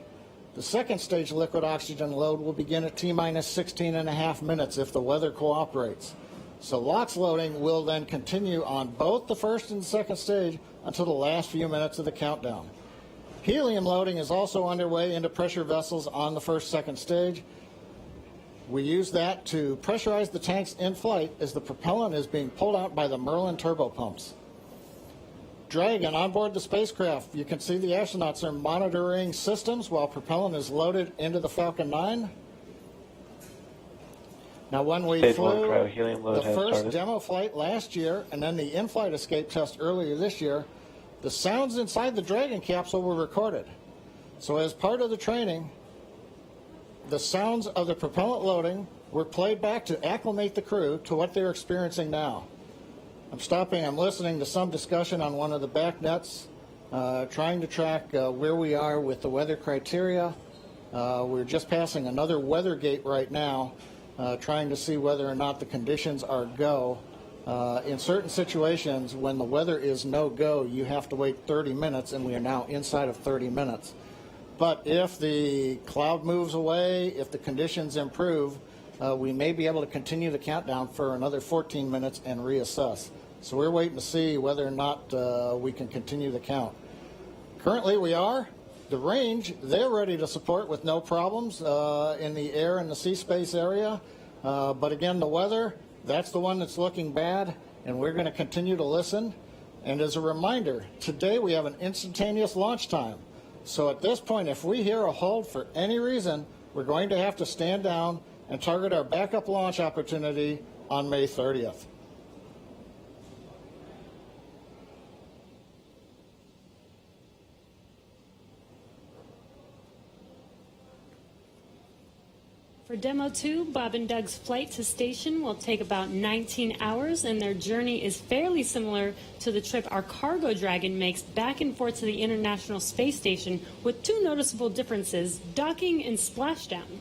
The second stage liquid oxygen load will begin at T-minus 16.5 minutes if the weather cooperates. So LOX loading will then continue on both the first and second stage until the last few minutes of the countdown. Helium loading is also underway into pressure vessels on the second stage. We use that to pressurize the tanks in flight as the propellant is being pulled out by the Merlin turbopumps. Dragon on board the spacecraft. You can see the astronauts are monitoring systems while propellant is loaded into the Falcon 9. Now when we Stage flew 1 cryo-helium load the has first started. demo flight last year and then the in-flight escape test earlier this year, the sounds inside the Dragon capsule were recorded. So as part of the training, the sounds of the propellant loading were played back to acclimate the crew to what they're experiencing now. I'm listening to some discussion on one of the back nets, trying to track where we are with the weather criteria. We're just passing another weather gate right now, trying to see whether or not the conditions are go. In certain situations, when the weather is no-go, you have to wait 30 minutes, and we are now inside of 30 minutes. But if the cloud moves away, if the conditions improve, we may be able to continue the countdown for another 14 minutes and reassess. So we're waiting to see whether or not we can continue the count. Currently we are. The range, they're ready to support with no problems in the air and the sea space area. But again, the weather, that's the one that's looking bad, and we're going to continue to listen. And as a reminder, today we have an instantaneous launch time. So at this point, if we hear a hold for any reason, we're going to have to stand down and target our backup launch opportunity on May 30th. For Demo 2, Bob and Doug's flight to station will take about 19 hours, and their journey is fairly similar to the trip our cargo Dragon makes back and forth to the International Space Station, with two noticeable differences: docking and splashdown.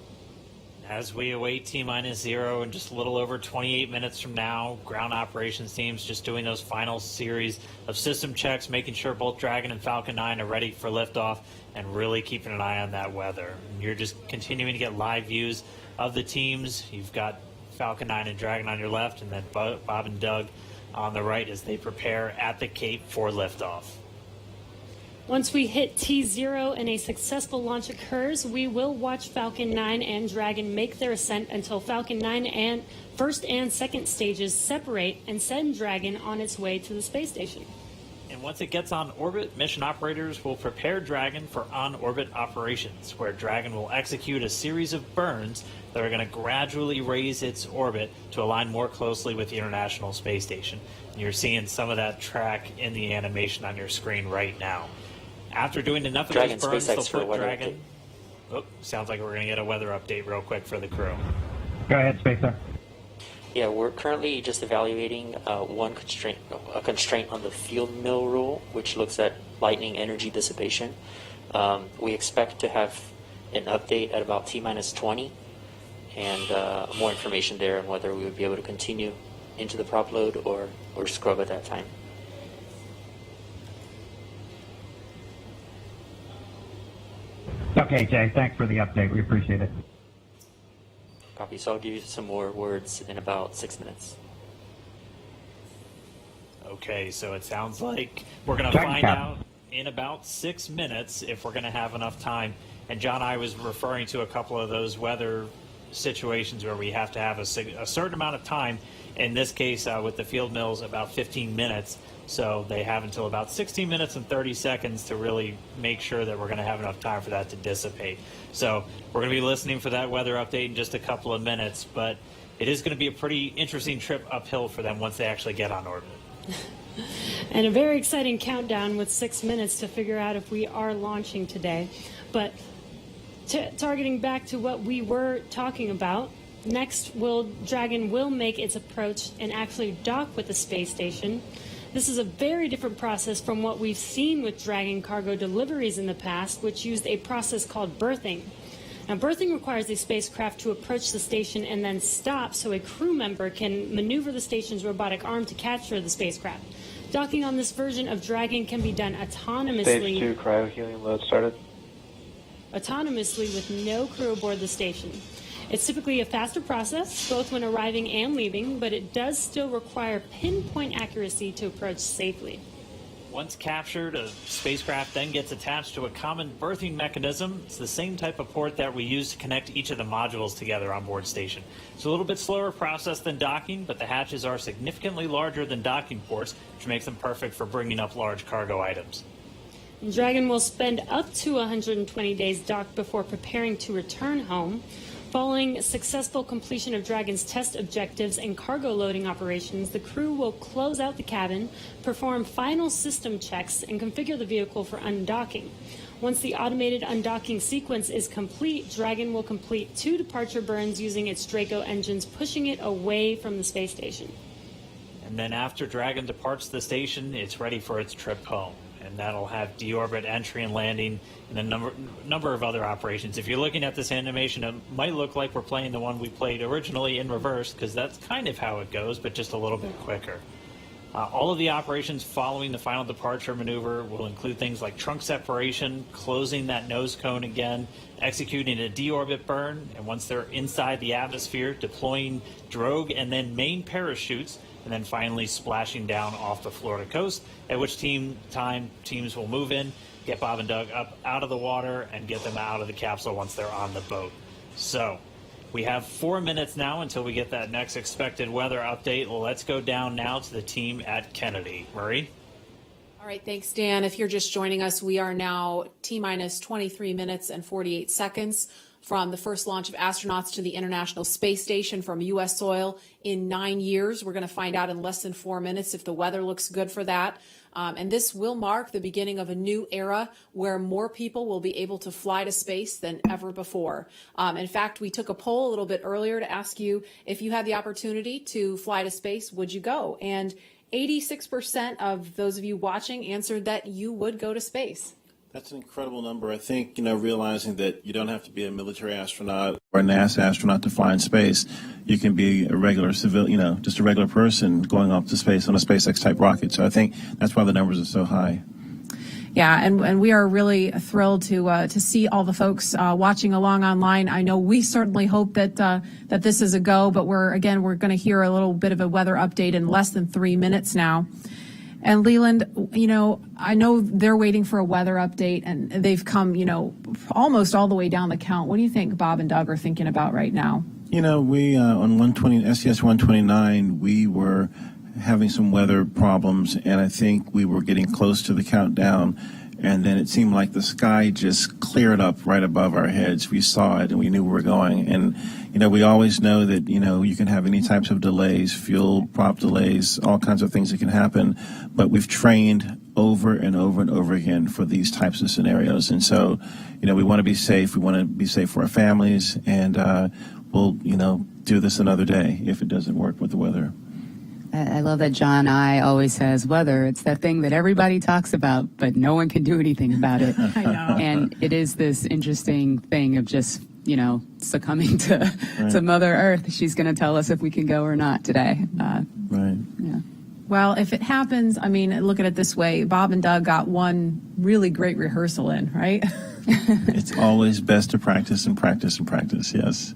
As we await T-0 in just a little over 28 minutes from now, ground operations teams just doing those final series of system checks, making sure both Dragon and Falcon 9 are ready for liftoff, and really keeping an eye on that weather. And you're just continuing to get live views of the teams. You've got Falcon 9 and Dragon on your left, and then Bob and Doug on the right as they prepare at the Cape for liftoff. Once we hit T0 and a successful launch occurs, we will watch Falcon 9 and Dragon make their ascent until Falcon 9 and first and second stages separate and send Dragon on its way to the space station. And once it gets on orbit, mission operators will prepare Dragon for on-orbit operations, where Dragon will execute a series of burns that are going to gradually raise its orbit to align more closely with the International Space Station. And you're seeing some of that track in the animation on your screen right now. After doing enough of Dragon, those burns, SpaceX they'll put for weather Dragon. Oh, sounds like we're going to get a weather update real quick for the crew. Go ahead, Spacer. Yeah, we're currently just evaluating a constraint on the field mill rule, which looks at lightning energy dissipation. We expect to have an update at about T-20 and more information there on whether we would be able to continue into the prop load or scrub at that time. Okay, Jay, thanks for the update. We appreciate it. Copy. So I'll give you some more words in about 6 minutes. Okay, so it sounds like we're going to find out in about 6 minutes if we're going to have enough time. And John, I was referring to a couple of those weather situations where we have to have a certain amount of time. In this case, with the field mills, about 15 minutes. So they have until about 16 minutes and 30 seconds to really make sure that we're going to have enough time for that to dissipate. So we're going to be listening for that weather update in just a couple of minutes, but it is going to be a pretty interesting trip uphill for them once they actually get on orbit. And a very exciting countdown with 6 minutes to figure out if we are launching today. But targeting back to what we were talking about, next Dragon will make its approach and actually dock with the space station. This is a very different process from what we've seen with Dragon cargo deliveries in the past, which used a process called berthing. Now, berthing requires a spacecraft to approach the station and then stop so a crew member can maneuver the station's robotic arm to capture the spacecraft. Docking on this version of Dragon can be done autonomously. Stage 2 cryo-helium load started. Autonomously with no crew aboard the station. It's typically a faster process, both when arriving and leaving, but it does still require pinpoint accuracy to approach safely. Once captured, a spacecraft then gets attached to a common berthing mechanism. It's the same type of port that we use to connect each of the modules together on board station. It's a little bit slower process than docking, but the hatches are significantly larger than docking ports, which makes them perfect for bringing up large cargo items. Dragon will spend up to 120 days docked before preparing to return home. Following successful completion of Dragon's test objectives and cargo loading operations, the crew will close out the cabin, perform final system checks, and configure the vehicle for undocking. Once the automated undocking sequence is complete, Dragon will complete 2 departure burns using its Draco engines, pushing it away from the space station. And then after Dragon departs the station, it's ready for its trip home. And that'll have deorbit entry and landing and a number of other operations. If you're looking at this animation, it might look like we're playing the one we played originally in reverse, because that's kind of how it goes, but just a little bit quicker. All of the operations following the final departure maneuver will include things like trunk separation, closing that nose cone again, executing a deorbit burn, and once they're inside the atmosphere, deploying drogue and then main parachutes, and then finally splashing down off the Florida coast, at which teams will move in, get Bob and Doug up out of the water, and get them out of the capsule once they're on the boat. So we have 4 minutes now until we get that next expected weather update. Let's go down now to the team at Kennedy. Murray? All right, thanks, Dan. If you're just joining us, we are now T-minus 23 minutes and 48 seconds from the first launch of astronauts to the International Space Station from U.S. soil in 9 years. We're going to find out in less than 4 minutes if the weather looks good for that. And this will mark the beginning of a new era where more people will be able to fly to space than ever before. In fact, we took a poll a little bit earlier to ask you if you had the opportunity to fly to space, would you go? And 86% of those of you watching answered that you would go to space. That's an incredible number. I think, realizing that you don't have to be a military astronaut for a NASA astronaut to fly in space. You can be a regular just a regular person going off to space on a SpaceX type rocket. So I think that's why the numbers are so high. Yeah, and we are really thrilled to see all the folks watching along online. I know we certainly hope that that this is a go, but we're going to hear a little bit of a weather update in less than 3 minutes now. And Leland, I know they're waiting for a weather update, and they've come, almost all the way down the count. What do you think Bob and Doug are thinking about right now? We on SES 129, we were having some weather problems, and I think we were getting close to the countdown, and then it seemed like the sky just cleared up right above our heads. We saw it, and we knew where we were going. And we always know that you can have any types of delays, fuel prop delays, all kinds of things that can happen, but we've trained over and over and over again for these types of scenarios. And so we want to be safe. We want to be safe for our families, and we'll do this another day if it doesn't work with the weather. I love that John I always says weather. It's that thing that everybody talks about, but no one can do anything about it. I know. And it is this interesting thing of just, succumbing to Mother Earth. She's going to tell us if we can go or not today. Right. Yeah. Well, if it happens, look at it this way. Bob and Doug got one really great rehearsal in, right? It's always best to practice and practice and practice, yes.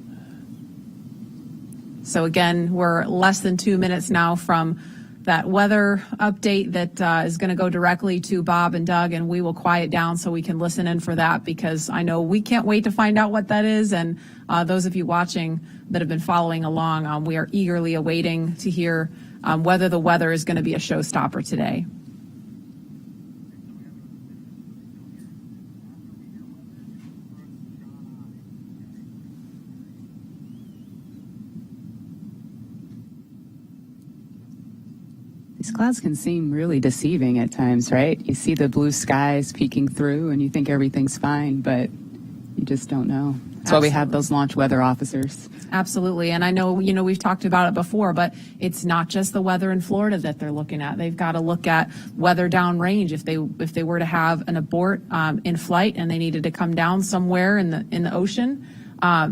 So again, we're less than 2 minutes now from that weather update that is going to go directly to Bob and Doug, and we will quiet down so we can listen in for that, because I know we can't wait to find out what that is. And those of you watching that have been following along, we are eagerly awaiting to hear whether the weather is going to be a showstopper today. These clouds can seem really deceiving at times, right? You see the blue skies peeking through and you think everything's fine, but you just don't know. That's why we have those launch weather officers. Absolutely. And I know, we've talked about it before, but it's not just the weather in Florida that they're looking at. They've got to look at weather downrange. If they were to have an abort in flight and they needed to come down somewhere in the ocean,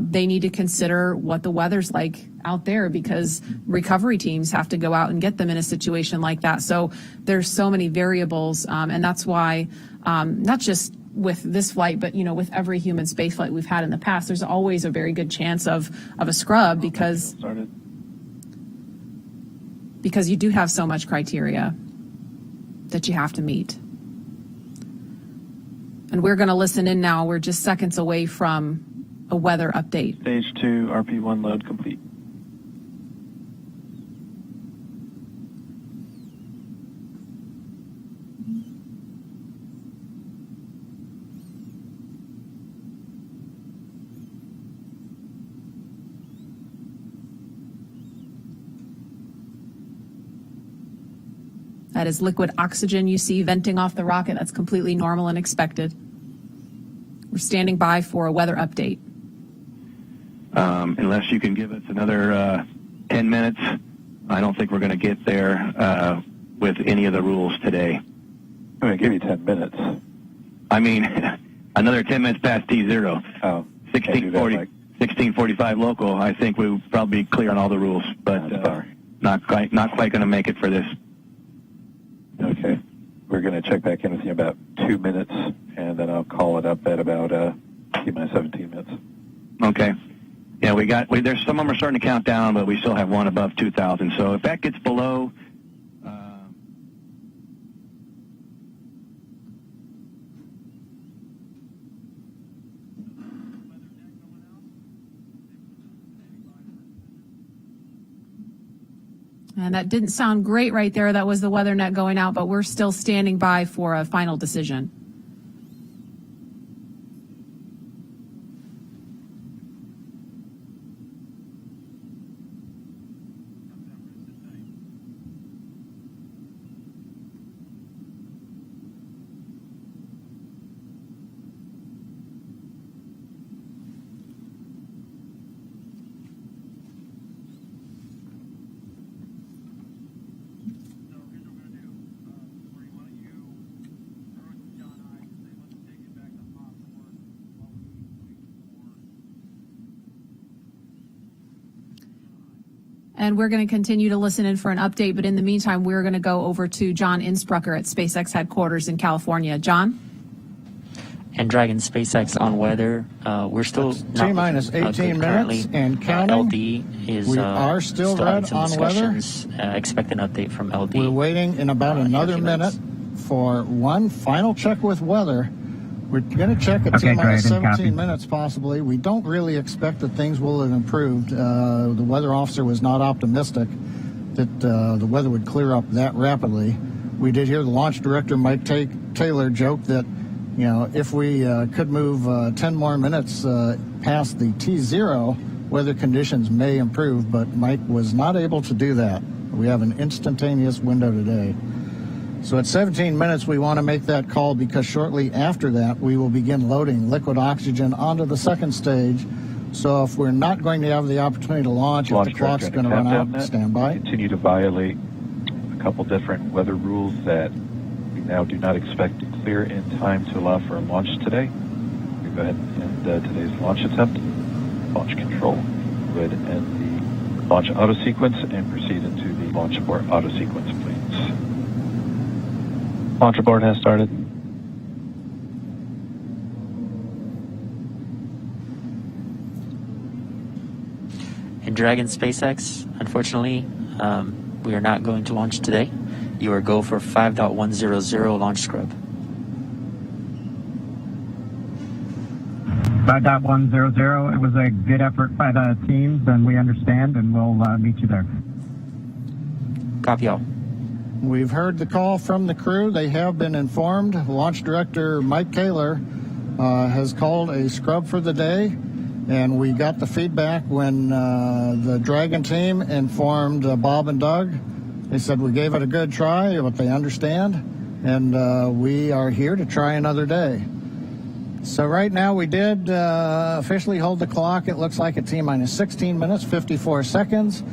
they need to consider what the weather's like out there, because recovery teams have to go out and get them in a situation like that. So there's so many variables, and that's why not just with this flight, but with every human space flight we've had in the past, there's always a very good chance of a scrub, because you do have so much criteria that you have to meet. And we're going to listen in now. We're just seconds away from a weather update. Stage 2, RP1 load complete. That is liquid oxygen you see venting off the rocket. That's completely normal and expected. We're standing by for a weather update. Unless you can give us another 10 minutes, I don't think we're going to get there with any of the rules today. I'm going to give you 10 minutes. I mean, another 10 minutes past T0. Oh, 1645 local. I think we'll probably be clear on all the rules, but not quite going to make it for this. Okay. We're going to check back in with you in about 2 minutes, and then I'll call it up at about 17 minutes. Okay. Yeah, there's some of them are starting to count down, but we still have one above 2,000. So if that gets below, And that didn't sound great right there. That was the weather net going out, but we're still standing by for a final decision. and we're going to continue to listen in for an update. But in the meantime, we're going to go over to John Insprucker at SpaceX headquarters in California. John? And Dragon SpaceX on weather. We're still T-minus 18 minutes and counting. LD is we are still red some on weather. Expect an update from LD. We're waiting in about another minute for one final check with weather. We're going to check at T-minus 17 minutes possibly. We don't really expect that things will have improved. The weather officer was not optimistic that the weather would clear up that rapidly. We did hear the launch director, Mike Taylor, joke that if we could move 10 more minutes past the T0, weather conditions may improve, but Mike was not able to do that. We have an instantaneous window today. So at 17 minutes, we want to make that call because shortly after that, we will begin loading liquid oxygen onto the second stage. So if we're not going to have the opportunity to launch, if the clock's going to run out, stand by. Continue to violate a couple different weather rules that we now do not expect to clear in time to allow for a launch today. We go ahead and end today's launch attempt. Launch control would end the launch auto sequence and proceed into the launch abort auto sequence, please. Launch abort has started. And Dragon SpaceX, unfortunately, we are not going to launch today. You are go for 5.100 launch scrub. 5.100. It was a good effort by the teams, and we understand, and we'll meet you there. Copy all. We've heard the call from the crew. They have been informed. Launch director Mike Taylor has called a scrub for the day, and we got the feedback when the Dragon team informed Bob and Doug. They said we gave it a good try, but they understand, and we are here to try another day. So right now we did officially hold the clock. It looks like a T-minus 16 minutes, 54 seconds.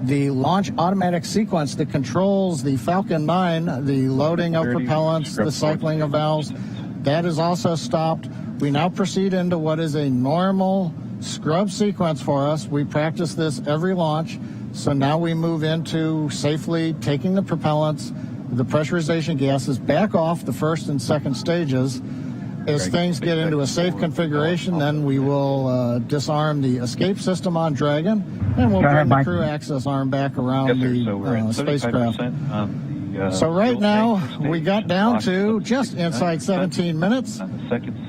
The launch automatic sequence that controls the Falcon 9, the loading of propellants, the cycling of valves, that is also stopped. We now proceed into what is a normal scrub sequence for us. We practice this every launch. So now we move into safely taking the propellants, the pressurization gases back off the first and second stages. As things get into a safe configuration, then we will disarm the escape system on Dragon, and we'll bring the crew access arm back around the spacecraft. So right now, we got down to just inside 17 minutes.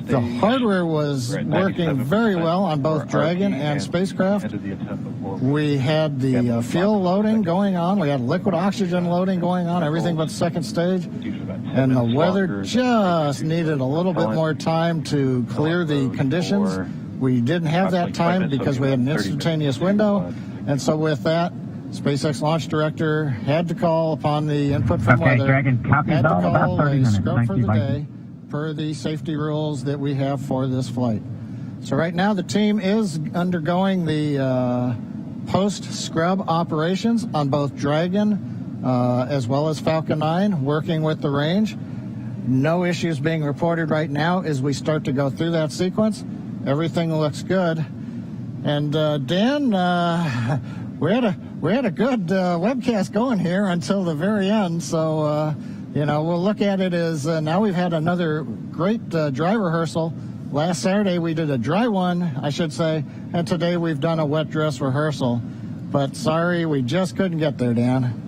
The hardware was working very well on both Dragon and spacecraft. We had the fuel loading going on. We had liquid oxygen loading going on, everything but second stage. And the weather just needed a little bit more time to clear the conditions. We didn't have that time because we had an instantaneous window. And so with that, SpaceX launch director had to call upon the input from weather, had to call a scrub for the day per the safety rules that we have for this flight. So right now the team is undergoing the post-scrub operations on both Dragon as well as Falcon 9, working with the range. No issues being reported right now as we start to go through that sequence. Everything looks good. And Dan, we had a good webcast going here until the very end. So, we'll look at it as now we've had another great dry rehearsal. Last Saturday we did a dry one, I should say, and today we've done a wet dress rehearsal. But sorry, we just couldn't get there, Dan.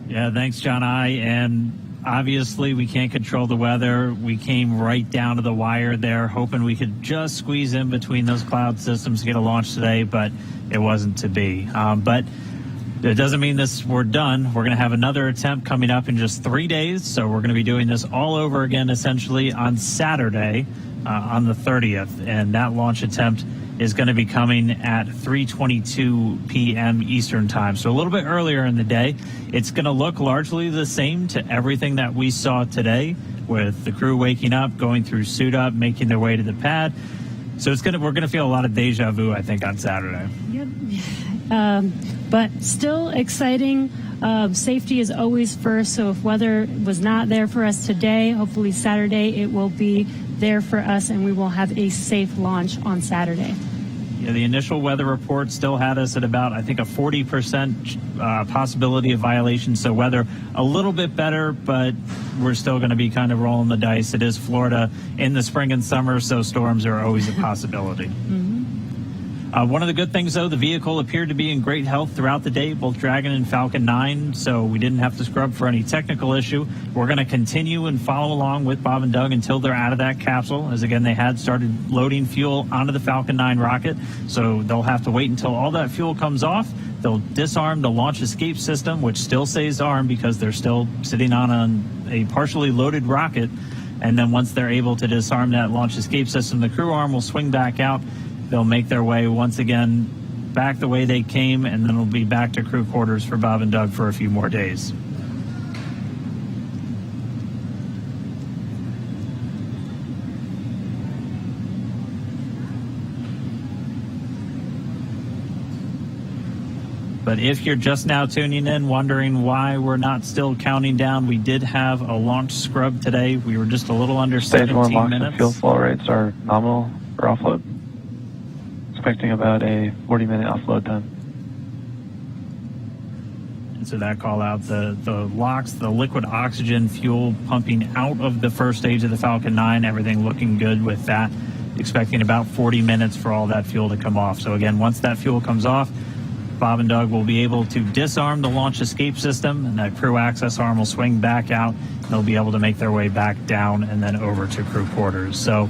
Yeah, thanks, John and obviously we can't control the weather. We came right down to the wire there, hoping we could just squeeze in between those cloud systems to get a launch today, but it wasn't to be. But it doesn't mean we're done. We're going to have another attempt coming up in just 3 days, so we're going to be doing this all over again essentially on Saturday on the 30th, and that launch attempt is going to be coming at 3:22 p.m. Eastern time, so a little bit earlier in the day. It's going to look largely the same to everything that we saw today, with the crew waking up, going through suit up, making their way to the pad. So we're going to feel a lot of deja vu, I think, on Saturday. Yep. But still exciting. Safety is always first, so if weather was not there for us today, hopefully Saturday it will be there for us, and we will have a safe launch on Saturday. the initial weather report still had us at about, I think, a 40% possibility of violation. So weather a little bit better, but we're still going to be kind of rolling the dice. It is Florida in the spring and summer, so storms are always a possibility. One of the good things, though, the vehicle appeared to be in great health throughout the day, both Dragon and Falcon 9, so we didn't have to scrub for any technical issue. We're going to continue and follow along with Bob and Doug until they're out of that capsule, as again, they had started loading fuel onto the Falcon 9 rocket, so they'll have to wait until all that fuel comes off. They'll disarm the launch escape system, which still stays armed because they're still sitting on a partially loaded rocket, and then once they're able to disarm that launch escape system, the crew arm will swing back out. They'll make their way once again back the way they came, and then it'll be back to crew quarters for Bob and Doug for a few more days. But if you're just now tuning in, wondering why we're not still counting down, we did have a launch scrub today. We were just a little under 17 minutes. Fuel flow rates are nominal for offload. Expecting about a 40-minute offload time. And so that call out the LOX, the liquid oxygen fuel pumping out of the first stage of the Falcon 9, everything looking good with that. Expecting about 40 minutes for all that fuel to come off. So again, once that fuel comes off, Bob and Doug will be able to disarm the launch escape system, and that crew access arm will swing back out. They'll be able to make their way back down and then over to crew quarters. So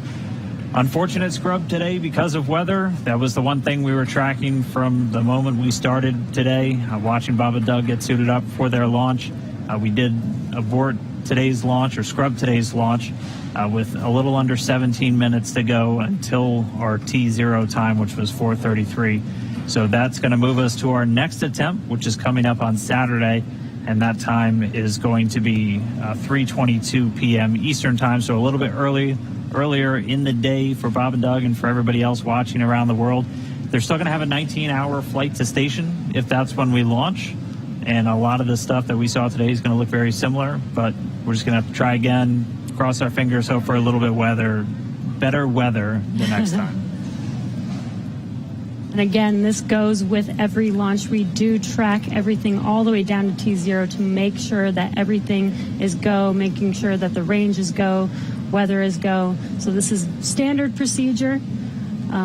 unfortunate scrub today because of weather. That was the one thing we were tracking from the moment we started today, watching Bob and Doug get suited up for their launch. We did abort today's launch, or scrub today's launch, with a little under 17 minutes to go until our T0 time, which was 4:33. So that's going to move us to our next attempt, which is coming up on Saturday, and that time is going to be 3:22 p.m. Eastern time, so a little bit earlier in the day for Bob and Doug and for everybody else watching around the world. They're still going to have a 19-hour flight to station if that's when we launch, and a lot of the stuff that we saw today is going to look very similar, but we're just going to have to try again, cross our fingers, hope for a little bit better weather the next time. And again, this goes with every launch. We do track everything all the way down to T0 to make sure that everything is go, making sure that the range is go, weather is go. So this is standard procedure.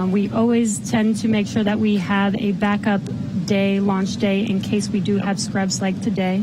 We always tend to make sure that we have a backup day, launch day, in case we do have scrubs like today.